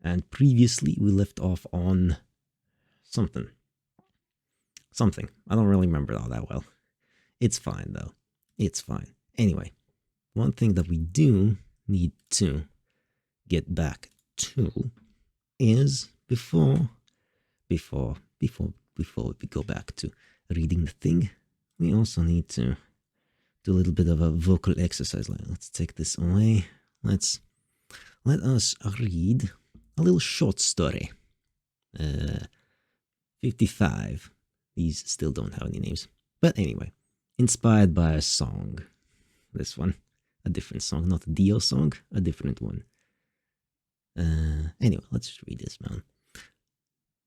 And previously we left off on something. I don't really remember all that well. It's fine though. It's fine. Anyway, one thing that we do need to get back to is before we go back to reading the thing, we also need to do a little bit of a vocal exercise. Let's take this away. Let us read a little short story. 55. These still don't have any names. But anyway, inspired by a song. This one. A different song. Not a Dio song. A different one. Anyway, let's just read this, man.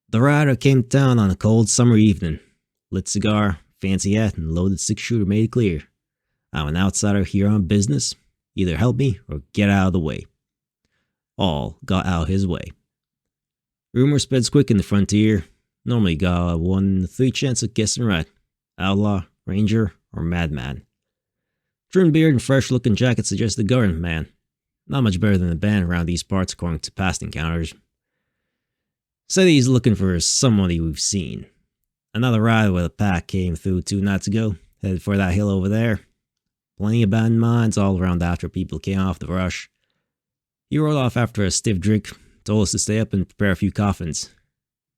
The rider came down on a cold summer evening. Lit cigar, fancy hat, and loaded 6-shooter made it clear. I'm an outsider here on business. Either help me or get out of the way. All got out his way. Rumor spreads quick in the frontier. Normally got a 1 in 3 chance of guessing right. Outlaw, ranger, or madman. Trimmed beard and fresh-looking jacket suggests the government man. Not much better than the band around these parts according to past encounters. Said he's looking for somebody we've seen. Another ride with a pack came through 2 nights ago. Headed for that hill over there. Plenty of abandoned mines all around after people came off the rush. He rode off after a stiff drink. Told us to stay up and prepare a few coffins.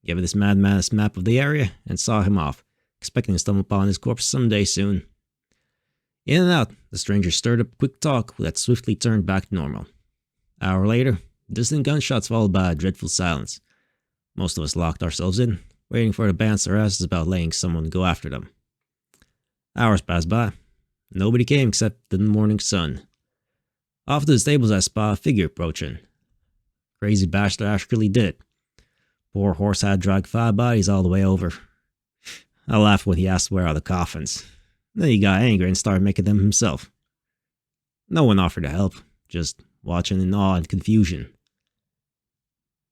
gave this madman a map of the area, and saw him off, expecting to stumble upon his corpse someday soon. In and out, the stranger stirred up quick talk that swiftly turned back to normal. An hour later, distant gunshots followed by a dreadful silence. Most of us locked ourselves in, waiting for the band to harass us about letting someone go after them. Hours passed by. Nobody came except the morning sun. Off to the stables I spot a figure approaching. Crazy bastard actually did it. Poor horse had dragged 5 bodies all the way over. I laughed when he asked where are the coffins. Then he got angry and started making them himself. No one offered to help, just watching in awe and confusion.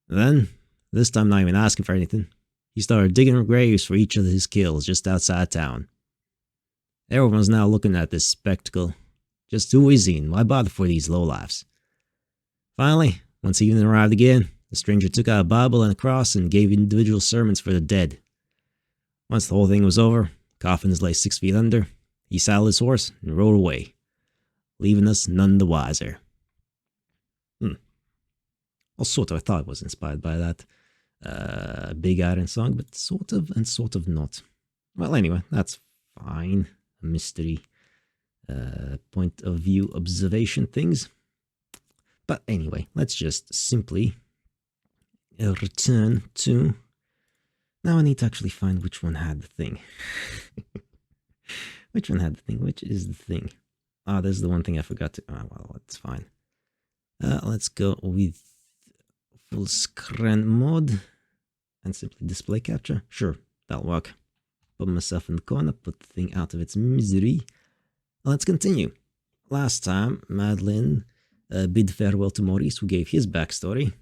Then, this time not even asking for anything, he started digging graves for each of his kills just outside town. Everyone was now looking at this spectacle. Just too easy, and why bother for these lowlifes? Finally, once evening arrived again, the stranger took out a Bible and a cross and gave individual sermons for the dead. Once the whole thing was over, coffins lay 6 feet under, he saddled his horse and rode away, leaving us none the wiser. Well, sort of, I thought it was inspired by that Big Iron song, but sort of and sort of not. Well, anyway, that's fine. A mystery point of view observation things. But anyway, let's just simply return to... Now I need to actually find which one had the thing. Which one had the thing? Which is the thing? Ah, this is the one thing I forgot to... Ah, well, it's fine. Let's go with full screen mode and simply display capture. Sure, that'll work. Put myself in the corner, put the thing out of its misery. Let's continue. Last time, Madeline bid farewell to Maurice, who gave his backstory,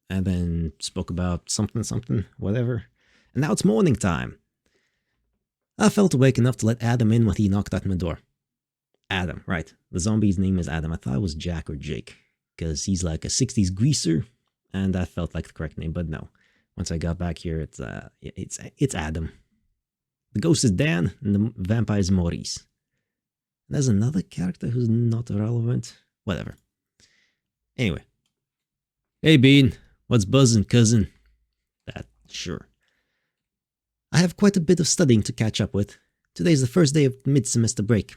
and then spoke about something, whatever. And now it's morning time. I felt awake enough to let Adam in when he knocked at my door. Adam, right. The zombie's name is Adam. I thought it was Jack or Jake, because he's like a 60s greaser, and that felt like the correct name, but no. Once I got back here, it's Adam. The ghost is Dan, and the vampire is Maurice. There's another character who's not relevant. Whatever. Anyway. Hey, Bean. What's buzzing, cousin? That, sure. I have quite a bit of studying to catch up with. Today's the first day of mid-semester break.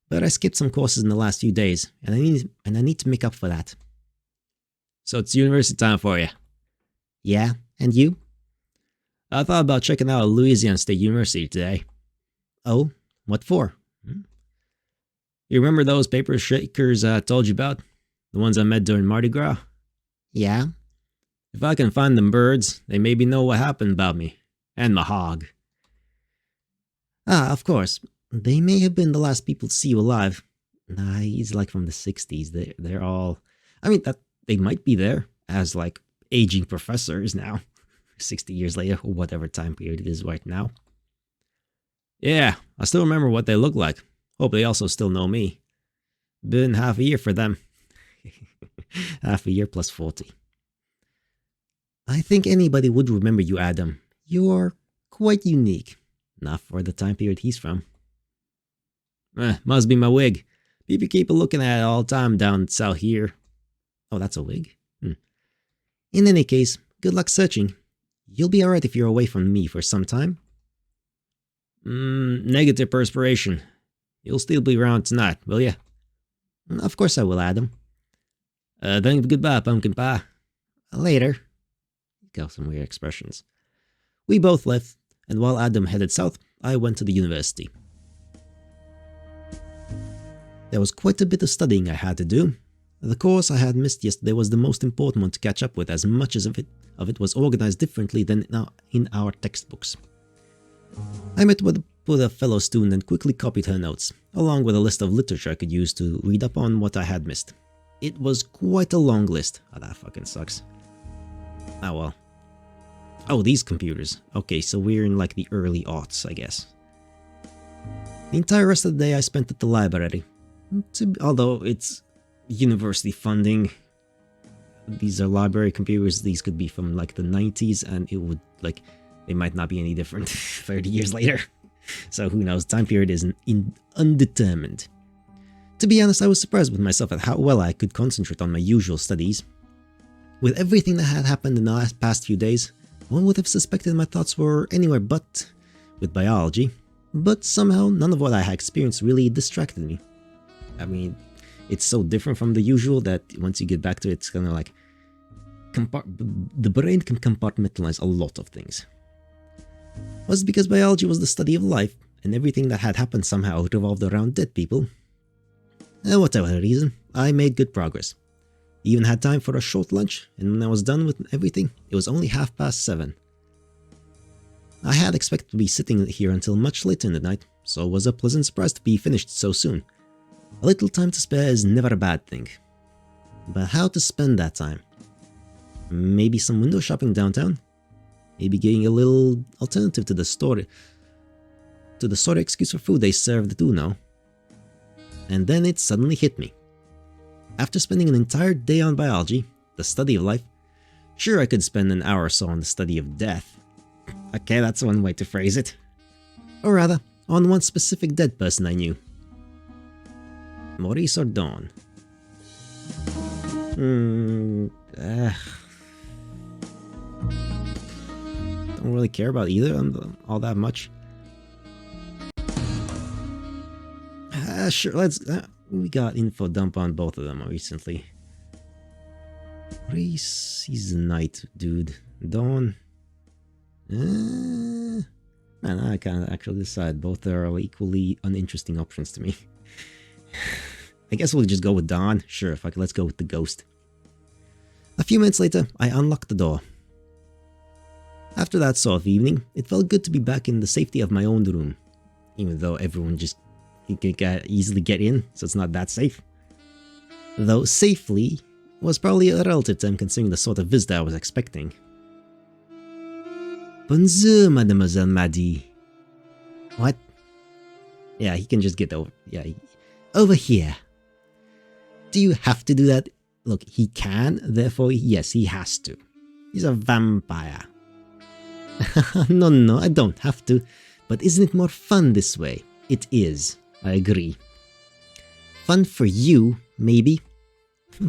But I skipped some courses in the last few days, and I need to make up for that. So it's university time for you. Yeah, and you? I thought about checking out Louisiana State University today. Oh, what for? You remember those paper shakers I told you about? The ones I met during Mardi Gras? Yeah. If I can find them birds, they maybe know what happened about me. And my hog. Ah, of course. They may have been the last people to see you alive. Nah, he's like from the 60s. They're all... I mean, that they might be there as like aging professors now. 60 years later, or whatever time period it is right now. Yeah, I still remember what they look like. Hope they also still know me. Been half a year for them. Half a year plus 40. I think anybody would remember you, Adam. You're quite unique. Not for the time period he's from. Must be my wig. People keep looking at it all the time down south here. Oh, that's a wig? In any case, good luck searching. You'll be alright if you're away from me for some time. Negative perspiration. You'll still be around tonight, will ya? Of course I will, Adam. Then goodbye, pumpkin pie. Later. Got some weird expressions. We both left, and while Adam headed south, I went to the university. There was quite a bit of studying I had to do. The course I had missed yesterday was the most important one to catch up with, as much as of it was organized differently than in our textbooks. I met with a fellow student and quickly copied her notes, along with a list of literature I could use to read up on what I had missed. It was quite a long list. Oh, that fucking sucks. Oh well. Oh, these computers. Okay, so we're in like the early aughts, I guess. The entire rest of the day I spent at the library. Although it's university funding, these are library computers. These could be from like the 90s, and it would like they might not be any different 30 years later. So who knows? Time period is undetermined. To be honest, I was surprised with myself at how well I could concentrate on my usual studies. With everything that had happened in the past few days, One would have suspected my thoughts were anywhere but with biology, but somehow none of what I had experienced really distracted me. I mean, it's so different from the usual that once you get back to it, it's kind of like the brain can compartmentalize a lot of things. Was it because biology was the study of life, and everything that had happened somehow revolved around dead people? Whatever the reason, I made good progress. Even had time for a short lunch, and when I was done with everything, it was only 7:30. I had expected to be sitting here until much later in the night, so it was a pleasant surprise to be finished so soon. A little time to spare is never a bad thing. But how to spend that time? Maybe some window shopping downtown? Maybe getting a little alternative to the store excuse for food they served too now. And then it suddenly hit me. After spending an entire day on biology, the study of life, sure I could spend an hour or so on the study of death. Okay, that's one way to phrase it. Or rather, on one specific dead person I knew. Maurice or Dawn? Don't really care about either of them all that much. Sure, let's... we got info dump on both of them recently. Maurice, he's a knight, dude. Dawn... man, I can't actually decide. Both are equally uninteresting options to me. I guess we'll just go with Dawn. Sure, let's go with the ghost. A few minutes later, I unlocked the door. After that sort of evening, it felt good to be back in the safety of my own room. Even though everyone just can easily get in, so it's not that safe. Though safely was probably a relative term considering the sort of visit I was expecting. Bonjour, Mademoiselle Maddie. What? Yeah, he can just get over. Yeah, over here. Do you have to do that? Look, he can, therefore, yes, he has to. He's a vampire. No, I don't have to. But isn't it more fun this way? It is. I agree. Fun for you, maybe.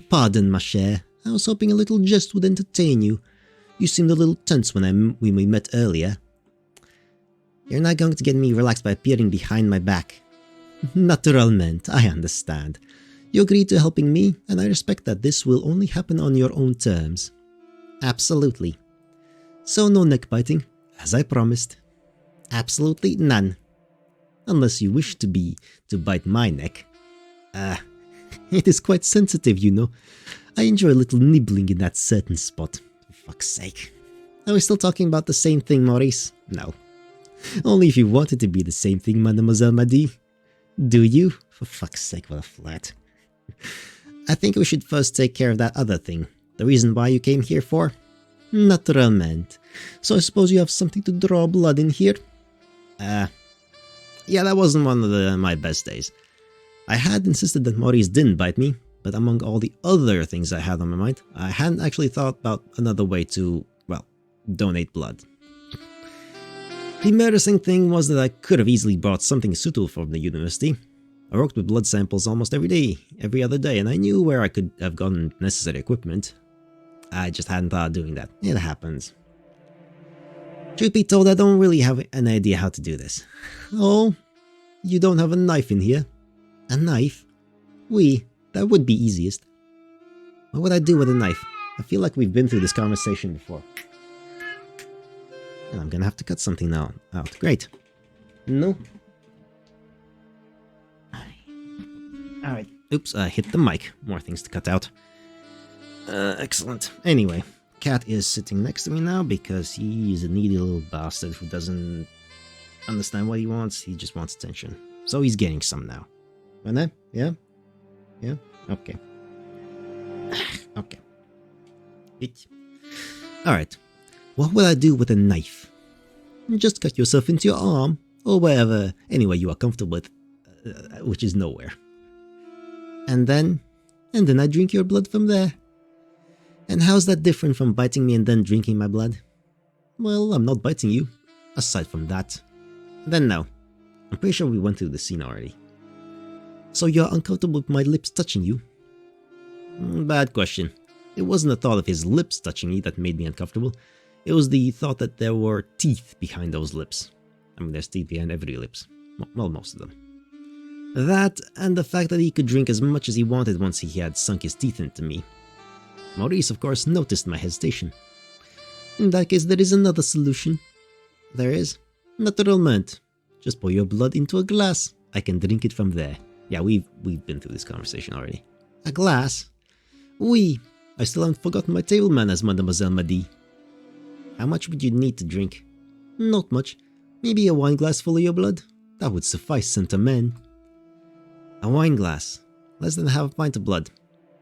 Pardon, ma chère. I was hoping a little jest would entertain you. You seemed a little tense when we met earlier. You're not going to get me relaxed by appearing behind my back. Naturalmente, I understand. You agreed to helping me, and I respect that this will only happen on your own terms. Absolutely. So no neck biting, as I promised. Absolutely none. Unless you wish to bite my neck. It is quite sensitive, you know. I enjoy a little nibbling in that certain spot. For fuck's sake. Are we still talking about the same thing, Maurice? No. Only if you want it to be the same thing, Mademoiselle Maddie. Do you? For fuck's sake, what a flat. I think we should first take care of that other thing. The reason why you came here for? Naturalmente. So I suppose you have something to draw blood in here? Yeah, that wasn't one of my best days. I had insisted that Maurice didn't bite me, but among all the other things I had on my mind, I hadn't actually thought about another way to, well, donate blood. The embarrassing thing was that I could have easily brought something suitable from the university. I worked with blood samples almost every other day, and I knew where I could have gotten necessary equipment. I just hadn't thought of doing that. It happens. Truth be told, I don't really have an idea how to do this. Oh, you don't have a knife in here? A knife? That would be easiest. What would I do with a knife? I feel like we've been through this conversation before. And I'm gonna have to cut something now out. Great. No. Alright. Oops, I hit the mic. More things to cut out. Excellent. Anyway, Cat is sitting next to me now because he's a needy little bastard who doesn't understand what he wants. He just wants attention. So he's getting some now. Wanna? Yeah? Yeah? Okay. Okay. Alright. What will I do with a knife? Just cut yourself into your arm, or wherever, anywhere you are comfortable with, which is nowhere. And then I drink your blood from there. And how's that different from biting me and then drinking my blood? Well, I'm not biting you, aside from that. Then no. I'm pretty sure we went through the scene already. So you're uncomfortable with my lips touching you? Bad question. It wasn't the thought of his lips touching me that made me uncomfortable. It was the thought that there were teeth behind those lips. I mean, there's teeth behind every lips. Well, most of them. That, and the fact that he could drink as much as he wanted once he had sunk his teeth into me. Maurice, of course, noticed my hesitation. In that case, there is another solution. There is. Naturalmente. Just pour your blood into a glass. I can drink it from there. Yeah, we've been through this conversation already. A glass? Oui. I still haven't forgotten my table manners, Mademoiselle Madi. How much would you need to drink? Not much. Maybe a wine glass full of your blood? That would suffice, Saint-Amand. A wine glass. Less than half a pint of blood.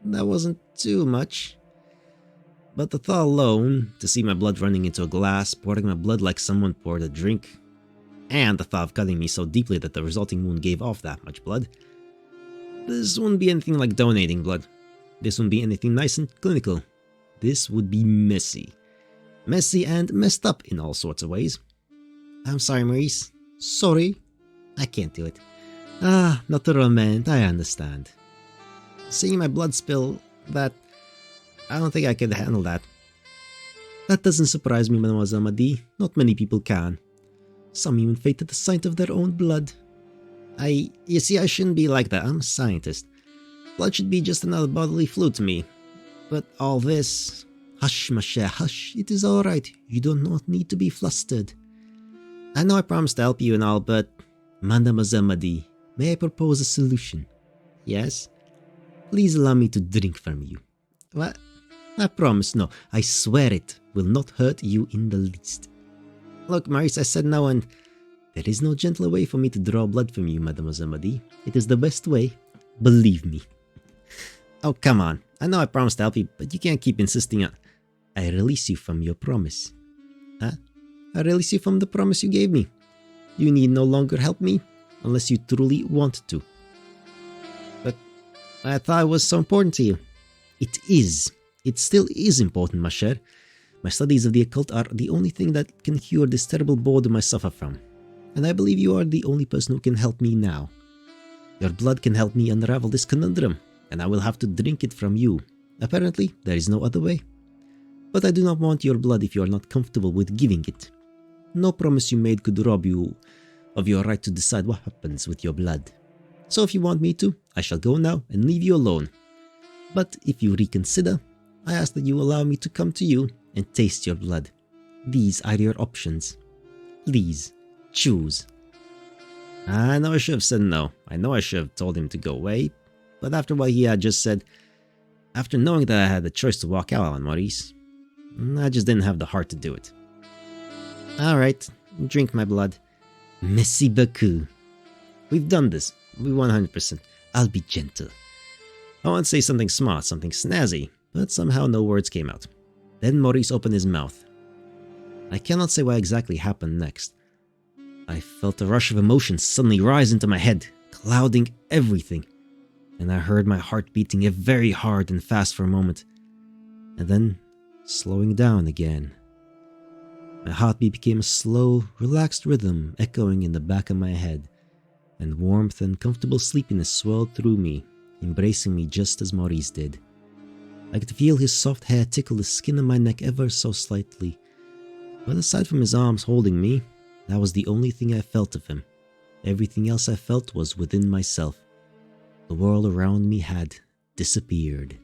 That wasn't too much. But the thought alone, to see my blood running into a glass, pouring my blood like someone poured a drink, and the thought of cutting me so deeply that the resulting wound gave off that much blood, this wouldn't be anything like donating blood. This wouldn't be anything nice and clinical. This would be messy. Messy and messed up in all sorts of ways. I'm sorry, Maurice. Sorry. I can't do it. Ah, naturalmente, I understand. Seeing my blood spill, I don't think I could handle that. That doesn't surprise me, Mademoiselle Madi. Not many people can. Some even faint at the sight of their own blood. You see, I shouldn't be like that. I'm a scientist. Blood should be just another bodily fluid to me. But all this... Hush, ma chère, hush. It is alright. You do not need to be flustered. I know I promised to help you and all, but... Mademoiselle Madi, may I propose a solution? Yes? Please allow me to drink from you. What? I promise, no. I swear it will not hurt you in the least. Look, Maurice, I said no, and there is no gentler way for me to draw blood from you, Mademoiselle Madi. It is the best way. Believe me. Oh, come on. I know I promised to help you, but you can't keep insisting on... I release you from your promise. Huh? I release you from the promise you gave me. You need no longer help me, unless you truly want to. But I thought it was so important to you. It is. It still is important, ma chère. My studies of the occult are the only thing that can cure this terrible boredom I suffer from. And I believe you are the only person who can help me now. Your blood can help me unravel this conundrum, and I will have to drink it from you. Apparently, there is no other way. But I do not want your blood if you are not comfortable with giving it. No promise you made could rob you of your right to decide what happens with your blood. So if you want me to, I shall go now and leave you alone. But if you reconsider, I ask that you allow me to come to you and taste your blood. These are your options. Please, choose. I know I should have said no. I know I should have told him to go away. But after what he had just said, after knowing that I had the choice to walk out on Maurice, I just didn't have the heart to do it. Alright, drink my blood. Merci beaucoup. We've done this. We 100%. I'll be gentle. I want to say something smart, something snazzy, but somehow no words came out. Then Maurice opened his mouth. I cannot say what exactly happened next. I felt a rush of emotions suddenly rise into my head, clouding everything. And I heard my heart beating very hard and fast for a moment, and then slowing down again. My heartbeat became a slow, relaxed rhythm echoing in the back of my head, and warmth and comfortable sleepiness swelled through me, embracing me just as Maurice did. I could feel his soft hair tickle the skin of my neck ever so slightly, but aside from his arms holding me, that was the only thing I felt of him. Everything else I felt was within myself. The world around me had disappeared.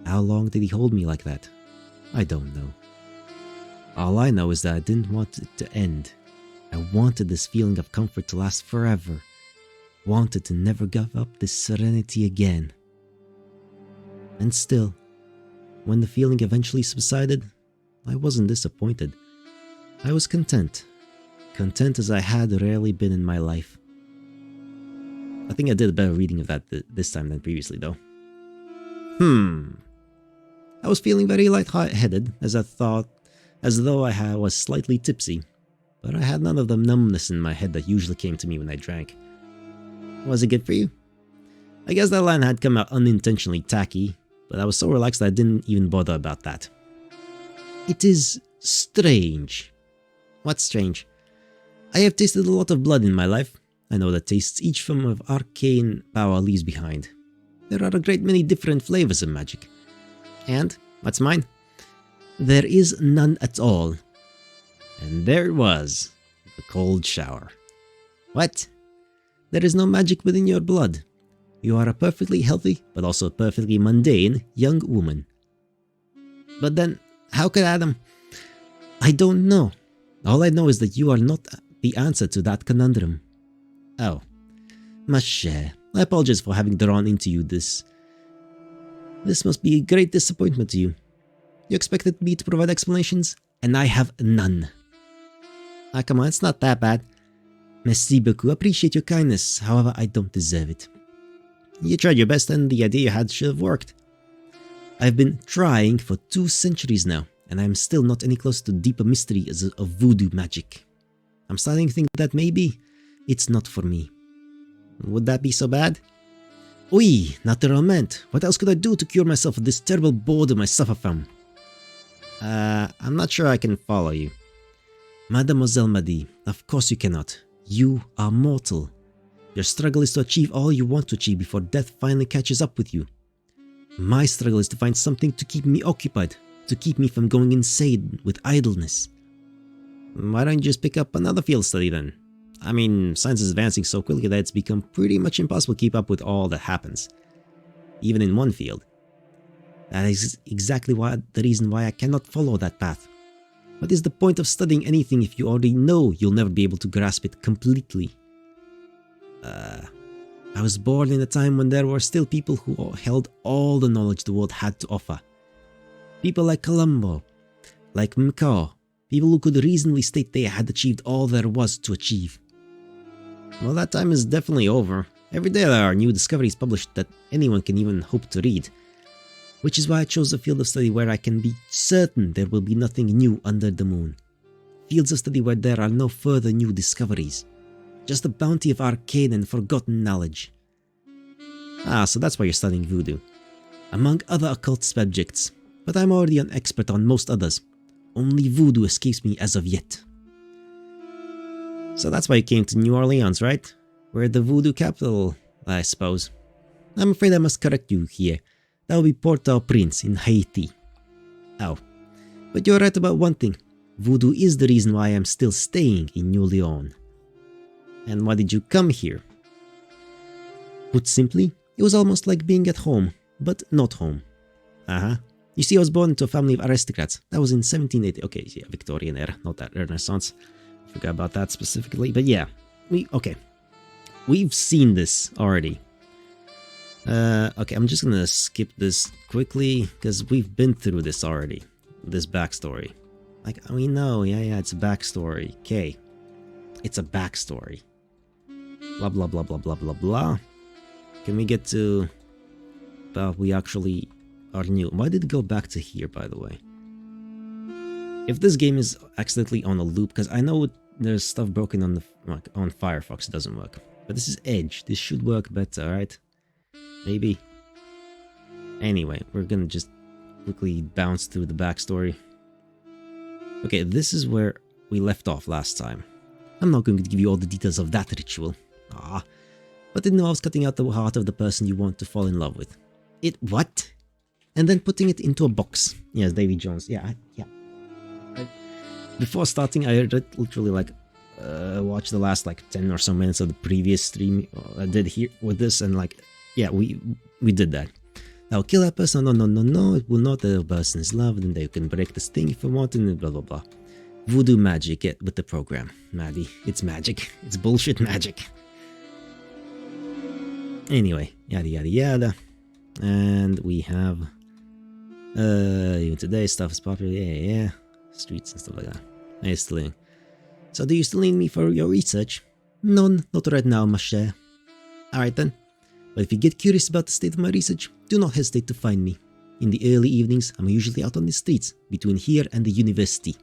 How long did he hold me like that? I don't know. All I know is that I didn't want it to end. I wanted this feeling of comfort to last forever. Wanted to never give up this serenity again. And still, when the feeling eventually subsided, I wasn't disappointed. I was content. Content as I had rarely been in my life. I think I did a better reading of that this time than previously, though. I was feeling very light-headed as though I was slightly tipsy, but I had none of the numbness in my head that usually came to me when I drank. Was it good for you? I guess that line had come out unintentionally tacky, but I was so relaxed that I didn't even bother about that. It is strange. What's strange? I have tasted a lot of blood in my life. I know the tastes each form of arcane power leaves behind. There are a great many different flavors of magic. And what's mine? There is none at all. And there it was, the cold shower. What? There is no magic within your blood. You are a perfectly healthy, but also perfectly mundane, young woman. But then, how could Adam... I don't know. All I know is that you are not the answer to that conundrum. Oh. Ma chère, I apologize for having drawn into you this. This must be a great disappointment to you. You expected me to provide explanations, and I have none. Ah, come on, it's not that bad. Merci beaucoup, appreciate your kindness, however I don't deserve it. You tried your best and the idea you had should have worked. I've been trying for 2 centuries now, and I'm still not any closer to deeper mystery of voodoo magic. I'm starting to think that maybe it's not for me. Would that be so bad? Oui, naturalmente. What else could I do to cure myself of this terrible boredom I suffer from? I'm not sure I can follow you. Mademoiselle Madi, of course you cannot. You are mortal. Your struggle is to achieve all you want to achieve before death finally catches up with you. My struggle is to find something to keep me occupied, to keep me from going insane with idleness. Why don't you just pick up another field study then? I mean, science is advancing so quickly that it's become pretty much impossible to keep up with all that happens, even in one field. That is exactly the reason why I cannot follow that path. What is the point of studying anything if you already know you'll never be able to grasp it completely? I was born in a time when there were still people who held all the knowledge the world had to offer. People like Columbo, like Mccaw, people who could reasonably state they had achieved all there was to achieve. Well, that time is definitely over. Every day there are new discoveries published that anyone can even hope to read. Which is why I chose a field of study where I can be certain there will be nothing new under the moon. Fields of study where there are no further new discoveries. Just a bounty of arcane and forgotten knowledge. Ah, so that's why you're studying voodoo. Among other occult subjects, but I'm already an expert on most others. Only voodoo escapes me as of yet. So that's why you came to New Orleans, right? We're the voodoo capital, I suppose. I'm afraid I must correct you here. That will be Port-au-Prince in Haiti. Oh, but you're right about one thing. Voodoo is the reason why I'm still staying in New Orleans. And why did you come here? Put simply, it was almost like being at home, but not home. You see, I was born into a family of aristocrats. That was in 1780. Okay, yeah, Victorian era, not that Renaissance. Forgot about that specifically, but yeah. We've seen this already. Okay, I'm just gonna skip this quickly, because we've been through this already. This backstory. Like, we know, yeah, it's a backstory. Okay. It's a backstory. Blah, blah, blah, blah, blah, blah, blah. Can we get to... Well, we actually are new. Why did it go back to here, by the way? If this game is accidentally on a loop, because I know there's stuff broken on on Firefox, it doesn't work. But this is Edge. This should work better, right? Maybe. Anyway, we're gonna just quickly bounce through the backstory. Okay, this is where we left off last time. I'm not going to give you all the details of that ritual. But it involves cutting out the heart of the person you want to fall in love with. What? And then putting it into a box. Yes, Davy Jones. Yeah. Before starting, I literally watched the last 10 or so minutes of the previous stream I did here with this, and yeah, we did that. Now kill that person. No, it will not. The person is loved, and they can break this thing if you want, and blah blah blah. Voodoo magic, get with the program, Maddie. It's magic. It's bullshit magic. Anyway, yada yada yada. And we have even today stuff is popular, yeah. Streets and stuff like that. Nice still. So do you still need me for your research? None, not right now, ma chère. Alright then. But if you get curious about the state of my research, do not hesitate to find me. In the early evenings, I'm usually out on the streets, between here and the university.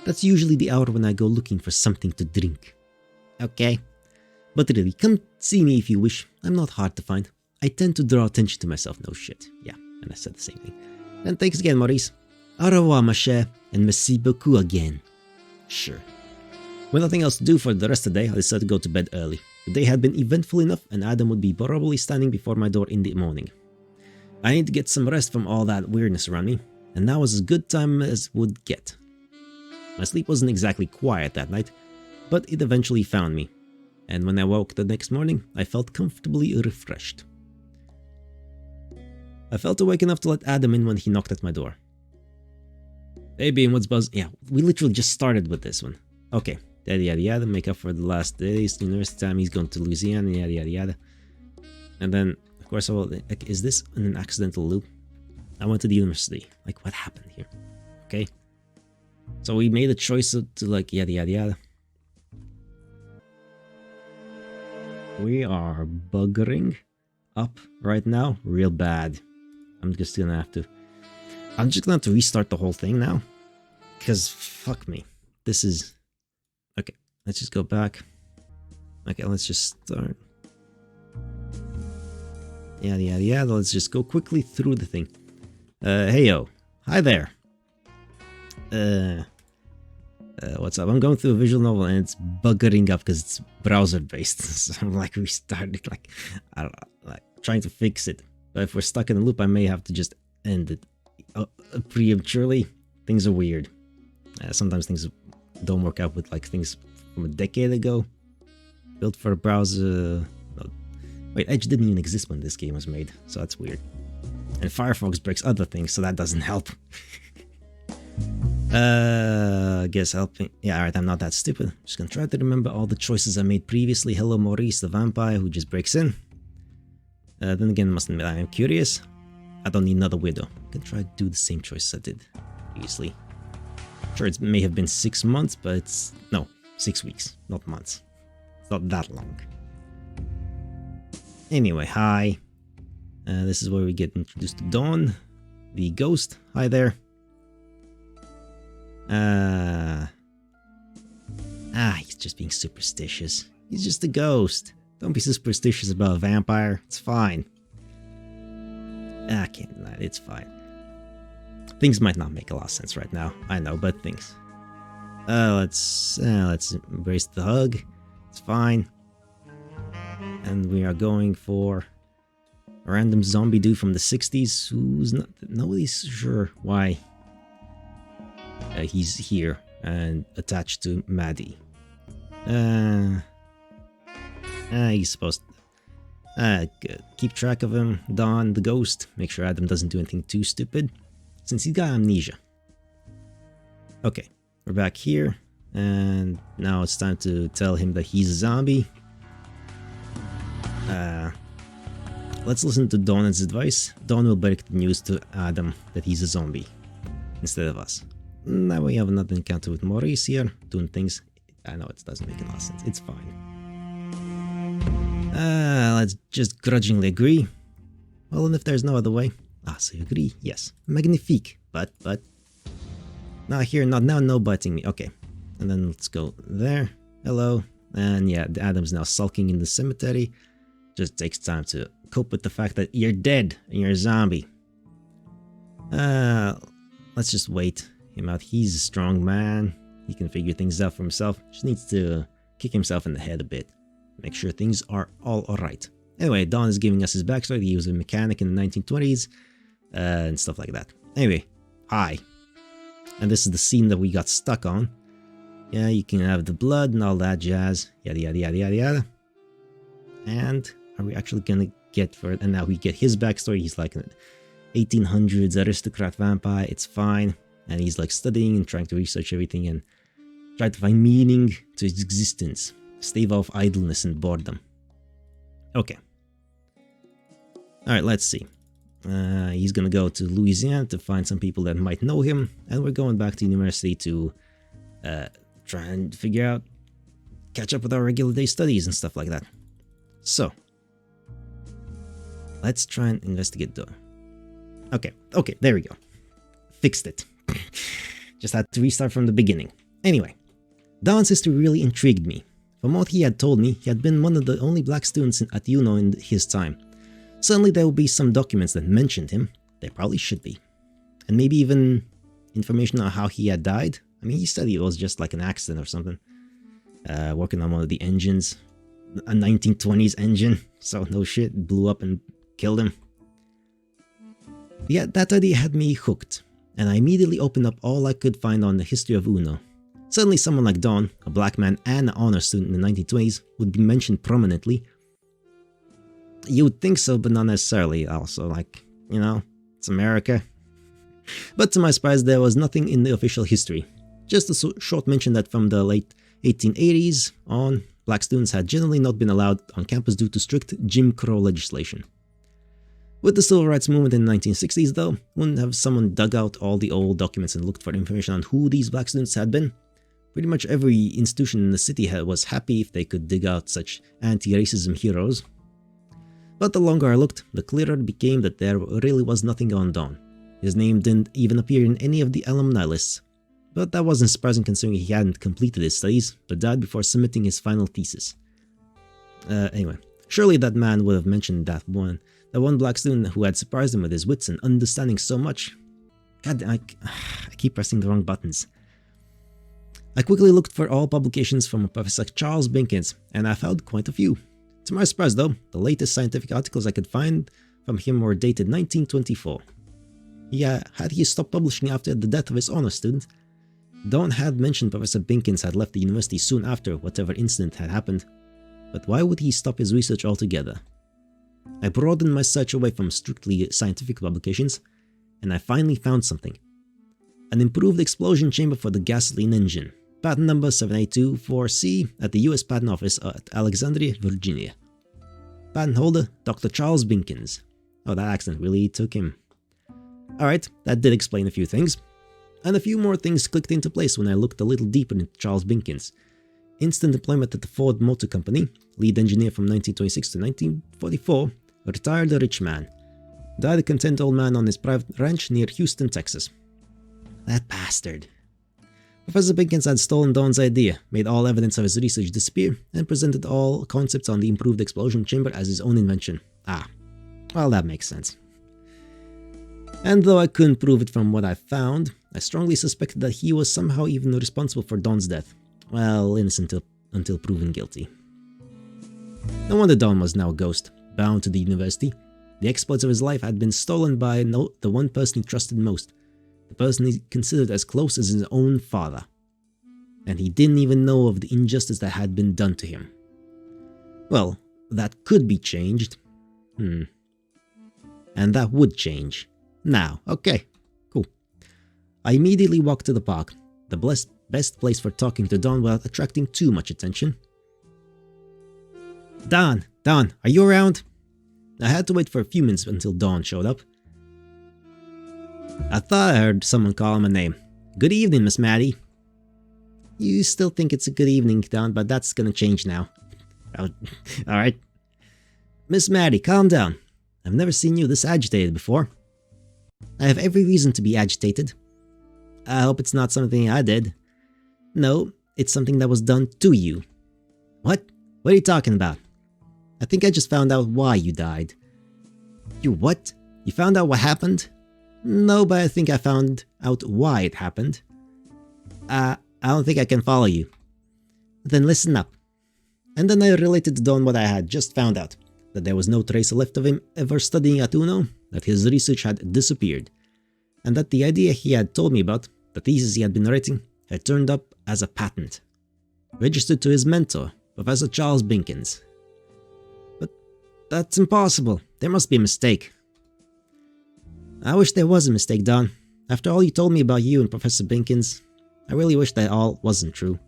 That's usually the hour when I go looking for something to drink. Okay. But really, come see me if you wish. I'm not hard to find. I tend to draw attention to myself, no shit. Yeah, and I said the same thing. And thanks again, Maurice. Au revoir, ma chère, and merci beaucoup again. Sure. With nothing else to do for the rest of the day, I decided to go to bed early. The day had been eventful enough, and Adam would be probably standing before my door in the morning. I need to get some rest from all that weirdness around me, and that was as good time as would get. My sleep wasn't exactly quiet that night, but it eventually found me, and when I woke the next morning, I felt comfortably refreshed. I felt awake enough to let Adam in when he knocked at my door. Hey Bean, what's buzz? Yeah, we literally just started with this one. Okay, yada yada yada, make up for the last days, university time, he's going to Louisiana, yada yada yada. And then, of course, like, is this an accidental loop? I went to the university. Like, what happened here? Okay. So we made a choice to like, yada yada yada. We are buggering up right now, real bad. I'm just gonna have to restart the whole thing now, because fuck me, this is okay. Let's just go back. Okay, let's just start. Yada yada yada. Let's just go quickly through the thing. Hey yo, hi there. What's up? I'm going through a visual novel and it's buggering up because it's browser based. So I'm like restarting, like I don't know, like trying to fix it. But if we're stuck in a loop, I may have to just end it prematurely. Things are weird. Sometimes things don't work out with like things from a decade ago. Built for a browser. Wait, Edge didn't even exist when this game was made, so that's weird. And Firefox breaks other things, so that doesn't help. Guess helping. Yeah, alright, I'm not that stupid. Just gonna try to remember all the choices I made previously. Hello, Maurice, the vampire who just breaks in. Then again, I must admit, I am curious. I don't need another widow. I can try to do the same choice I did previously. Sure, it may have been 6 months, but it's... No, 6 weeks, not months. It's not that long. Anyway, hi. This is where we get introduced to Dawn, the ghost. Hi there. He's just being superstitious. He's just a ghost. Don't be superstitious about a vampire. It's fine. I can't deny it. It's fine. Things might not make a lot of sense right now. I know, but things. Let's embrace the hug. It's fine. And we are going for a random zombie dude from the 60s who's not... Nobody's sure why he's here and attached to Maddie. He's supposed to keep track of him. Don, the ghost. Make sure Adam doesn't do anything too stupid, since he's got amnesia. Okay, we're back here, and now it's time to tell him that he's a zombie. Let's listen to Dawn's advice. Dawn will break the news to Adam that he's a zombie instead of us. Now we have another encounter with Maurice here, doing things. I know it doesn't make a lot of sense. It's fine. Let's just grudgingly agree. Well, and if there's no other way. So you agree? Yes. Magnifique. But. Not here, not now, no butting me. Okay. And then let's go there. Hello. And yeah, Adam's now sulking in the cemetery. Just takes time to cope with the fact that you're dead and you're a zombie. Let's just wait him out. He's a strong man. He can figure things out for himself. Just needs to kick himself in the head a bit. Make sure things are all alright. Anyway, Don is giving us his backstory. He was a mechanic in the 1920s. And stuff like that. Anyway, hi. And this is the scene that we got stuck on. Yeah, you can have the blood and all that jazz. Yada yada yada yada yada. And are we actually gonna get for it? And now we get his backstory. He's like an 1800s aristocrat vampire. It's fine. And he's like studying and trying to research everything and try to find meaning to his existence. Stave off idleness and boredom. Okay. Alright, let's see. He's gonna go to Louisiana to find some people that might know him. And we're going back to university to try and figure out, catch up with our regular day studies and stuff like that. So, let's try and investigate the... Okay, there we go. Fixed it. Just had to restart from the beginning. Anyway, Don's history really intrigued me. From what he had told me, he had been one of the only black students at UNO in his time. Suddenly there will be some documents that mentioned him. There probably should be. And maybe even information on how he had died. I mean, he said it was just like an accident or something. Working on one of the engines. A 1920s engine. So no shit, it blew up and killed him. Yeah, that idea had me hooked. and I immediately opened up all I could find on the history of Uno. Suddenly someone like Don, a black man and an honor student in the 1920s, would be mentioned prominently. You would think so, but not necessarily. Also, it's America. But to my surprise, there was nothing in the official history. Just a short mention that from the late 1880s on, black students had generally not been allowed on campus due to strict Jim Crow legislation. With the civil rights movement in the 1960s though, wouldn't have someone dug out all the old documents and looked for information on who these black students had been? Pretty much every institution in the city was happy if they could dig out such anti-racism heroes. But the longer I looked, the clearer it became that there really was nothing on Don. His name didn't even appear in any of the alumni lists. But that wasn't surprising considering he hadn't completed his studies, but died before submitting his final thesis. Anyway, surely that man would have mentioned that one black student who had surprised him with his wits and understanding so much. God, I keep pressing the wrong buttons. I quickly looked for all publications from Professor Charles Binkins, and I found quite a few. To my surprise though, the latest scientific articles I could find from him were dated 1924. Had he stopped publishing after the death of his honor student? Don had mentioned Professor Binkins had left the university soon after whatever incident had happened, but why would he stop his research altogether? I broadened my search away from strictly scientific publications, and I finally found something. An improved explosion chamber for the gasoline engine, patent number 7824C at the US Patent Office at Alexandria, Virginia. Patent holder, Dr. Charles Binkins. Oh, that accent really took him. Alright, that did explain a few things. And a few more things clicked into place when I looked a little deeper into Charles Binkins. Instant employment at the Ford Motor Company, lead engineer from 1926 to 1944, retired a rich man. Died a content old man on his private ranch near Houston, Texas. That bastard. Professor Binkins had stolen Don's idea, made all evidence of his research disappear, and presented all concepts on the improved explosion chamber as his own invention. Well, that makes sense. And though I couldn't prove it from what I found, I strongly suspected that he was somehow even responsible for Don's death. Well, innocent until proven guilty. No wonder Don was now a ghost, bound to the university. The exploits of his life had been stolen by the one person he trusted most, the person he considered as close as his own father. And he didn't even know of the injustice that had been done to him. Well, that could be changed. And that would change. Now, okay, cool. I immediately walked to the park, the best place for talking to Don without attracting too much attention. Don, are you around? I had to wait for a few minutes until Don showed up. I thought I heard someone call him a name. Good evening, Miss Maddie. You still think it's a good evening, Don, but that's gonna change now. Alright. Miss Maddie, calm down. I've never seen you this agitated before. I have every reason to be agitated. I hope it's not something I did. No, it's something that was done to you. What? What are you talking about? I think I just found out why you died. You what? You found out what happened? No, but I think I found out why it happened. I don't think I can follow you. Then listen up. And then I related to Don what I had just found out. That there was no trace left of him ever studying at Uno, that his research had disappeared, and that the idea he had told me about, the thesis he had been writing, had turned up as a patent. Registered to his mentor, Professor Charles Binkins. But that's impossible. There must be a mistake. I wish there was a mistake, Don. After all you told me about you and Professor Binkins, I really wish that all wasn't true.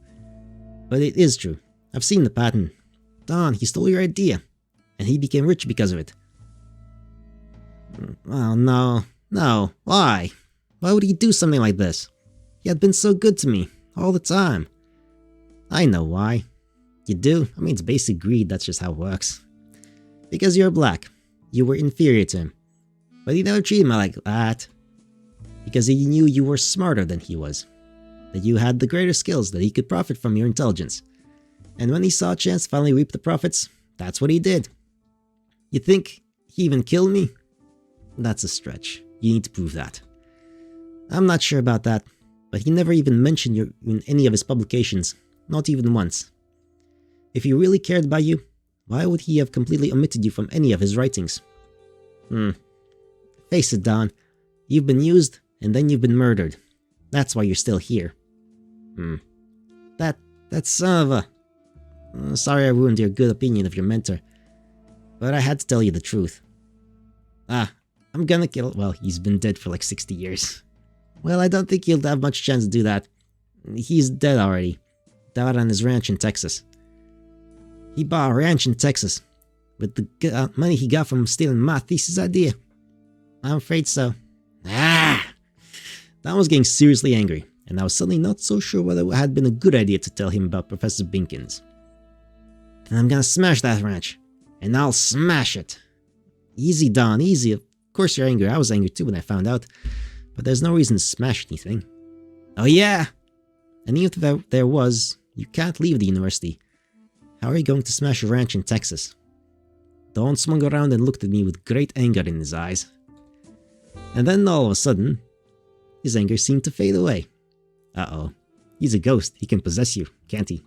But it is true. I've seen the patent. Don, he stole your idea. And he became rich because of it. Oh, no. Why? Why would he do something like this? He had been so good to me, all the time. I know why. You do? I mean, it's basic greed, that's just how it works. Because you're black. You were inferior to him. But he never treated me like that. Because he knew you were smarter than he was. That you had the greater skills, that he could profit from your intelligence. And when he saw a chance to finally reap the profits, that's what he did. You think he even killed me? That's a stretch. You need to prove that. I'm not sure about that, but he never even mentioned you in any of his publications, not even once. If he really cared about you, why would he have completely omitted you from any of his writings? Face it, Don. You've been used, and then you've been murdered. That's why you're still here. That son of a... sorry I ruined your good opinion of your mentor, but I had to tell you the truth. I'm gonna kill... Well, he's been dead for like 60 years. Well, I don't think he'll have much chance to do that. He's dead already. Died on his ranch in Texas. He bought a ranch in Texas with the money he got from stealing my thesis idea. I'm afraid so. That was getting seriously angry, and I was suddenly not so sure whether it had been a good idea to tell him about Professor Binkins. Then I'm gonna smash that ranch, and I'll smash it. Easy, Don, easy. Of course you're angry. I was angry too when I found out, but there's no reason to smash anything. Oh yeah? And even if there was, you can't leave the university. How are you going to smash a ranch in Texas? Don swung around and looked at me with great anger in his eyes. And then all of a sudden, his anger seemed to fade away. Uh-oh. He's a ghost. He can possess you, can't he?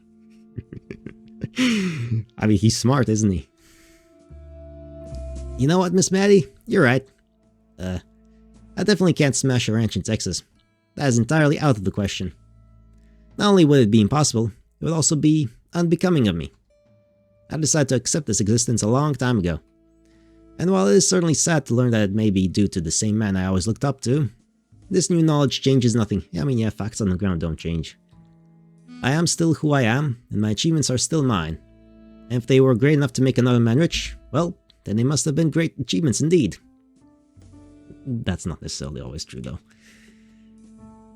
I mean, he's smart, isn't he? You know what, Miss Maddie? You're right. I definitely can't smash a ranch in Texas. That is entirely out of the question. Not only would it be impossible, it would also be unbecoming of me. I decided to accept this existence a long time ago. And while it is certainly sad to learn that it may be due to the same man I always looked up to, this new knowledge changes nothing. I mean, yeah, facts on the ground don't change. I am still who I am, and my achievements are still mine. And if they were great enough to make another man rich, well, then they must have been great achievements indeed. That's not necessarily always true, though.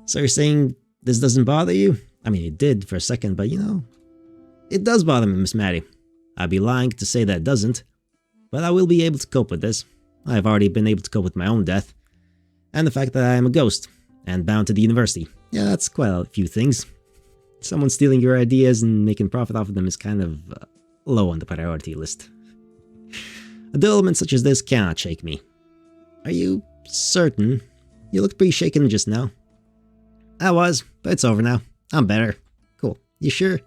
So you're saying this doesn't bother you? I mean, it did for a second, but you know, it does bother me, Miss Maddie. I'd be lying to say that it doesn't, but I will be able to cope with this. I've already been able to cope with my own death, and the fact that I am a ghost, and bound to the university. Yeah, that's quite a few things. Someone stealing your ideas and making profit off of them is kind of low on the priority list. A development such as this cannot shake me. Are you certain? You looked pretty shaken just now. I was, but it's over now. I'm better. Cool. You sure?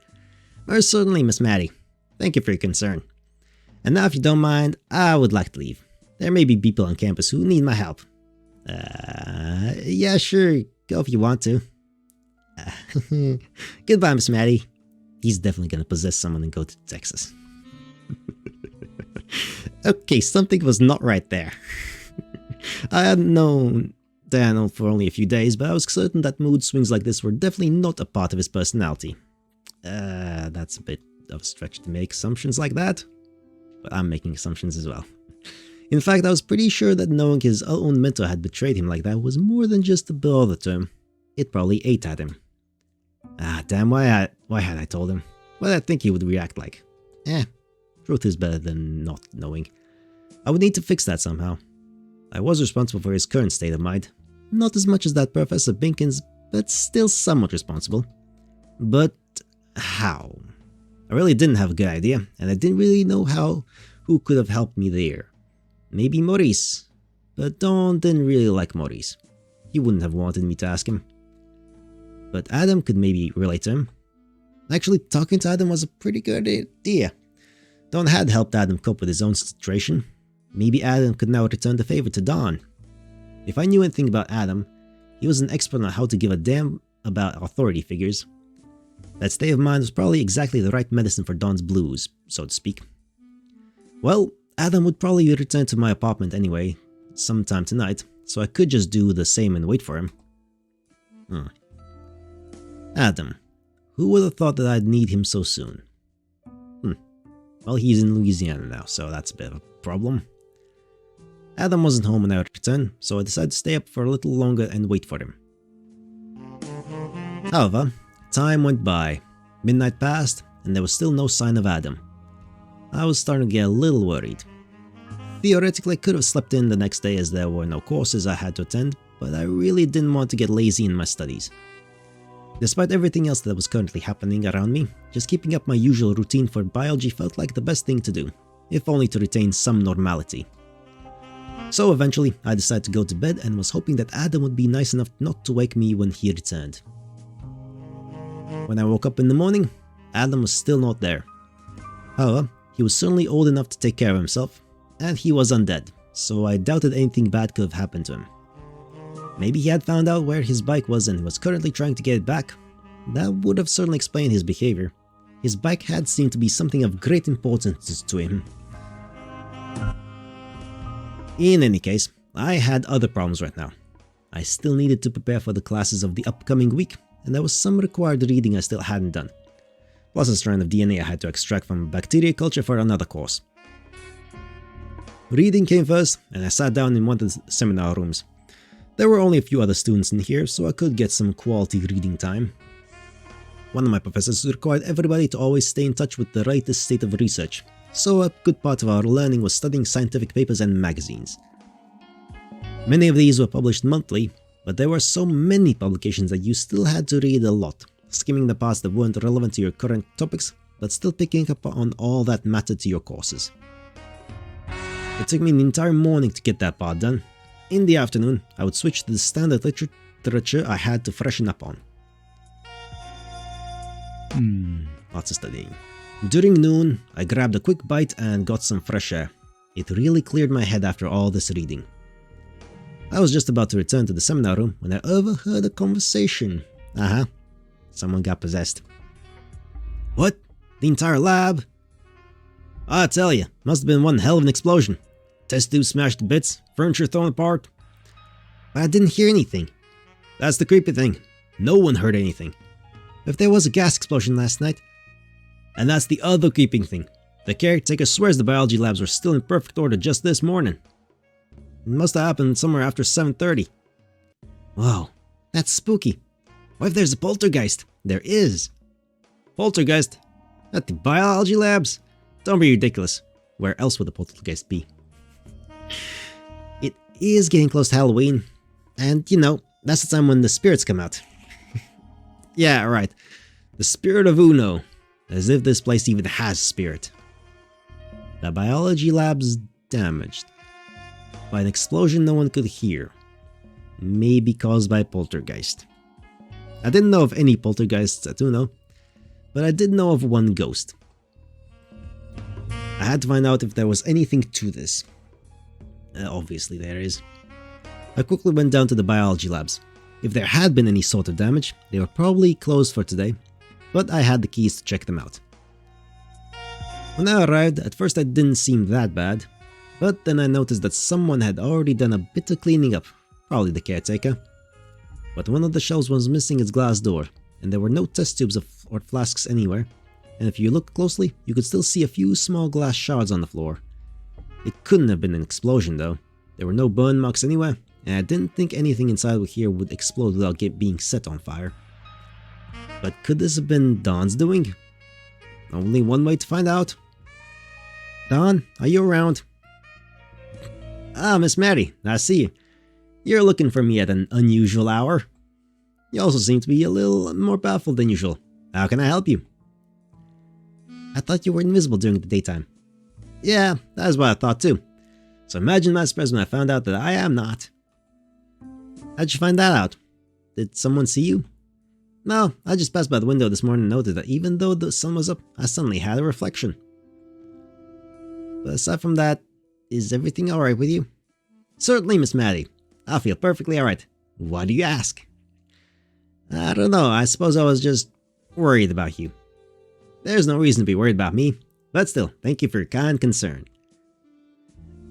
Most certainly, Miss Maddie. Thank you for your concern. And now if you don't mind, I would like to leave. There may be people on campus who need my help. Yeah, sure. Go if you want to. Goodbye, Miss Maddie. He's definitely gonna possess someone and go to Texas. Okay, something was not right there. I had known Daniel for only a few days, but I was certain that mood swings like this were definitely not a part of his personality. That's a bit of a stretch to make assumptions like that, but I'm making assumptions as well. In fact, I was pretty sure that knowing his own mentor had betrayed him like that was more than just a bother to him. It probably ate at him. Damn, why had I told him? What did I think he would react like? Truth is better than not knowing. I would need to fix that somehow. I was responsible for his current state of mind. Not as much as that Professor Binkins, but still somewhat responsible. But how? I really didn't have a good idea, and I didn't really know who could have helped me there. Maybe Maurice, but Don didn't really like Maurice. He wouldn't have wanted me to ask him. But Adam could maybe relate to him. Actually, talking to Adam was a pretty good idea. Don had helped Adam cope with his own situation. Maybe Adam could now return the favor to Don. If I knew anything about Adam, he was an expert on how to give a damn about authority figures. That state of mind was probably exactly the right medicine for Don's blues, so to speak. Well, Adam would probably return to my apartment anyway, sometime tonight, so I could just do the same and wait for him. Adam. Who would have thought that I'd need him so soon? Well, he's in Louisiana now, so that's a bit of a problem. Adam wasn't home when I returned, so I decided to stay up for a little longer and wait for him. However, time went by. Midnight passed, and there was still no sign of Adam. I was starting to get a little worried. Theoretically, I could have slept in the next day as there were no courses I had to attend, but I really didn't want to get lazy in my studies. Despite everything else that was currently happening around me, just keeping up my usual routine for biology felt like the best thing to do, if only to retain some normality. So eventually, I decided to go to bed and was hoping that Adam would be nice enough not to wake me when he returned. When I woke up in the morning, Adam was still not there. However, he was certainly old enough to take care of himself, and he was undead, so I doubted anything bad could have happened to him. Maybe he had found out where his bike was and was currently trying to get it back. That would have certainly explained his behavior. His bike had seemed to be something of great importance to him. In any case, I had other problems right now. I still needed to prepare for the classes of the upcoming week, and there was some required reading I still hadn't done. Plus a strand of DNA I had to extract from bacteria culture for another course. Reading came first, and I sat down in one of the seminar rooms. There were only a few other students in here, so I could get some quality reading time. One of my professors required everybody to always stay in touch with the latest state of research, so a good part of our learning was studying scientific papers and magazines. Many of these were published monthly, but there were so many publications that you still had to read a lot, skimming the parts that weren't relevant to your current topics, but still picking up on all that mattered to your courses. It took me an entire morning to get that part done. In the afternoon, I would switch to the standard literature I had to freshen up on. Lots of studying. During noon, I grabbed a quick bite and got some fresh air. It really cleared my head after all this reading. I was just about to return to the seminar room when I overheard a conversation. Someone got possessed. What? The entire lab? I tell you, must have been one hell of an explosion. Test tubes smashed to bits, furniture thrown apart. But I didn't hear anything. That's the creepy thing. No one heard anything. If there was a gas explosion last night. And that's the other creeping thing. The caretaker swears the biology labs were still in perfect order just this morning. It must have happened somewhere after 7:30. Whoa, that's spooky. What if there's a poltergeist? There is. Poltergeist? At the biology labs? Don't be ridiculous. Where else would the poltergeist be? It is getting close to Halloween. And, you know, that's the time when the spirits come out. Yeah, right. The spirit of Uno. As if this place even has spirit. The biology lab's damaged. By an explosion no one could hear. Maybe caused by poltergeist. I didn't know of any poltergeists at Uno, but I did know of one ghost. I had to find out if there was anything to this. Obviously there is. I quickly went down to the biology labs. If there had been any sort of damage, they were probably closed for today, but I had the keys to check them out. When I arrived, at first it didn't seem that bad, but then I noticed that someone had already done a bit of cleaning up, probably the caretaker. But one of the shelves was missing its glass door, and there were no test tubes or flasks anywhere, and if you looked closely, you could still see a few small glass shards on the floor. It couldn't have been an explosion though. There were no burn marks anywhere, and I didn't think anything inside here would explode without being set on fire. But could this have been Dawn's doing? Only one way to find out. Dawn, are you around? Ah, Miss Mary, I see you. You're looking for me at an unusual hour. You also seem to be a little more baffled than usual. How can I help you? I thought you were invisible during the daytime. Yeah, that's what I thought too. So imagine my surprise when I found out that I am not. How'd you find that out? Did someone see you? No, I just passed by the window this morning and noted that even though the sun was up, I suddenly had a reflection. But aside from that, is everything alright with you? Certainly, Miss Maddie. I feel perfectly alright. Why do you ask? I don't know, I suppose I was just worried about you. There's no reason to be worried about me, but still, thank you for your kind concern.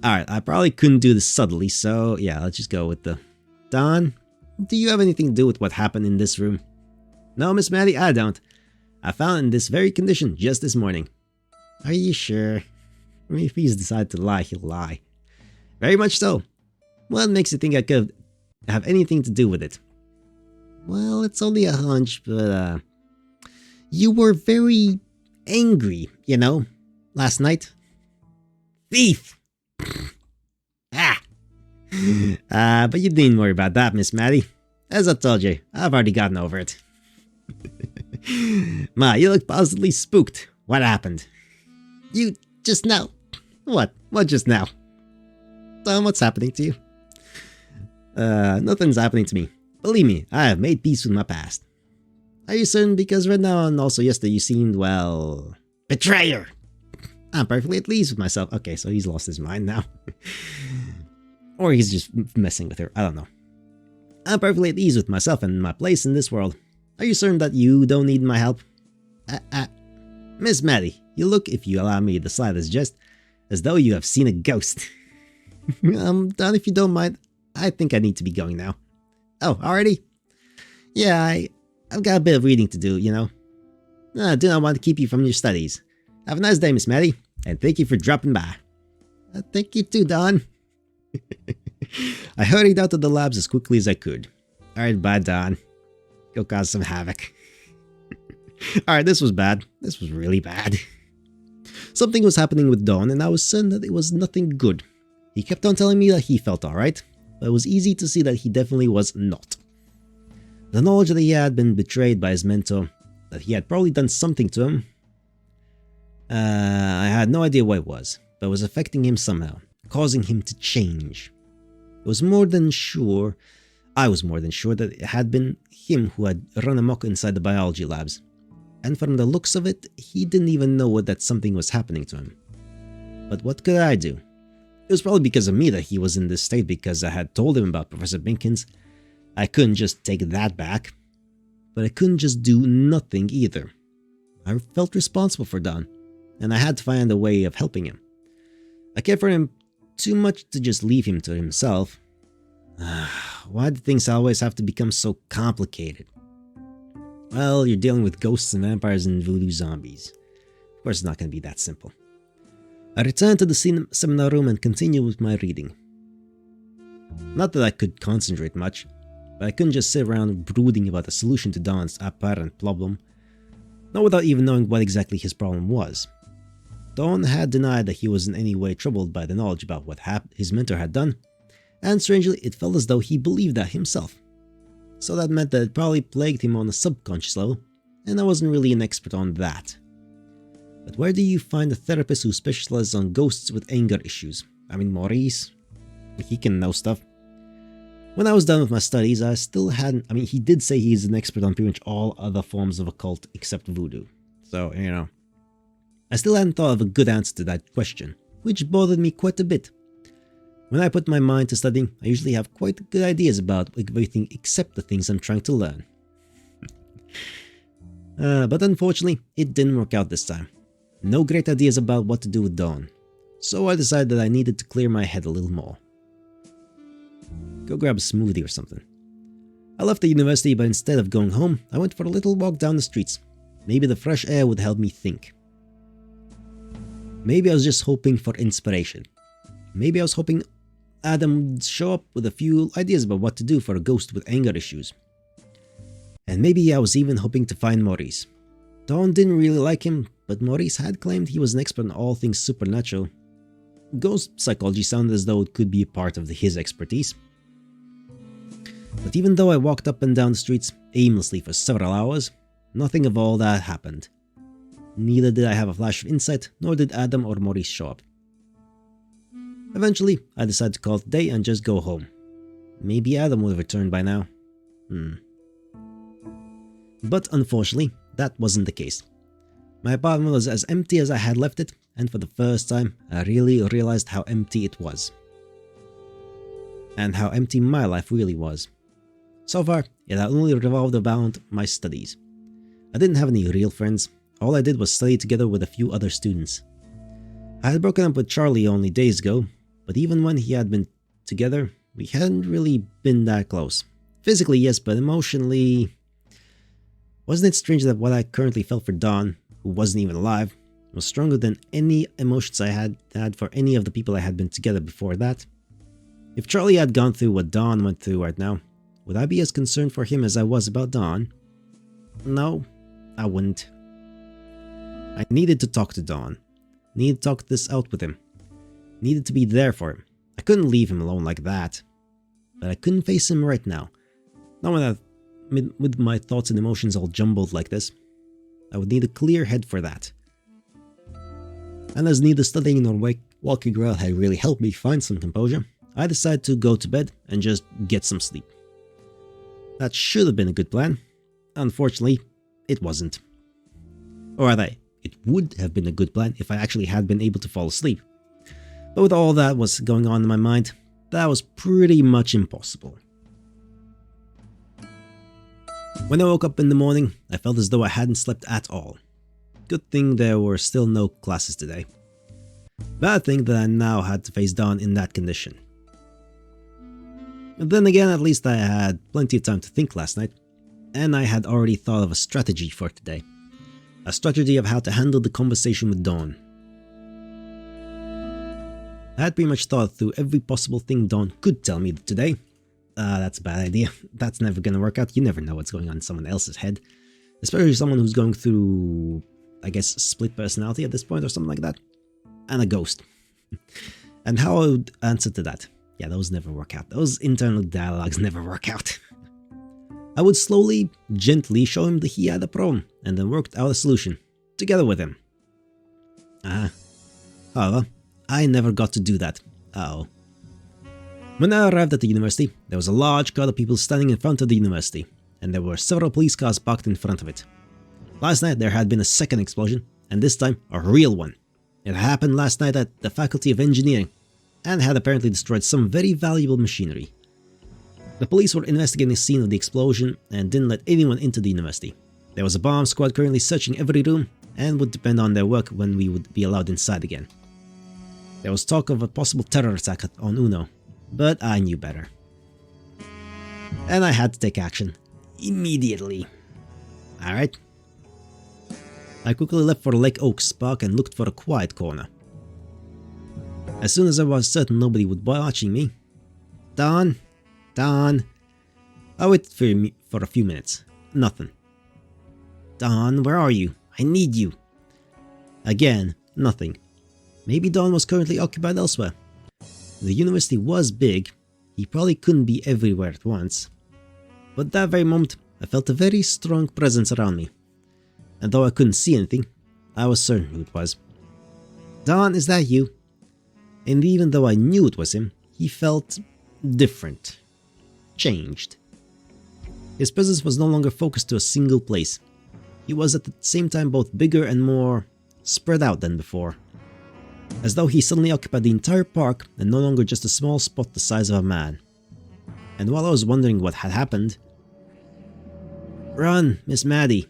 Alright, I probably couldn't do this subtly, so yeah, let's just go with the... Dawn, do you have anything to do with what happened in this room? No, Miss Maddie, I don't. I found it in this very condition just this morning. Are you sure? I mean, if he's decided to lie, he'll lie. Very much so. What makes you think I could have anything to do with it? Well, it's only a hunch, but you were very angry, you know, last night. Thief! But you needn't worry about that, Miss Maddie. As I told you, I've already gotten over it. Ma, you look positively spooked. What happened? You just now. What? What just now? Tom, what's happening to you? Nothing's happening to me. Believe me, I have made peace with my past. Are you certain? Because right now and also yesterday you seemed, well... Betrayer! I'm perfectly at ease with myself. Okay, so he's lost his mind now. Or he's just messing with her. I don't know. I'm perfectly at ease with myself and my place in this world. Are you certain that you don't need my help? Miss Maddie, you look, if you allow me the slightest jest, as though you have seen a ghost. Don, if you don't mind, I think I need to be going now. Oh, already? Yeah, I've got a bit of reading to do, you know. I do not want to keep you from your studies. Have a nice day, Miss Maddie, and thank you for dropping by. Thank you too, Don. I hurried out of the labs as quickly as I could. Alright, bye, Don. Go cause some havoc. Alright, this was bad. This was really bad. Something was happening with Don, and I was certain that it was nothing good. He kept on telling me that he felt alright, but it was easy to see that he definitely was not. The knowledge that he had been betrayed by his mentor, that he had probably done something to him, I had no idea what it was, but it was affecting him somehow, causing him to change. I was more than sure that it had been him who had run amok inside the biology labs. And from the looks of it, he didn't even know that something was happening to him. But what could I do? It was probably because of me that he was in this state, because I had told him about Professor Binkins. I couldn't just take that back. But I couldn't just do nothing either. I felt responsible for Don, and I had to find a way of helping him. I cared for him too much to just leave him to himself. Why do things always have to become so complicated? Well, you're dealing with ghosts and vampires and voodoo zombies. Of course, it's not going to be that simple. I returned to the seminar room and continued with my reading. Not that I could concentrate much, but I couldn't just sit around brooding about a solution to Don's apparent problem, not without even knowing what exactly his problem was. Don had denied that he was in any way troubled by the knowledge about what his mentor had done, and strangely, it felt as though he believed that himself. So that meant that it probably plagued him on a subconscious level, and I wasn't really an expert on that. But where do you find a therapist who specializes on ghosts with anger issues? I mean, Maurice, he can know stuff. When I was done with my studies, I still hadn't, he did say he's an expert on pretty much all other forms of occult except voodoo. So, you know, I still hadn't thought of a good answer to that question, which bothered me quite a bit. When I put my mind to studying, I usually have quite good ideas about everything except the things I'm trying to learn. But unfortunately, it didn't work out this time. No great ideas about what to do with Dawn. So I decided that I needed to clear my head a little more. Go grab a smoothie or something. I left the university, but instead of going home, I went for a little walk down the streets. Maybe the fresh air would help me think. Maybe I was just hoping for inspiration. Maybe I was hoping Adam would show up with a few ideas about what to do for a ghost with anger issues. And maybe I was even hoping to find Maurice. Dawn didn't really like him, but Maurice had claimed he was an expert in all things supernatural. Ghost psychology sounded as though it could be a part of his expertise. But even though I walked up and down the streets aimlessly for several hours, nothing of all that happened. Neither did I have a flash of insight, nor did Adam or Maurice show up. Eventually, I decided to call it a day and just go home. Maybe Adam would have returned by now. But unfortunately, that wasn't the case. My apartment was as empty as I had left it, and for the first time, I really realized how empty it was. And how empty my life really was. So far, it had only revolved around my studies. I didn't have any real friends. All I did was study together with a few other students. I had broken up with Charlie only days ago, but even when he had been together, we hadn't really been that close. Physically, yes, but emotionally... Wasn't it strange that what I currently felt for Dawn, who wasn't even alive, was stronger than any emotions I had for any of the people I had been together before that? If Charlie had gone through what Dawn went through right now, would I be as concerned for him as I was about Dawn? No, I wouldn't. I needed to talk to Dawn. Needed to talk this out with him. Needed to be there for him. I couldn't leave him alone like that. But I couldn't face him right now. Not with my thoughts and emotions all jumbled like this. I would need a clear head for that. And as neither studying nor walking around had really helped me find some composure, I decided to go to bed and just get some sleep. That should have been a good plan. Unfortunately, it wasn't. Or rather, it would have been a good plan if I actually had been able to fall asleep. But with all that was going on in my mind, that was pretty much impossible. When I woke up in the morning, I felt as though I hadn't slept at all. Good thing there were still no classes today. Bad thing that I now had to face Dawn in that condition. But then again, at least I had plenty of time to think last night, and I had already thought of a strategy for today. A strategy of how to handle the conversation with Dawn. I had pretty much thought through every possible thing Dawn could tell me today. That's a bad idea. That's never gonna work out. You never know what's going on in someone else's head. Especially someone who's going through, I guess, split personality at this point or something like that. And a ghost. And how I would answer to that. Yeah, those never work out. Those internal dialogues never work out. I would slowly, gently show him that he had a problem, and then worked out a solution, together with him. However, I never got to do that. Uh-oh. When I arrived at the university, there was a large crowd of people standing in front of the university, and there were several police cars parked in front of it. Last night there had been a second explosion, and this time a real one. It happened last night at the Faculty of Engineering, and had apparently destroyed some very valuable machinery. The police were investigating the scene of the explosion and didn't let anyone into the university. There was a bomb squad currently searching every room, and would depend on their work when we would be allowed inside again. There was talk of a possible terror attack on Uno, but I knew better. And I had to take action. Immediately. Alright. I quickly left for Lake Oaks Park and looked for a quiet corner. As soon as I was certain nobody would be watching me, Dawn. I waited for a few minutes. Nothing. Dawn, where are you? I need you. Again, nothing. Maybe Dawn was currently occupied elsewhere. The university was big. He probably couldn't be everywhere at once. But that very moment, I felt a very strong presence around me. And though I couldn't see anything, I was certain who it was. Dawn, is that you? And even though I knew it was him, he felt different. Changed. His presence was no longer focused to a single place. He was at the same time both bigger and more spread out than before. As though he suddenly occupied the entire park and no longer just a small spot the size of a man. And while I was wondering what had happened... Run, Miss Maddie.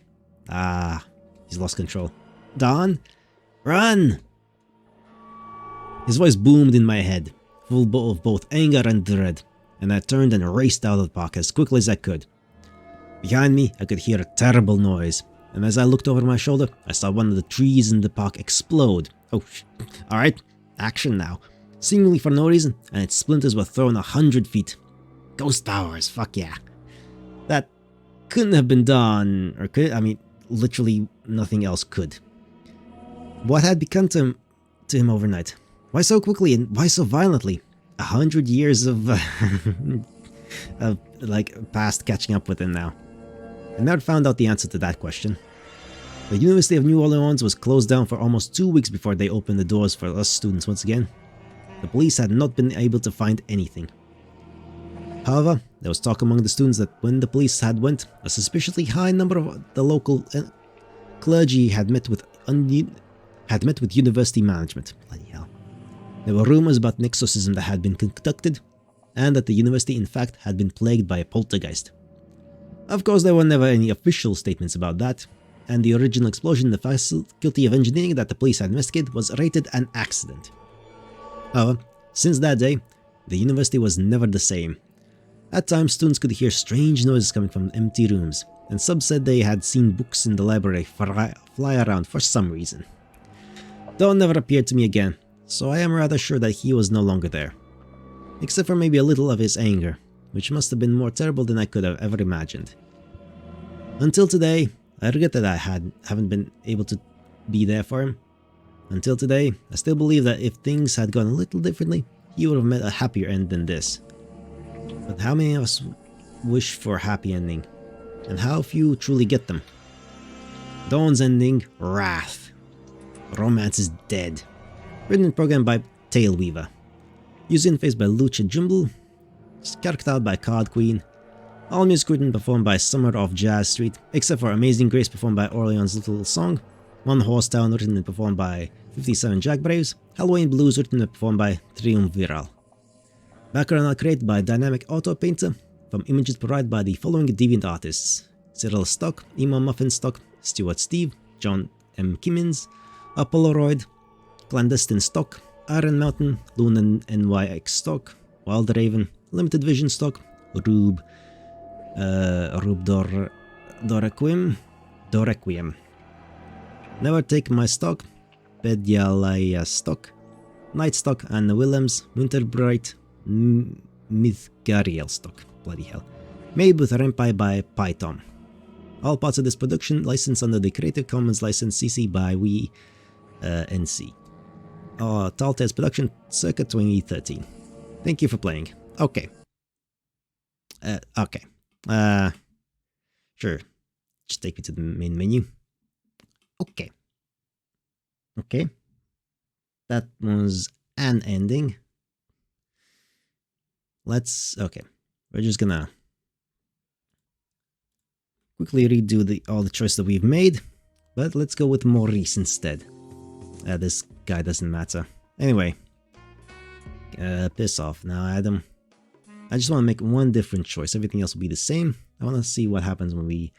He's lost control. Dawn? Run! His voice boomed in my head, full of both anger and dread, and I turned and raced out of the park as quickly as I could. Behind me, I could hear a terrible noise, and as I looked over my shoulder, I saw one of the trees in the park explode. Oh, alright, action now. Seemingly for no reason, and its splinters were thrown 100 feet. Ghost powers, fuck yeah. That couldn't have been done, or could it? I mean, literally nothing else could. What had become to him overnight? Why so quickly and why so violently? 100 years of, past catching up with him now. I never found out the answer to that question. The University of New Orleans was closed down for almost 2 weeks before they opened the doors for us students once again. The police had not been able to find anything. However, there was talk among the students that when the police had went, a suspiciously high number of the local clergy had met with university management. Bloody hell. There were rumors about an exorcism that had been conducted, and that the university in fact had been plagued by a poltergeist. Of course, there were never any official statements about that, and the original explosion in the Faculty of Engineering that the police had investigated was rated an accident. However, since that day, the university was never the same. At times, students could hear strange noises coming from empty rooms, and some said they had seen books in the library fly around for some reason. Dawn never appeared to me again, so I am rather sure that he was no longer there. Except for maybe a little of his anger, which must have been more terrible than I could have ever imagined. Until today, I regret that I haven't been able to be there for him. Until today, I still believe that if things had gone a little differently, he would have met a happier end than this. But how many of us wish for a happy ending? And how few truly get them? Dawn's ending, Wrath. Romance is dead. Written and programmed by Tailweaver. User interface by Lucha Jumble. Character by Card Queen. All music written and performed by Summer of Jazz Street, except for Amazing Grace performed by Orleans Little Song. One Horse Town written and performed by 57 Jack Braves. Halloween Blues written and performed by Triumviral. Background art created by Dynamic Auto Painter from images provided by the following deviant artists: Cyril Stock, Emo Muffin Stock, Stuart Steve, John M. Kimmins, Apolloid, Clandestine Stock, Iron Mountain, Lunan NYX Stock, Wild Raven, Limited Vision Stock, Rube Dorequiem. Never Take My Stock, Pedialaya Stock, Night Stock, Anna Willems, Winterbright, Mythgariel Stock. Bloody hell. Made with Renpai by Python. All parts of this production licensed under the Creative Commons license CC by We NC. Telltale's production circa 2013. Thank you for playing. Okay. Okay. Sure. Just take me to the main menu. Okay. Okay. That was an ending. Okay. We're just gonna quickly redo all the choices that we've made, but let's go with Maurice instead. This guy doesn't matter. Anyway, piss off now, Adam. I just want to make one different choice. Everything else will be the same. I want to see what happens when we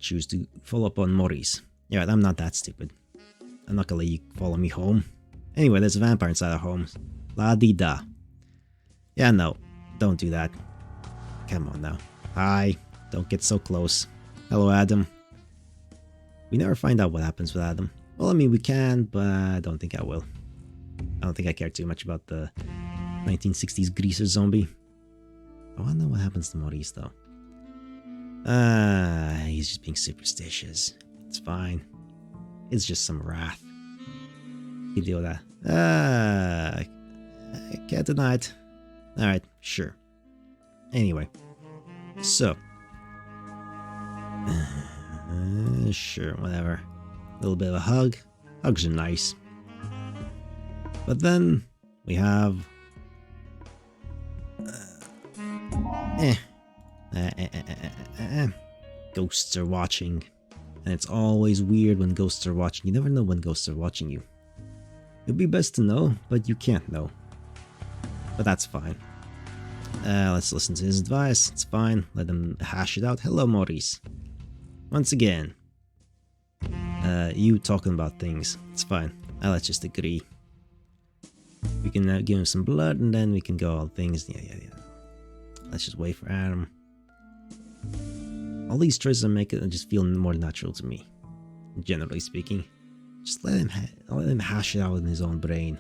choose to follow up on Maurice. Yeah, I'm not that stupid. I'm not gonna let you follow me home. Anyway, there's a vampire inside our home. La-di-da. Yeah, no. Don't do that. Come on now. Hi. Don't get so close. Hello, Adam. We never find out what happens with Adam. Well, I mean, we can, but I don't think I will. I don't think I care too much about the 1960s greaser zombie. I want to know what happens to Maurice, though. He's just being superstitious. It's fine. It's just some wrath. You deal with that. I can't deny it. Alright, sure. Anyway. So. Sure, whatever. A little bit of a hug. Hugs are nice. But then we have ghosts are watching. And it's always weird when ghosts are watching. You never know when ghosts are watching you. It'd be best to know, but you can't know. But that's fine. Let's listen to his advice. It's fine. Let him hash it out. Hello, Maurice. Once again. You talking about things. It's fine. Let's just agree. We can give him some blood and then we can go all things. Yeah. Let's just wait for Adam. All these choices I make just feel more natural to me. Generally speaking. Just let him hash it out in his own brain.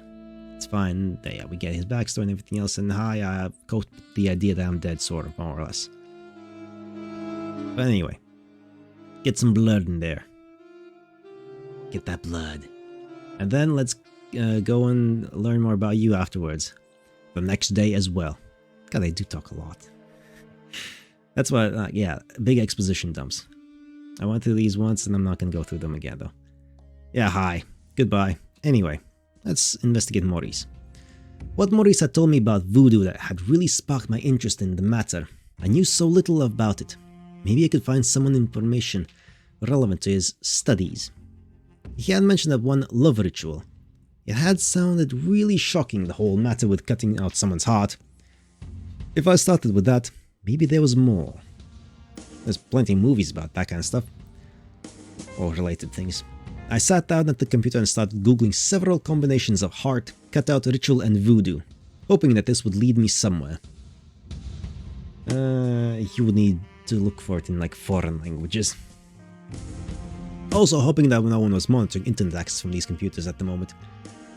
It's fine. Yeah, we get his backstory and everything else. And I cope with the idea that I'm dead, sort of, more or less. But anyway. Get some blood in there. Get that blood. And then let's go and learn more about you afterwards. The next day as well. God, they do talk a lot. That's why, yeah, big exposition dumps. I went through these once and I'm not going to go through them again, though. Yeah, hi. Goodbye. Anyway, let's investigate Maurice. What Maurice had told me about voodoo that had really sparked my interest in the matter. I knew so little about it. Maybe I could find some information relevant to his studies. He had mentioned that one love ritual. It had sounded really shocking, the whole matter with cutting out someone's heart. If I started with that, maybe there was more. There's plenty of movies about that kind of stuff. Or related things. I sat down at the computer and started googling several combinations of heart, cutout, ritual and voodoo, hoping that this would lead me somewhere. You would need to look for it in like foreign languages. Also hoping that no one was monitoring internet access from these computers at the moment,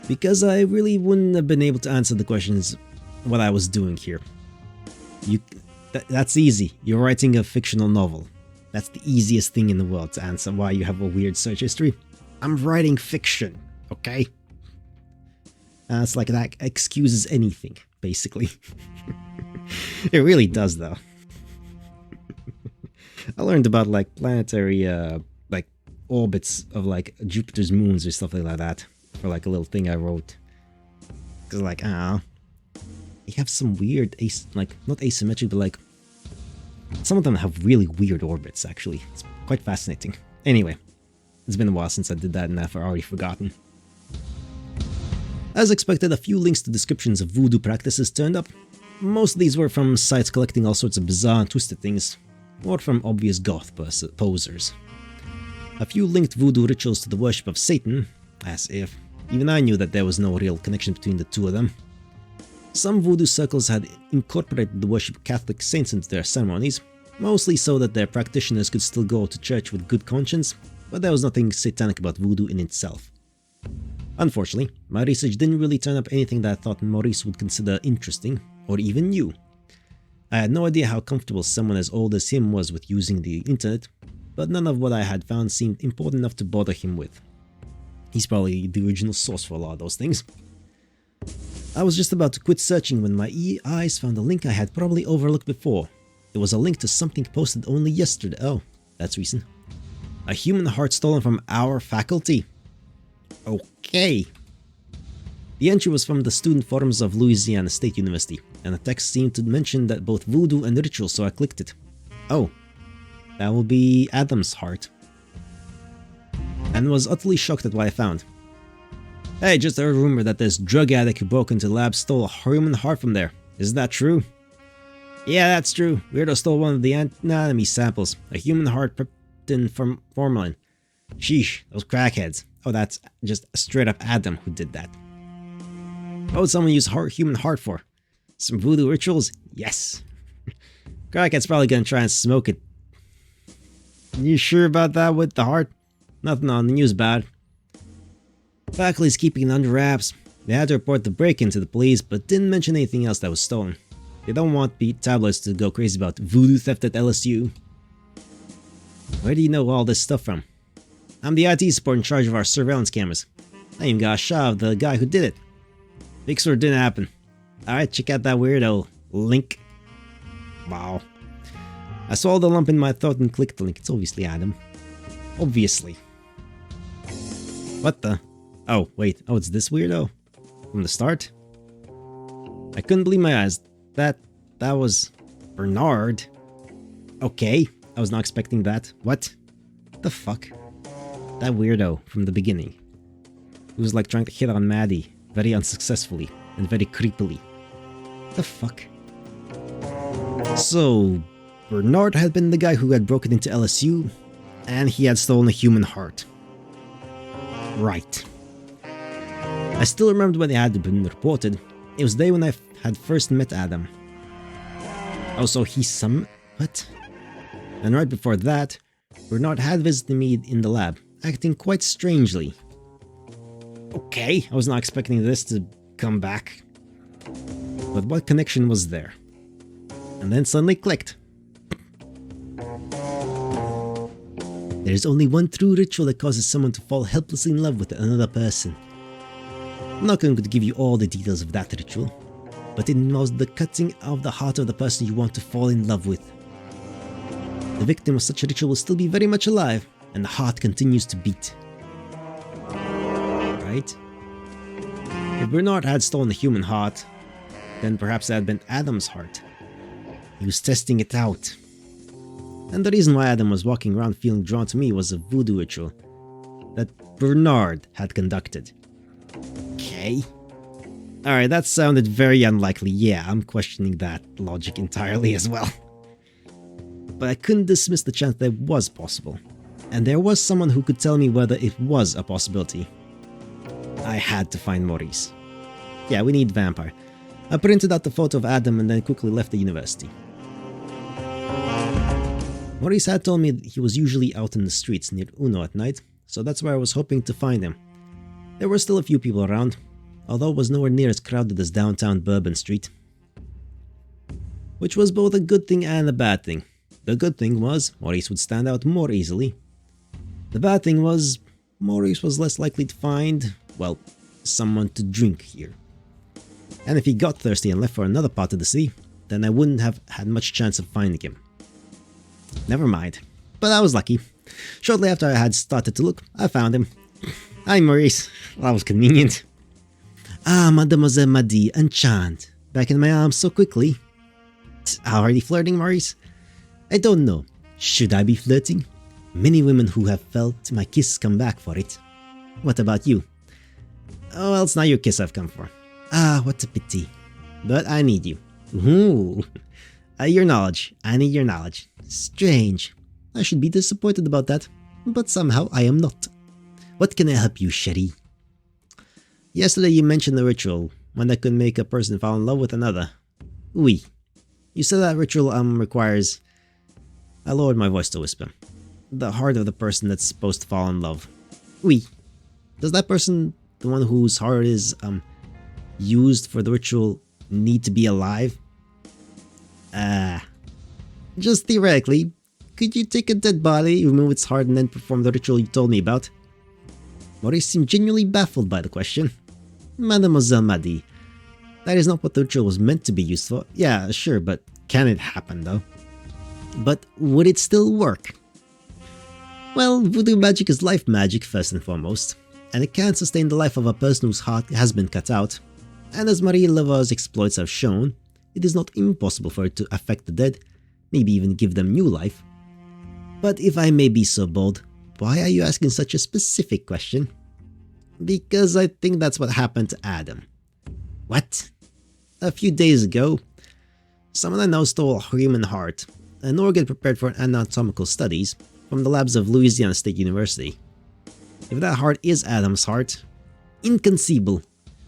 because I really wouldn't have been able to answer the questions what I was doing here. That's easy. You're writing a fictional novel. That's the easiest thing in the world to answer why you have a weird search history. I'm writing fiction, okay? It's like that excuses anything, basically. It really does, though. I learned about like planetary like orbits of like Jupiter's moons or stuff like that for like a little thing I wrote. Cause like, you have some weird like not asymmetric, but like some of them have really weird orbits. Actually, it's quite fascinating. Anyway, it's been a while since I did that, and I've already forgotten. As expected, a few links to descriptions of voodoo practices turned up. Most of these were from sites collecting all sorts of bizarre and twisted things. or from obvious goth posers. A few linked voodoo rituals to the worship of Satan, as if even I knew that there was no real connection between the two of them. Some voodoo circles had incorporated the worship of Catholic saints into their ceremonies, mostly so that their practitioners could still go to church with good conscience, but there was nothing satanic about voodoo in itself. Unfortunately, my research didn't really turn up anything that I thought Maurice would consider interesting, or even new. I had no idea how comfortable someone as old as him was with using the internet, but none of what I had found seemed important enough to bother him with. He's probably the original source for a lot of those things. I was just about to quit searching when my eyes found a link I had probably overlooked before. It was a link to something posted only yesterday. Oh, that's recent. A human heart stolen from our faculty. Okay. The entry was from the student forums of Louisiana State University, and the text seemed to mention that both voodoo and ritual, so I clicked it. Oh, that will be Adam's heart. And was utterly shocked at what I found. Hey, just heard a rumor that this drug addict who broke into the lab stole a human heart from there. Is that true? Yeah, that's true. Weirdo stole one of the anatomy samples, a human heart prepped in formalin. Sheesh, those crackheads. Oh, that's just straight up Adam who did that. What would someone use human heart for? Some voodoo rituals? Yes. Crackhead's probably gonna try and smoke it. You sure about that with the heart? Nothing on the news about it. Faculty's keeping it under wraps. They had to report the break-in to the police, but didn't mention anything else that was stolen. They don't want the tabloids to go crazy about voodoo theft at LSU. Where do you know all this stuff from? I'm the IT support in charge of our surveillance cameras. I even got a shot of the guy who did it. Big Sur didn't happen. Alright, check out that weirdo link. Wow. I swallowed the lump in my throat and clicked the link. It's obviously Adam. Obviously. What the? Oh, wait. Oh, it's this weirdo? From the start? I couldn't believe my eyes. That was Bernard. Okay. I was not expecting that. What? The fuck? That weirdo from the beginning. He was like trying to hit on Maddie. Very unsuccessfully. And very creepily. The fuck? So, Bernard had been the guy who had broken into LSU. And he had stolen a human heart. Right. I still remembered when it had been reported. It was the day when I had first met Adam. Oh, so he's some... What? And right before that, Bernard had visited me in the lab, acting quite strangely. Okay, I was not expecting this to come back. But what connection was there? And then suddenly clicked. There's only one true ritual that causes someone to fall helplessly in love with another person. I'm not going to give you all the details of that ritual, but it involves the cutting of the heart of the person you want to fall in love with. The victim of such a ritual will still be very much alive, and the heart continues to beat. Right? If Bernard had stolen the human heart, then perhaps it had been Adam's heart. He was testing it out. And the reason why Adam was walking around feeling drawn to me was a voodoo ritual that Bernard had conducted. Okay. Alright, that sounded very unlikely. Yeah, I'm questioning that logic entirely as well. But I couldn't dismiss the chance that it was possible. And there was someone who could tell me whether it was a possibility. I had to find Maurice. Yeah, we need vampire. I printed out the photo of Adam and then quickly left the university. Maurice had told me he was usually out in the streets near Uno at night, so that's where I was hoping to find him. There were still a few people around, although it was nowhere near as crowded as downtown Bourbon Street. Which was both a good thing and a bad thing. The good thing was Maurice would stand out more easily. The bad thing was Maurice was less likely to find, well, someone to drink here. And if he got thirsty and left for another part of the city, then I wouldn't have had much chance of finding him. Never mind. But I was lucky. Shortly after I had started to look, I found him. Hi, Maurice. Well, that was convenient. Ah, Mademoiselle Madi, enchant. Back in my arms so quickly. Already flirting, Maurice? I don't know. Should I be flirting? Many women who have felt my kiss come back for it. What about you? Oh, well, it's not your kiss I've come for. Ah, what a pity. But I need you. Ooh. Your knowledge. I need your knowledge. Strange. I should be disappointed about that, but somehow I am not. What can I help you, Sherry? Yesterday you mentioned the ritual, one that could make a person fall in love with another. Oui. You said that ritual requires... I lowered my voice to whisper. The heart of the person that's supposed to fall in love. Oui. Does that person, the one whose heart is used for the ritual, need to be alive? Just theoretically, could you take a dead body, remove its heart, and then perform the ritual you told me about? Maurice seemed genuinely baffled by the question. Mademoiselle Madi, that is not what the ritual was meant to be used for. Yeah, sure, but can it happen though? But would it still work? Well, voodoo magic is life magic first and foremost, and it can sustain the life of a person whose heart has been cut out. And as Marie Lavar's exploits have shown, it is not impossible for it to affect the dead, maybe even give them new life. But if I may be so bold, why are you asking such a specific question? Because I think that's what happened to Adam. What? A few days ago, someone I know stole a human heart, an organ prepared for anatomical studies, from the labs of Louisiana State University. If that heart is Adam's heart, inconceivable.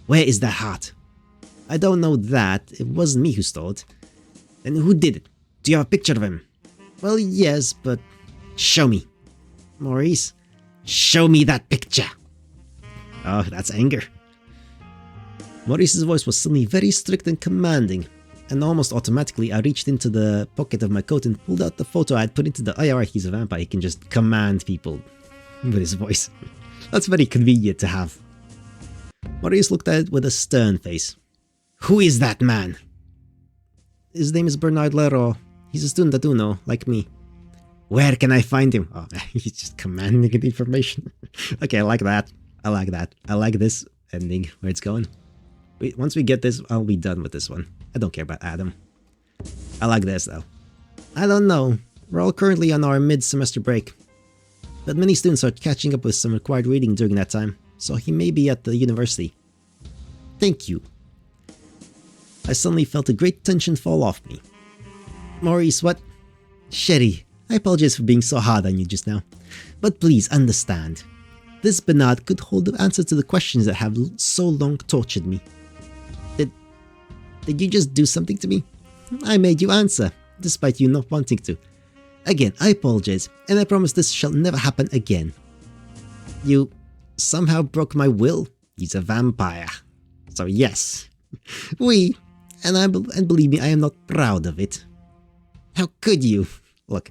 Where is that heart? I don't know that. It wasn't me who stole it. And who did it? Do you have a picture of him? Well, yes, but... Show me. Maurice, show me that picture. Oh, that's anger. Maurice's voice was suddenly very strict and commanding, and almost automatically I reached into the pocket of my coat and pulled out the photo I had put into the IR. He's a vampire, he can just command people with his voice. That's very convenient to have. Maurice looked at it with a stern face. Who is that man? His name is Bernard Leroy. He's a student at Uno, like me. Where can I find him? Oh, he's just commanding the information. Okay, I like that. I like that. I like this ending, where it's going. Wait, once we get this, I'll be done with this one. I don't care about Adam. I like this, though. I don't know. We're all currently on our mid-semester break. But many students are catching up with some required reading during that time, so he may be at the university. Thank you. I suddenly felt a great tension fall off me. Maurice, what? Sherry, I apologize for being so hard on you just now. But please understand. This Bernard could hold the answer to the questions that have so long tortured me. Did you just do something to me? I made you answer, despite you not wanting to. Again, I apologize, and I promise this shall never happen again. You somehow broke my will. He's a vampire. So yes. And believe me, I am not proud of it. How could you? Look.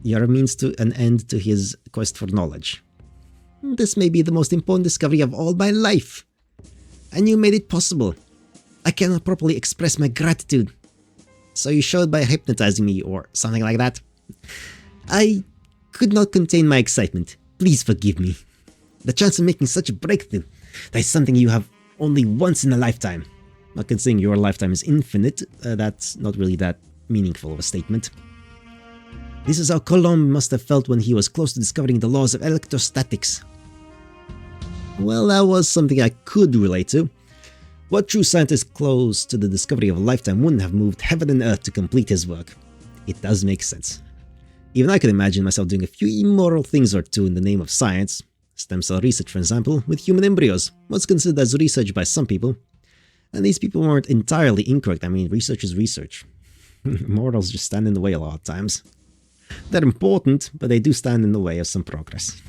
You're a means to an end to his quest for knowledge. This may be the most important discovery of all my life. And you made it possible. I cannot properly express my gratitude. So you showed by hypnotizing me or something like that. I could not contain my excitement. Please forgive me. The chance of making such a breakthrough, that is something you have only once in a lifetime. Not considering your lifetime is infinite, that's not really that meaningful of a statement. This is how Coulomb must have felt when he was close to discovering the laws of electrostatics. Well, that was something I could relate to. What true scientist close to the discovery of a lifetime wouldn't have moved heaven and earth to complete his work? It does make sense. Even I could imagine myself doing a few immoral things or two in the name of science. Stem cell research, for example, with human embryos, was considered as research by some people. And these people weren't entirely incorrect. I mean, research is research. Mortals just stand in the way a lot of times. They're important, but they do stand in the way of some progress.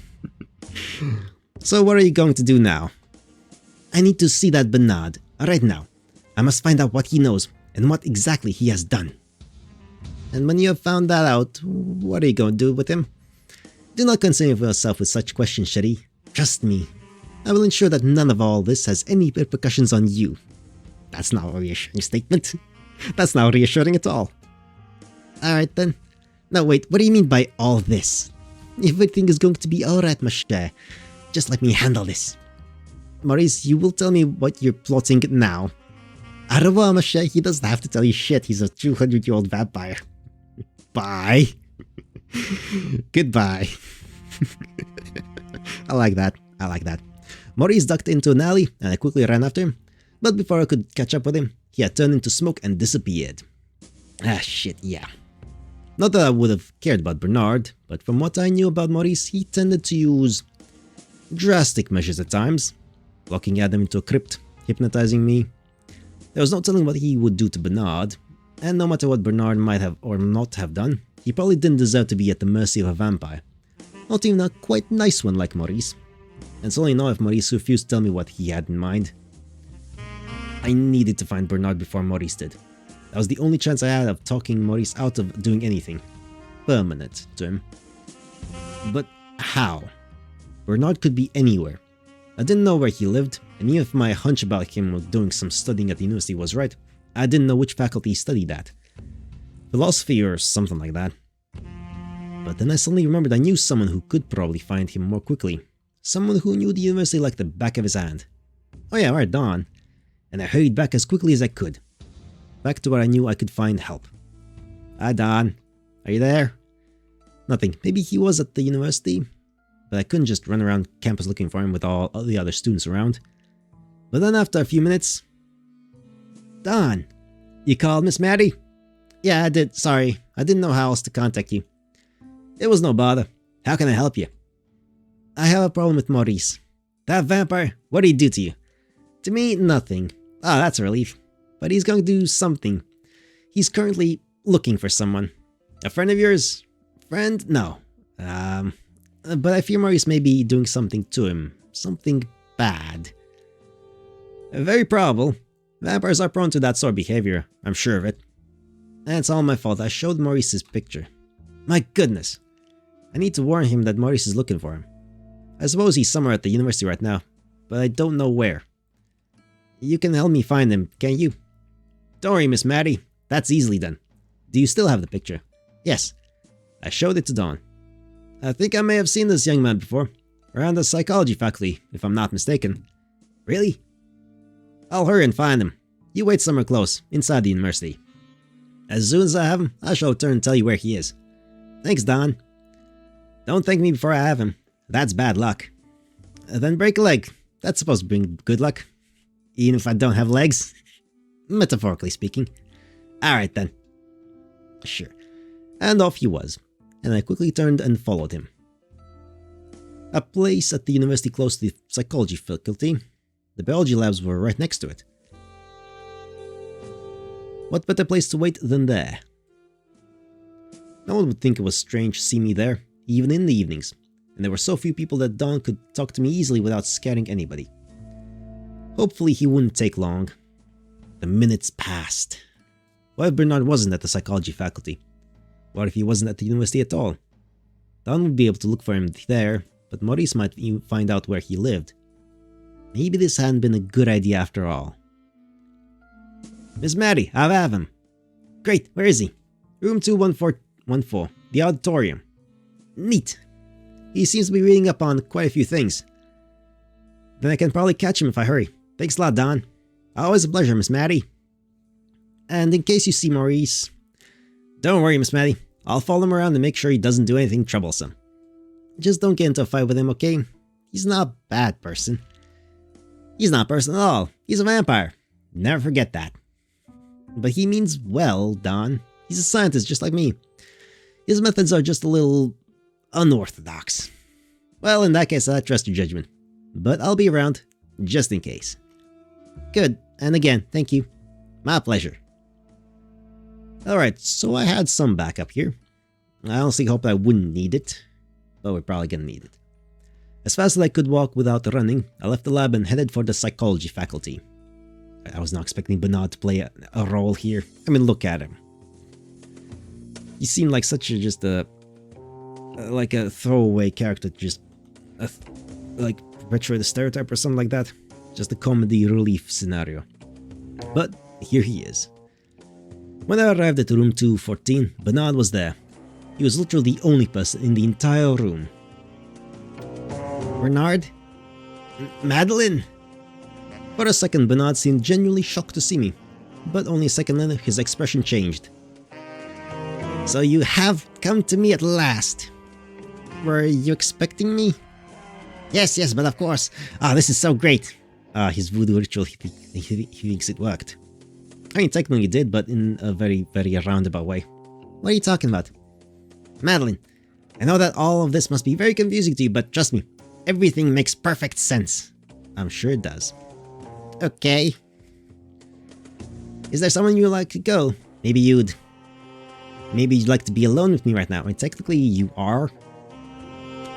So what are you going to do now? I need to see that Bernard, right now. I must find out what he knows, and what exactly he has done. And when you have found that out, what are you going to do with him? Do not concern yourself with such questions, Sherry. Trust me. I will ensure that none of all this has any repercussions on you. That's not a reassuring statement. That's not reassuring at all. Alright then. Now wait, what do you mean by all this? Everything is going to be alright, ma chère. Just let me handle this. Maurice, you will tell me what you're plotting now. Au revoir, ma chère. He doesn't have to tell you shit. He's a 200-year-old vampire. Bye. Goodbye. I like that. I like that. Maurice ducked into an alley, and I quickly ran after him. But before I could catch up with him, he had turned into smoke and disappeared. Ah, shit, yeah. Not that I would have cared about Bernard, but from what I knew about Maurice, he tended to use drastic measures at times, locking Adam into a crypt, hypnotizing me. There was no telling what he would do to Bernard, and no matter what Bernard might have or not have done, he probably didn't deserve to be at the mercy of a vampire. Not even a quite nice one like Maurice. And it's only now if Maurice refused to tell me what he had in mind. I needed to find Bernard before Maurice did. That was the only chance I had of talking Maurice out of doing anything permanent to him. But how? Bernard could be anywhere. I didn't know where he lived, and even if my hunch about him doing some studying at the university was right, I didn't know which faculty he studied at. Philosophy or something like that. But then I suddenly remembered I knew someone who could probably find him more quickly. Someone who knew the university like the back of his hand. Oh yeah, right on. And I hurried back as quickly as I could. Back to where I knew I could find help. Hi Don, are you there? Nothing. Maybe he was at the university, but I couldn't just run around campus looking for him with all the other students around. But then after a few minutes... Don, you called Miss Maddie? Yeah, I did. Sorry, I didn't know how else to contact you. It was no bother. How can I help you? I have a problem with Maurice. That vampire, what did he do to you? To me, nothing. Ah, that's a relief. But he's going to do something. He's currently looking for someone. A friend of yours? Friend? No. But I fear Maurice may be doing something to him. Something bad. Very probable. Vampires are prone to that sort of behavior. I'm sure of it. And it's all my fault. I showed Maurice his picture. My goodness. I need to warn him that Maurice is looking for him. I suppose he's somewhere at the university right now, but I don't know where. You can help me find him, can't you? Don't worry, Miss Maddie. That's easily done. Do you still have the picture? Yes. I showed it to Dawn. I think I may have seen this young man before. Around the psychology faculty, if I'm not mistaken. Really? I'll hurry and find him. You wait somewhere close, inside the university. As soon as I have him, I shall return and tell you where he is. Thanks, Don. Don't thank me before I have him. That's bad luck. Then break a leg. That's supposed to bring good luck. Even if I don't have legs. Metaphorically speaking. Alright then. Sure. And off he was. And I quickly turned and followed him. A place at the university close to the psychology faculty. The biology labs were right next to it. What better place to wait than there? No one would think it was strange to see me there, even in the evenings, and there were so few people that Don could talk to me easily without scaring anybody. Hopefully he wouldn't take long. The minutes passed. What if Bernard wasn't at the psychology faculty? What if he wasn't at the university at all? Don would be able to look for him there, but Maurice might find out where he lived. Maybe this hadn't been a good idea after all. Miss Maddie, I have him. Great, where is he? Room 21414, the auditorium. Neat. He seems to be reading up on quite a few things. Then I can probably catch him if I hurry. Thanks a lot, Don. Always a pleasure, Miss Maddie. And in case you see Maurice... Don't worry, Miss Maddie. I'll follow him around and make sure he doesn't do anything troublesome. Just don't get into a fight with him, okay? He's not a bad person. He's not a person at all. He's a vampire. Never forget that. But he means well, Don. He's a scientist just like me. His methods are just a little unorthodox. Well, in that case, I trust your judgment. But I'll be around, just in case. Good, and again, thank you. My pleasure. Alright, so I had some backup here. I honestly hoped I wouldn't need it, but we're probably gonna need it. As fast as I could walk without running, I left the lab and headed for the psychology faculty. I was not expecting Bernard to play a role here. I mean, look at him. He seemed like such a like a throwaway character, just like retro the stereotype or something like that. Just a comedy relief scenario. But here he is. When I arrived at room 214, Bernard was there. He was literally the only person in the entire room. Bernard? Madeline? For a second, Bernard seemed genuinely shocked to see me, but only a second later, his expression changed. So you have come to me at last. Were you expecting me? Yes, but of course. Ah, this is so great. His voodoo ritual, he thinks it worked. I mean, technically you did, but in a very, very roundabout way. What are you talking about? Madeline, I know that all of this must be very confusing to you, but trust me, everything makes perfect sense. I'm sure it does. Okay. Is there someone you'd like to go? Maybe you'd like to be alone with me right now. I mean, technically you are.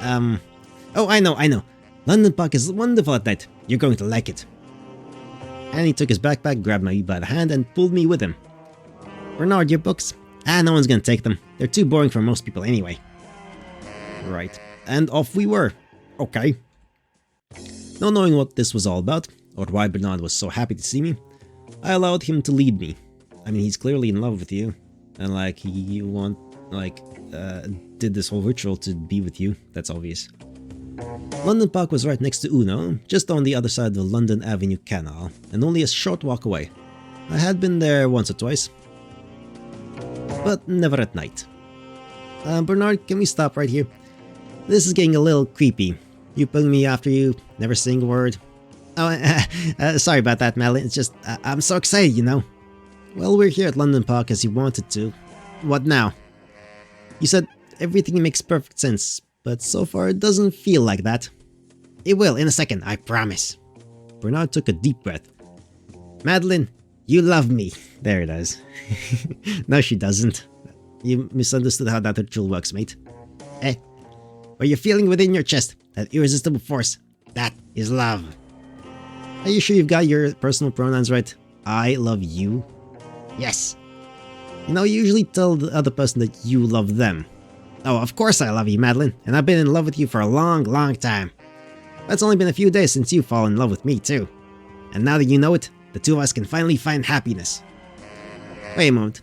Oh, I know. London Park is wonderful at night. You're going to like it. And he took his backpack, grabbed me by the hand, and pulled me with him. Bernard, your books? No one's gonna take them. They're too boring for most people anyway. Right. And off we were. Okay. Not knowing what this was all about, or why Bernard was so happy to see me, I allowed him to lead me. I mean, he's clearly in love with you. And like, he did this whole ritual to be with you. That's obvious. London Park was right next to Uno, just on the other side of the London Avenue Canal, and only a short walk away. I had been there once or twice, but never at night. Bernard, can we stop right here? This is getting a little creepy. You pulling me after you, never saying a word. Oh, sorry about that, Madeline. It's just, I'm so excited, you know. Well, we're here at London Park as you wanted to. What now? You said everything makes perfect sense, but so far it doesn't feel like that. It will in a second, I promise. Bernard took a deep breath. Madeline, you love me. There it is. No, she doesn't. You misunderstood how that ritual works, mate. What you're feeling within your chest, that irresistible force, that is love. Are you sure you've got your personal pronouns right? I love you. Yes. You know, you usually tell the other person that you love them. Oh, of course I love you, Madeline, and I've been in love with you for a long, long time. But it's only been a few days since you fall in love with me, too. And now that you know it, the two of us can finally find happiness. Wait a moment.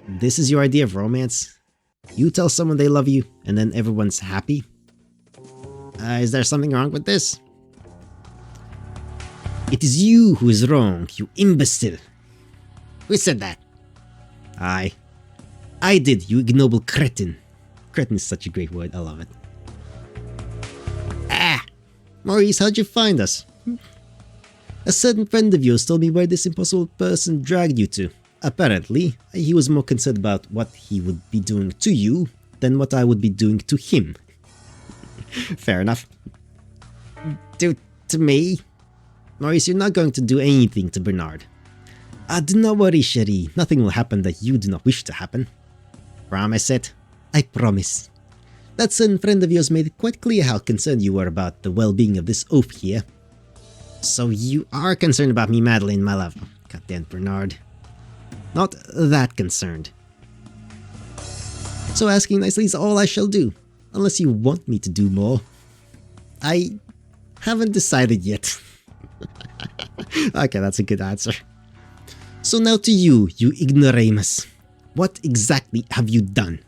This is your idea of romance? You tell someone they love you, and then everyone's happy? Is there something wrong with this? It is you who is wrong, you imbecile. Who said that? I did, you ignoble cretin. Cretin is such a great word, I love it. Maurice, how'd you find us? A certain friend of yours told me where this impossible person dragged you to. Apparently, he was more concerned about what he would be doing to you than what I would be doing to him. Fair enough. Do to me? Maurice, you're not going to do anything to Bernard. Do not worry, Cherie. Nothing will happen that you do not wish to happen. Promise it? I promise. That certain friend of yours made it quite clear how concerned you were about the well-being of this oaf here. So you are concerned about me, Madeline, my love. Goddamn Bernard. Not that concerned. So asking nicely is all I shall do, unless you want me to do more. I haven't decided yet. Okay, that's a good answer. So now to you, you ignoramus. What exactly have you done?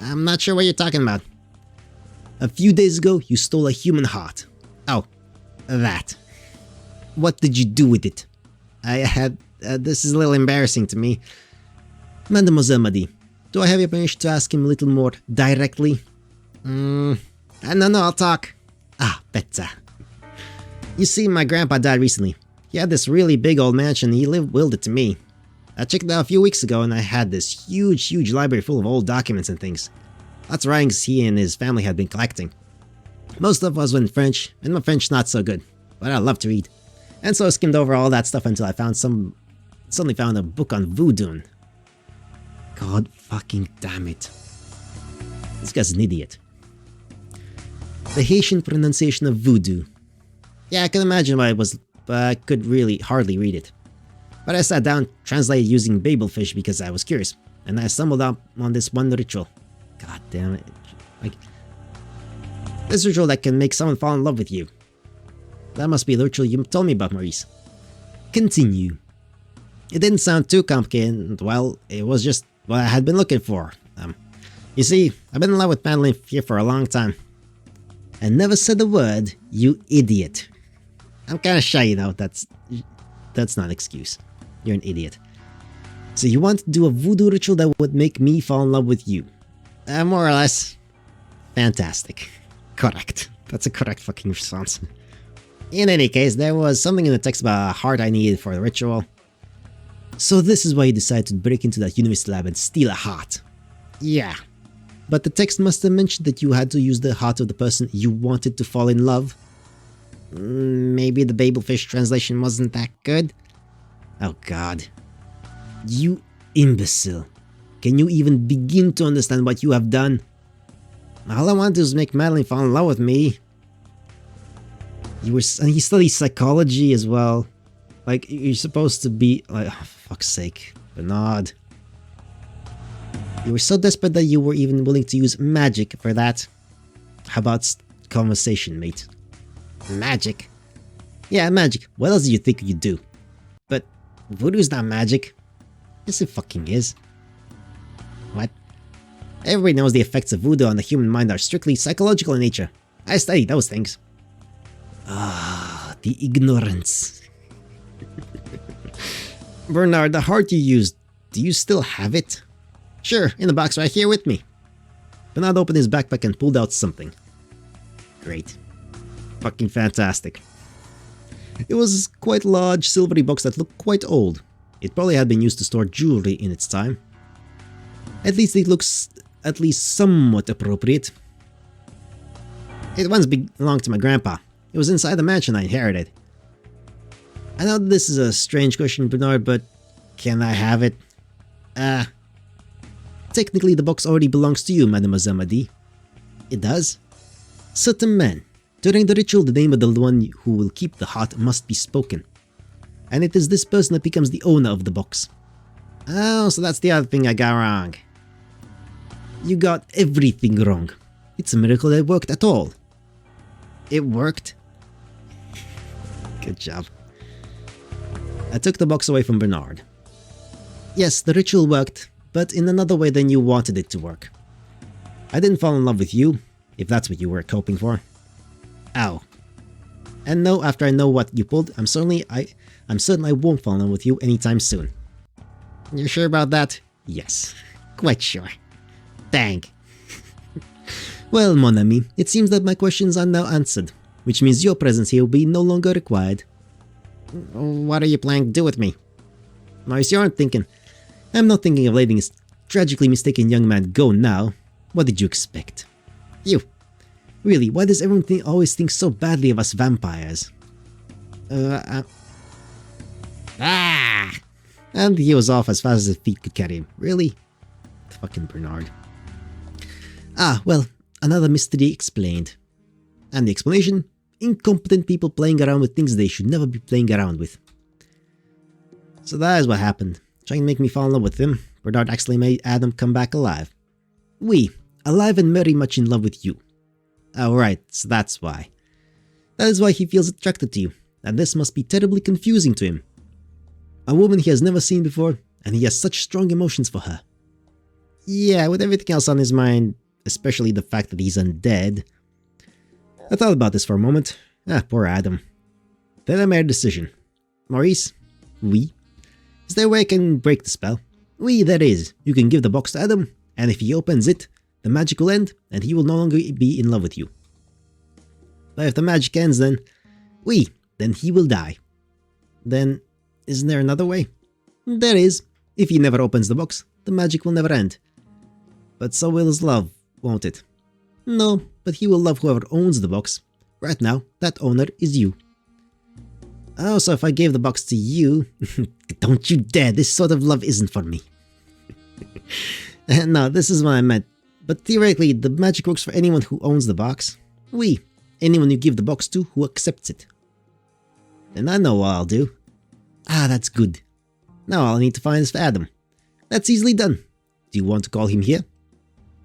I'm not sure what you're talking about. A few days ago, you stole a human heart. Oh, that. What did you do with it? This is a little embarrassing to me. Mademoiselle Madi, do I have your permission to ask him a little more directly? No, I'll talk. Better. You see, my grandpa died recently. He had this really big old mansion and he willed it to me. I checked it out a few weeks ago and I had this huge library full of old documents and things. Lots of writings he and his family had been collecting. Most of us were in French, and my French not so good, but I love to read. And so I skimmed over all that stuff until I suddenly found a book on voodoo. God fucking damn it. This guy's an idiot. The Haitian pronunciation of voodoo. Yeah, I can imagine why it was, but I could really hardly read it. But I sat down, translated using Babelfish because I was curious, and I stumbled up on this one ritual. God damn it. This ritual that can make someone fall in love with you. That must be the ritual you told me about, Maurice. Continue. It didn't sound too complicated, and well, it was just what I had been looking for. You see, I've been in love with Madeline here for a long time. And never said a word, you idiot. I'm kinda shy, you know, that's not an excuse. You're an idiot. So you want to do a voodoo ritual that would make me fall in love with you? More or less. Fantastic. Correct. That's a correct fucking response. In any case, there was something in the text about a heart I needed for the ritual. So this is why you decided to break into that university lab and steal a heart. Yeah. But the text must have mentioned that you had to use the heart of the person you wanted to fall in love. Maybe the Babelfish translation wasn't that good? Oh god. You imbecile. Can you even begin to understand what you have done? All I want to do is make Madeline fall in love with me. And he studies psychology as well. Like, you're supposed to be like, oh, for fuck's sake, Bernard. You were so desperate that you were even willing to use magic for that. How about conversation, mate? Magic? Yeah, magic. What else do you think you do? But voodoo's not magic. Yes, it fucking is. What? Everybody knows the effects of voodoo on the human mind are strictly psychological in nature. I studied those things. Ah, the ignorance. Bernard, the heart you used, do you still have it? Sure, in the box right here with me. Bernard opened his backpack and pulled out something. Great. Fucking fantastic. It was quite a large silvery box that looked quite old. It probably had been used to store jewelry in its time. At least it looks at least somewhat appropriate. It once belonged to my grandpa. It was inside the mansion I inherited. I know this is a strange question, Bernard, but can I have it? Technically the box already belongs to you, Mademoiselle Madi. It does? Certain men. During the ritual, the name of the one who will keep the heart must be spoken. And it is this person that becomes the owner of the box. Oh, so that's the other thing I got wrong. You got everything wrong. It's a miracle that it worked at all. It worked? Good job. I took the box away from Bernard. Yes, the ritual worked, but in another way than you wanted it to work. I didn't fall in love with you, if that's what you were hoping for. Ow. And no, after I know what you pulled, I'm certain I won't fall in love with you anytime soon. You're sure about that? Yes, quite sure. Dang. Well, mon ami, it seems that my questions are now answered, which means your presence here will be no longer required. What are you planning to do with me? Maurice, you aren't thinking. I'm not thinking of letting this tragically mistaken young man go now. What did you expect? You. Really, why does everyone always think so badly of us vampires? And he was off as fast as his feet could carry him. Really? Fucking Bernard. Well, another mystery explained. And the explanation? Incompetent people playing around with things they should never be playing around with. So that is what happened. Trying to make me fall in love with him, Bernard actually made Adam come back alive. Oui, alive and very much in love with you. Oh right, so that's why. That is why he feels attracted to you, and this must be terribly confusing to him. A woman he has never seen before, and he has such strong emotions for her. Yeah, with everything else on his mind, especially the fact that he's undead. I thought about this for a moment. Poor Adam. Then I made a decision. Maurice? Oui? Is there a way I can break the spell? Oui, there is. You can give the box to Adam, and if he opens it, the magic will end, and he will no longer be in love with you. But if the magic ends, then... oui, then he will die. Then, isn't there another way? There is. If he never opens the box, the magic will never end. But so will his love, won't it? No, but he will love whoever owns the box. Right now, that owner is you. Oh, so if I gave the box to you... Don't you dare, this sort of love isn't for me. No, this is what I meant. But theoretically, the magic works for anyone who owns the box. Oui, anyone you give the box to who accepts it. Then I know what I'll do. That's good. Now I'll need to find this Adam. That's easily done. Do you want to call him here?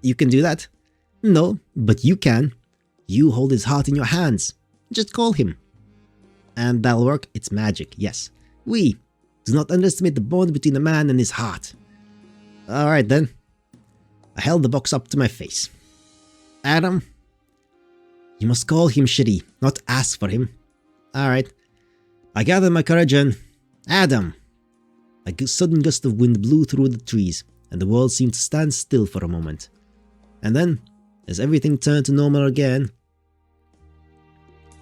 You can do that. No, but you can. You hold his heart in your hands. Just call him. And that'll work, it's magic, yes. Oui, do not underestimate the bond between a man and his heart. Alright then. I held the box up to my face. Adam? You must call him Cherie, not ask for him. Alright. I gathered my courage and... Adam! A sudden gust of wind blew through the trees, and the world seemed to stand still for a moment. And then, as everything turned to normal again...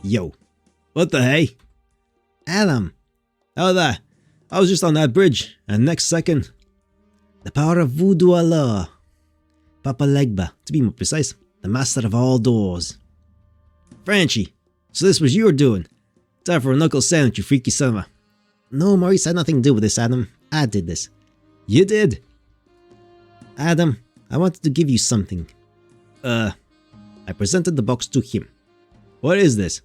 Yo. What the hey? Adam! Oh there. I was just on that bridge, and next second... The power of Voodoo Allah. Papa Legba, to be more precise, the master of all doors. Franchi, so this was your doing. Time for a knuckle sandwich, you freaky son of a... No, Maurice had nothing to do with this, Adam. I did this. You did? Adam, I wanted to give you something. I presented the box to him. What is this?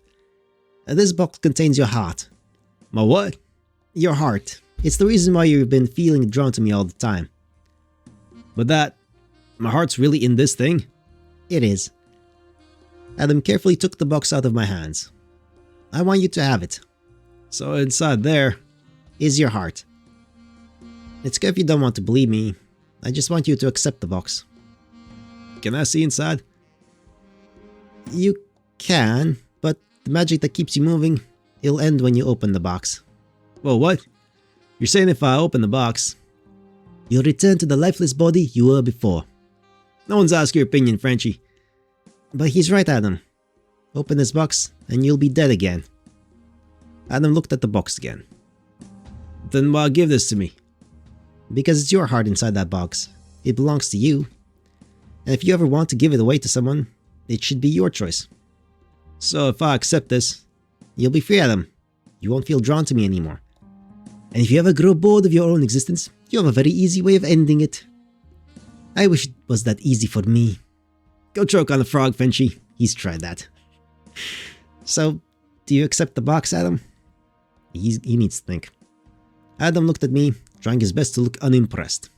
This box contains your heart. My what? Your heart. It's the reason why you've been feeling drawn to me all the time. But that... My heart's really in this thing? It is. Adam carefully took the box out of my hands. I want you to have it. So inside there is your heart. It's good if you don't want to believe me. I just want you to accept the box. Can I see inside? You can, but the magic that keeps you moving, it'll end when you open the box. Well, what? You're saying if I open the box, you'll return to the lifeless body you were before. No one's asked your opinion, Frenchie. But he's right, Adam. Open this box and you'll be dead again. Adam looked at the box again. Then why give this to me? Because it's your heart inside that box. It belongs to you. And if you ever want to give it away to someone, it should be your choice. So if I accept this, you'll be free, Adam. You won't feel drawn to me anymore. And if you ever grow bored of your own existence, you have a very easy way of ending it. I wish it was that easy for me. Go choke on the frog, Frenchie. He's tried that. So, do you accept the box, Adam? He needs to think. Adam looked at me, trying his best to look unimpressed.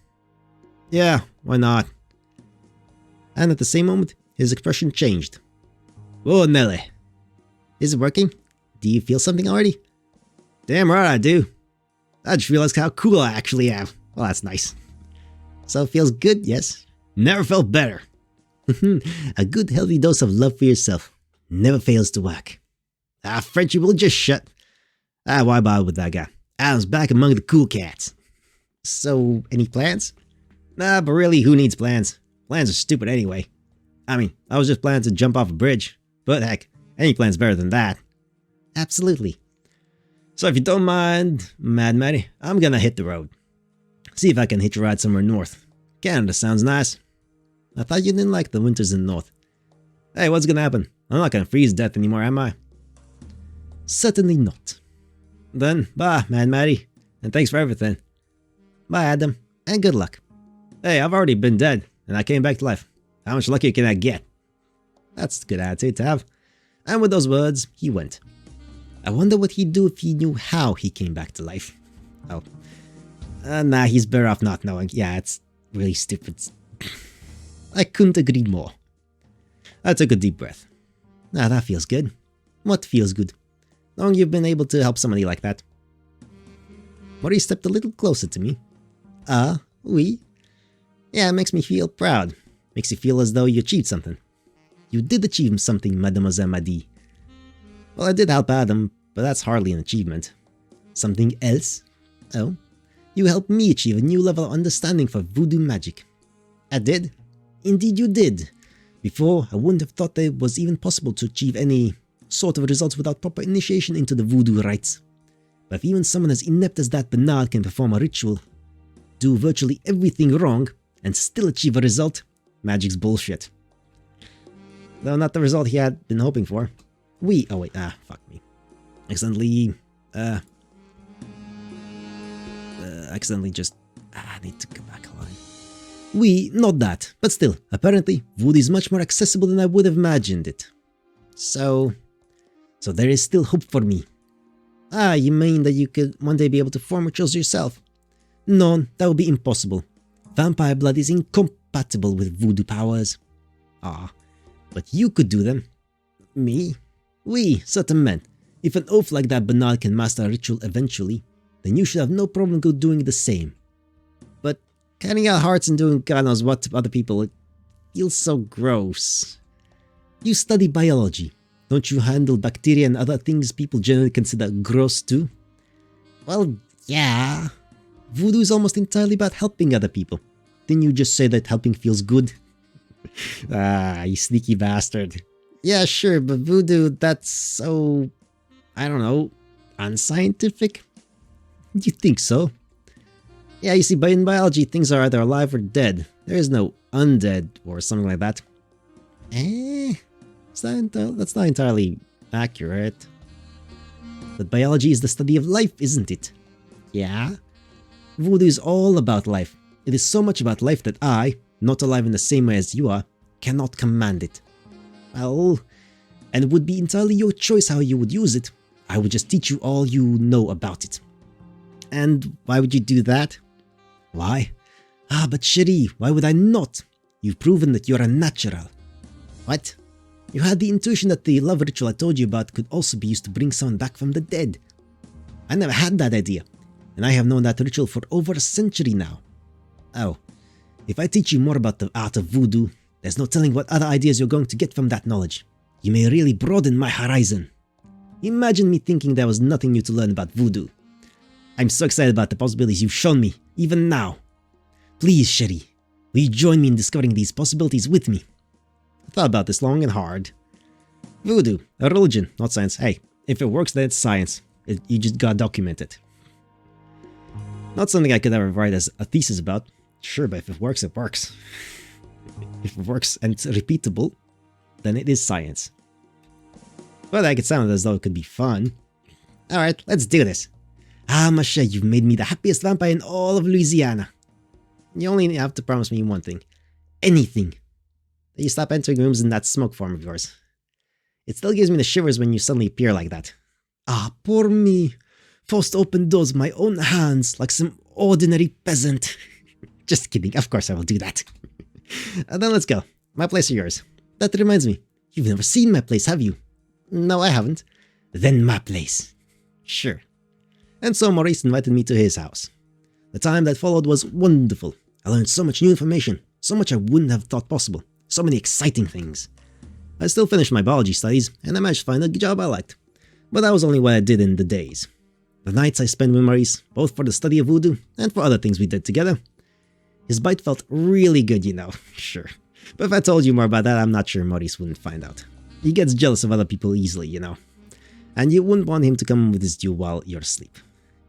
Yeah, why not? And at the same moment, his expression changed. Whoa, Nelly. Is it working? Do you feel something already? Damn right I do. I just realized how cool I actually am. Well, that's nice. So it feels good, yes? Never felt better. A good healthy dose of love for yourself never fails to work. Frenchie will just shut. Why bother with that guy? Adam's back among the cool cats. So, any plans? Nah, but really, who needs plans? Plans are stupid anyway. I mean, I was just planning to jump off a bridge. But heck, any plan's better than that. Absolutely. So if you don't mind, Mad Matty, I'm gonna hit the road. See if I can hitch a ride somewhere north. Canada sounds nice. I thought you didn't like the winters in the north. Hey, what's gonna happen? I'm not gonna freeze to death anymore, am I? Certainly not. Then, bye, Mad Matty, and thanks for everything. Bye, Adam, and good luck. Hey, I've already been dead, and I came back to life. How much luckier can I get? That's a good attitude to have. And with those words, he went. I wonder what he'd do if he knew how he came back to life. Oh. Nah, he's better off not knowing. Yeah, it's really stupid. I couldn't agree more. I took a deep breath. Ah, that feels good. What feels good? Knowing you've been able to help somebody like that. Mori stepped a little closer to me. Oui. Yeah, it makes me feel proud. Makes you feel as though you achieved something. You did achieve something, Mademoiselle Madi. Well, I did help Adam, but that's hardly an achievement. Something else? Oh, you helped me achieve a new level of understanding for voodoo magic. I did? Indeed you did. Before, I wouldn't have thought that it was even possible to achieve any sort of results without proper initiation into the voodoo rites. But if even someone as inept as that Bernard can perform a ritual, do virtually everything wrong, and still achieve a result, magic's bullshit. Though not the result he had been hoping for. Fuck me. Accidentally just... I need to go back a line. Not that, but still, apparently, voodoo is much more accessible than I would have imagined it. So there is still hope for me. You mean that you could one day be able to form rituals yourself? No, that would be impossible. Vampire blood is incompatible with voodoo powers. But you could do them. Me? Certain men. If an oaf like that Bernard can master a ritual eventually, then you should have no problem doing the same. But cutting out hearts and doing God knows what to other people, it feels so gross. You study biology. Don't you handle bacteria and other things people generally consider gross too? Well, yeah. Voodoo is almost entirely about helping other people. Didn't you just say that helping feels good? You sneaky bastard. Yeah, sure, but voodoo, that's so... I don't know, unscientific? You think so? Yeah, you see, in biology, things are either alive or dead. There is no undead or something like that. That's not entirely accurate. But biology is the study of life, isn't it? Yeah? Voodoo is all about life. It is so much about life that I, not alive in the same way as you are, cannot command it. Well, and it would be entirely your choice how you would use it. I would just teach you all you know about it. And why would you do that? Why? But Cherie, why would I not? You've proven that you're a natural. What? You had the intuition that the love ritual I told you about could also be used to bring someone back from the dead. I never had that idea, and I have known that ritual for over a century now. Oh, if I teach you more about the art of voodoo, there's no telling what other ideas you're going to get from that knowledge. You may really broaden my horizon. Imagine me thinking there was nothing new to learn about voodoo. I'm so excited about the possibilities you've shown me, even now. Please, Cherie, will you join me in discovering these possibilities with me? I thought about this long and hard. Voodoo, a religion, not science. Hey, if it works, then it's science. You just gotta document it. Not something I could ever write as a thesis about. Sure, but if it works, it works. If it works and it's repeatable, then it is science. But I could sound as though it could be fun. Alright, let's do this. Masha, you've made me the happiest vampire in all of Louisiana. You only have to promise me one thing. Anything. That you stop entering rooms in that smoke form of yours. It still gives me the shivers when you suddenly appear like that. Poor me. Forced to open doors with my own hands like some ordinary peasant. Just kidding, of course I will do that. And then let's go. My place or yours? That reminds me, you've never seen my place, have you? No, I haven't. Then my place. Sure. And so Maurice invited me to his house. The time that followed was wonderful. I learned so much new information, so much I wouldn't have thought possible, so many exciting things. I still finished my biology studies, and I managed to find a job I liked. But that was only what I did in the days. The nights I spent with Maurice, both for the study of voodoo and for other things we did together. His bite felt really good, you know, sure. But if I told you more about that, I'm not sure Maurice wouldn't find out. He gets jealous of other people easily, you know. And you wouldn't want him to come with his due while you're asleep.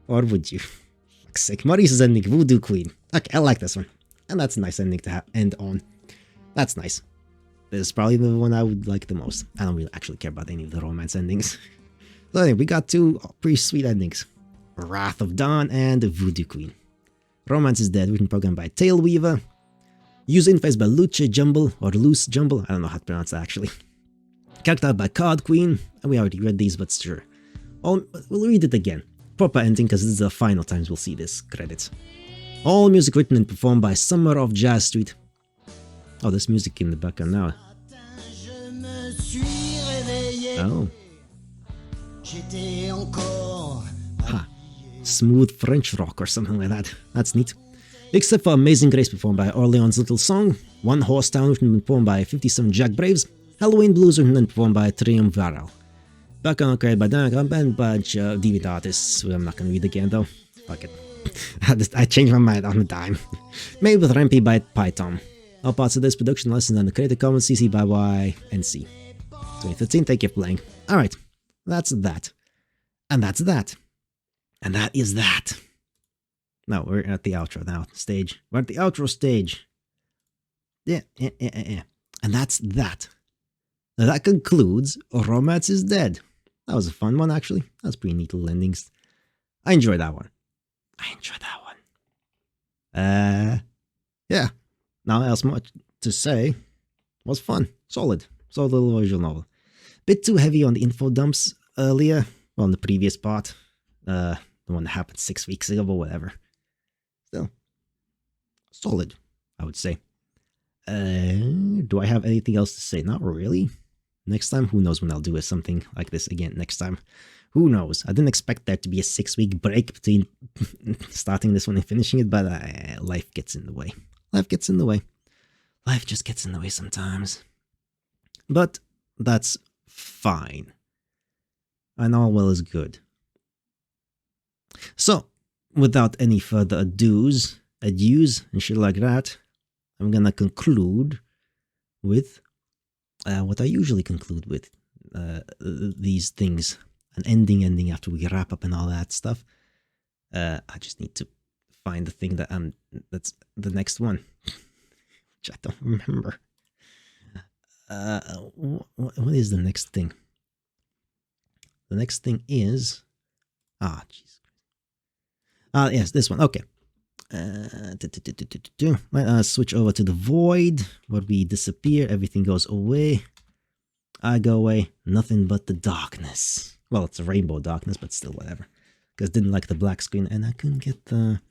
Or would you? Fuck's sake, Maurice's ending, Voodoo Queen. Okay, I like this one. And that's a nice ending to end on. That's nice. This is probably the one I would like the most. I don't really actually care about any of the romance endings. So anyway, we got two pretty sweet endings. Wrath of Dawn and Voodoo Queen. Romance is Dead, written programmed by Tailweaver. User interface by Luce Jumble, or Loose Jumble, I don't know how to pronounce that actually. Character by Card Queen, and we already read these, but sure. We'll read it again. Proper ending, because this is the final times we'll see this credits. All music written and performed by Summer of Jazz Street. Oh, there's music in the background now. Oh. Ha. Smooth French rock or something like that. That's neat. Except for Amazing Grace performed by Orleans Little Song, One Horse Town written and performed by 57 Jack Braves, Halloween Blues written and performed by Triumviral. Background created by Dan Ramp and a bunch of DVD artists, who I'm not gonna read again though. Fuck it. I changed my mind on a dime. Made with Rampy by Python. All parts of this production licensed under Creative Commons CC by YNC. 2013, thank you for playing. Alright, that's that. And that's that. And that is that. No, we're at the outro now stage. We're at the outro stage. Yeah. And that's that. Now that concludes Romance is Dead. That was a fun one, actually. That was pretty neat little endings. I enjoyed that one. Yeah. Not else much to say. It was fun. Solid little visual novel. Bit too heavy on the info dumps earlier. Well, in the previous part. The one that happened 6 weeks ago, but whatever. Still. Solid, I would say. Do I have anything else to say? Not really. Next time, who knows when I'll do something like this again next time. Who knows? I didn't expect there to be a 6-week break between starting this one and finishing it, but life gets in the way. Life gets in the way. Life just gets in the way sometimes. But that's fine. And all well is good. So, without any further adieus, and shit like that, I'm gonna conclude with what I usually conclude with. These things. An ending after we wrap up and all that stuff. I just need to find the thing that's the next one, which I don't remember. What is the next thing? The next thing is jeez. Yes, this one. Okay. Switch over to the void, where we disappear, everything goes away. I go away, nothing but the darkness. Well, it's a rainbow darkness, but still whatever. Because I didn't like the black screen, and I couldn't get the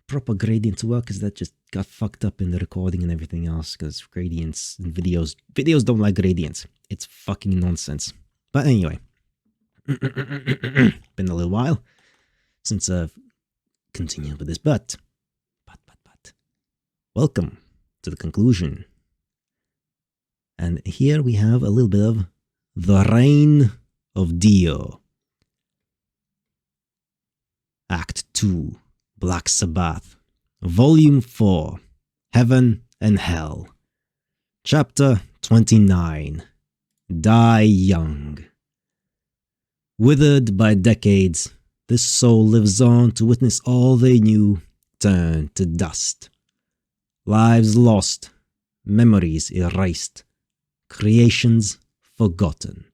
proper gradient to work, because that just got fucked up in the recording and everything else, because gradients in videos don't like gradients. It's fucking nonsense. But anyway, been a little while since I've continued with this, but welcome to the conclusion. And here we have a little bit of The Reign of Dio. Act 2, Black Sabbath, Volume 4, Heaven and Hell. Chapter 29, Die Young. Withered by decades, this soul lives on to witness all they knew turn to dust. Lives lost, memories erased, creations forgotten.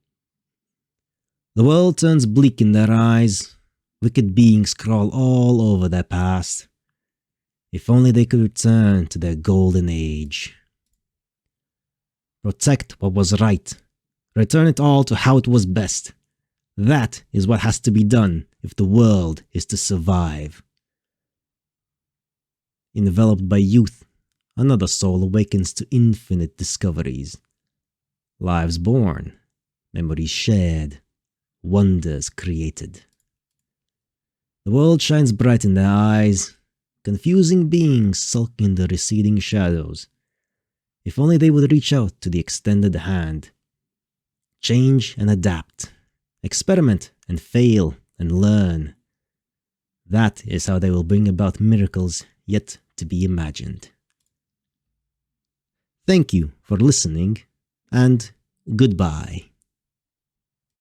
The world turns bleak in their eyes, wicked beings crawl all over their past. If only they could return to their golden age. Protect what was right, return it all to how it was best. That is what has to be done if the world is to survive. Enveloped by youth, another soul awakens to infinite discoveries. Lives born, memories shared, wonders created. The world shines bright in their eyes, confusing beings sulk in the receding shadows. If only they would reach out to the extended hand. Change and adapt, experiment and fail and learn. That is how they will bring about miracles yet to be imagined. Thank you for listening, and goodbye.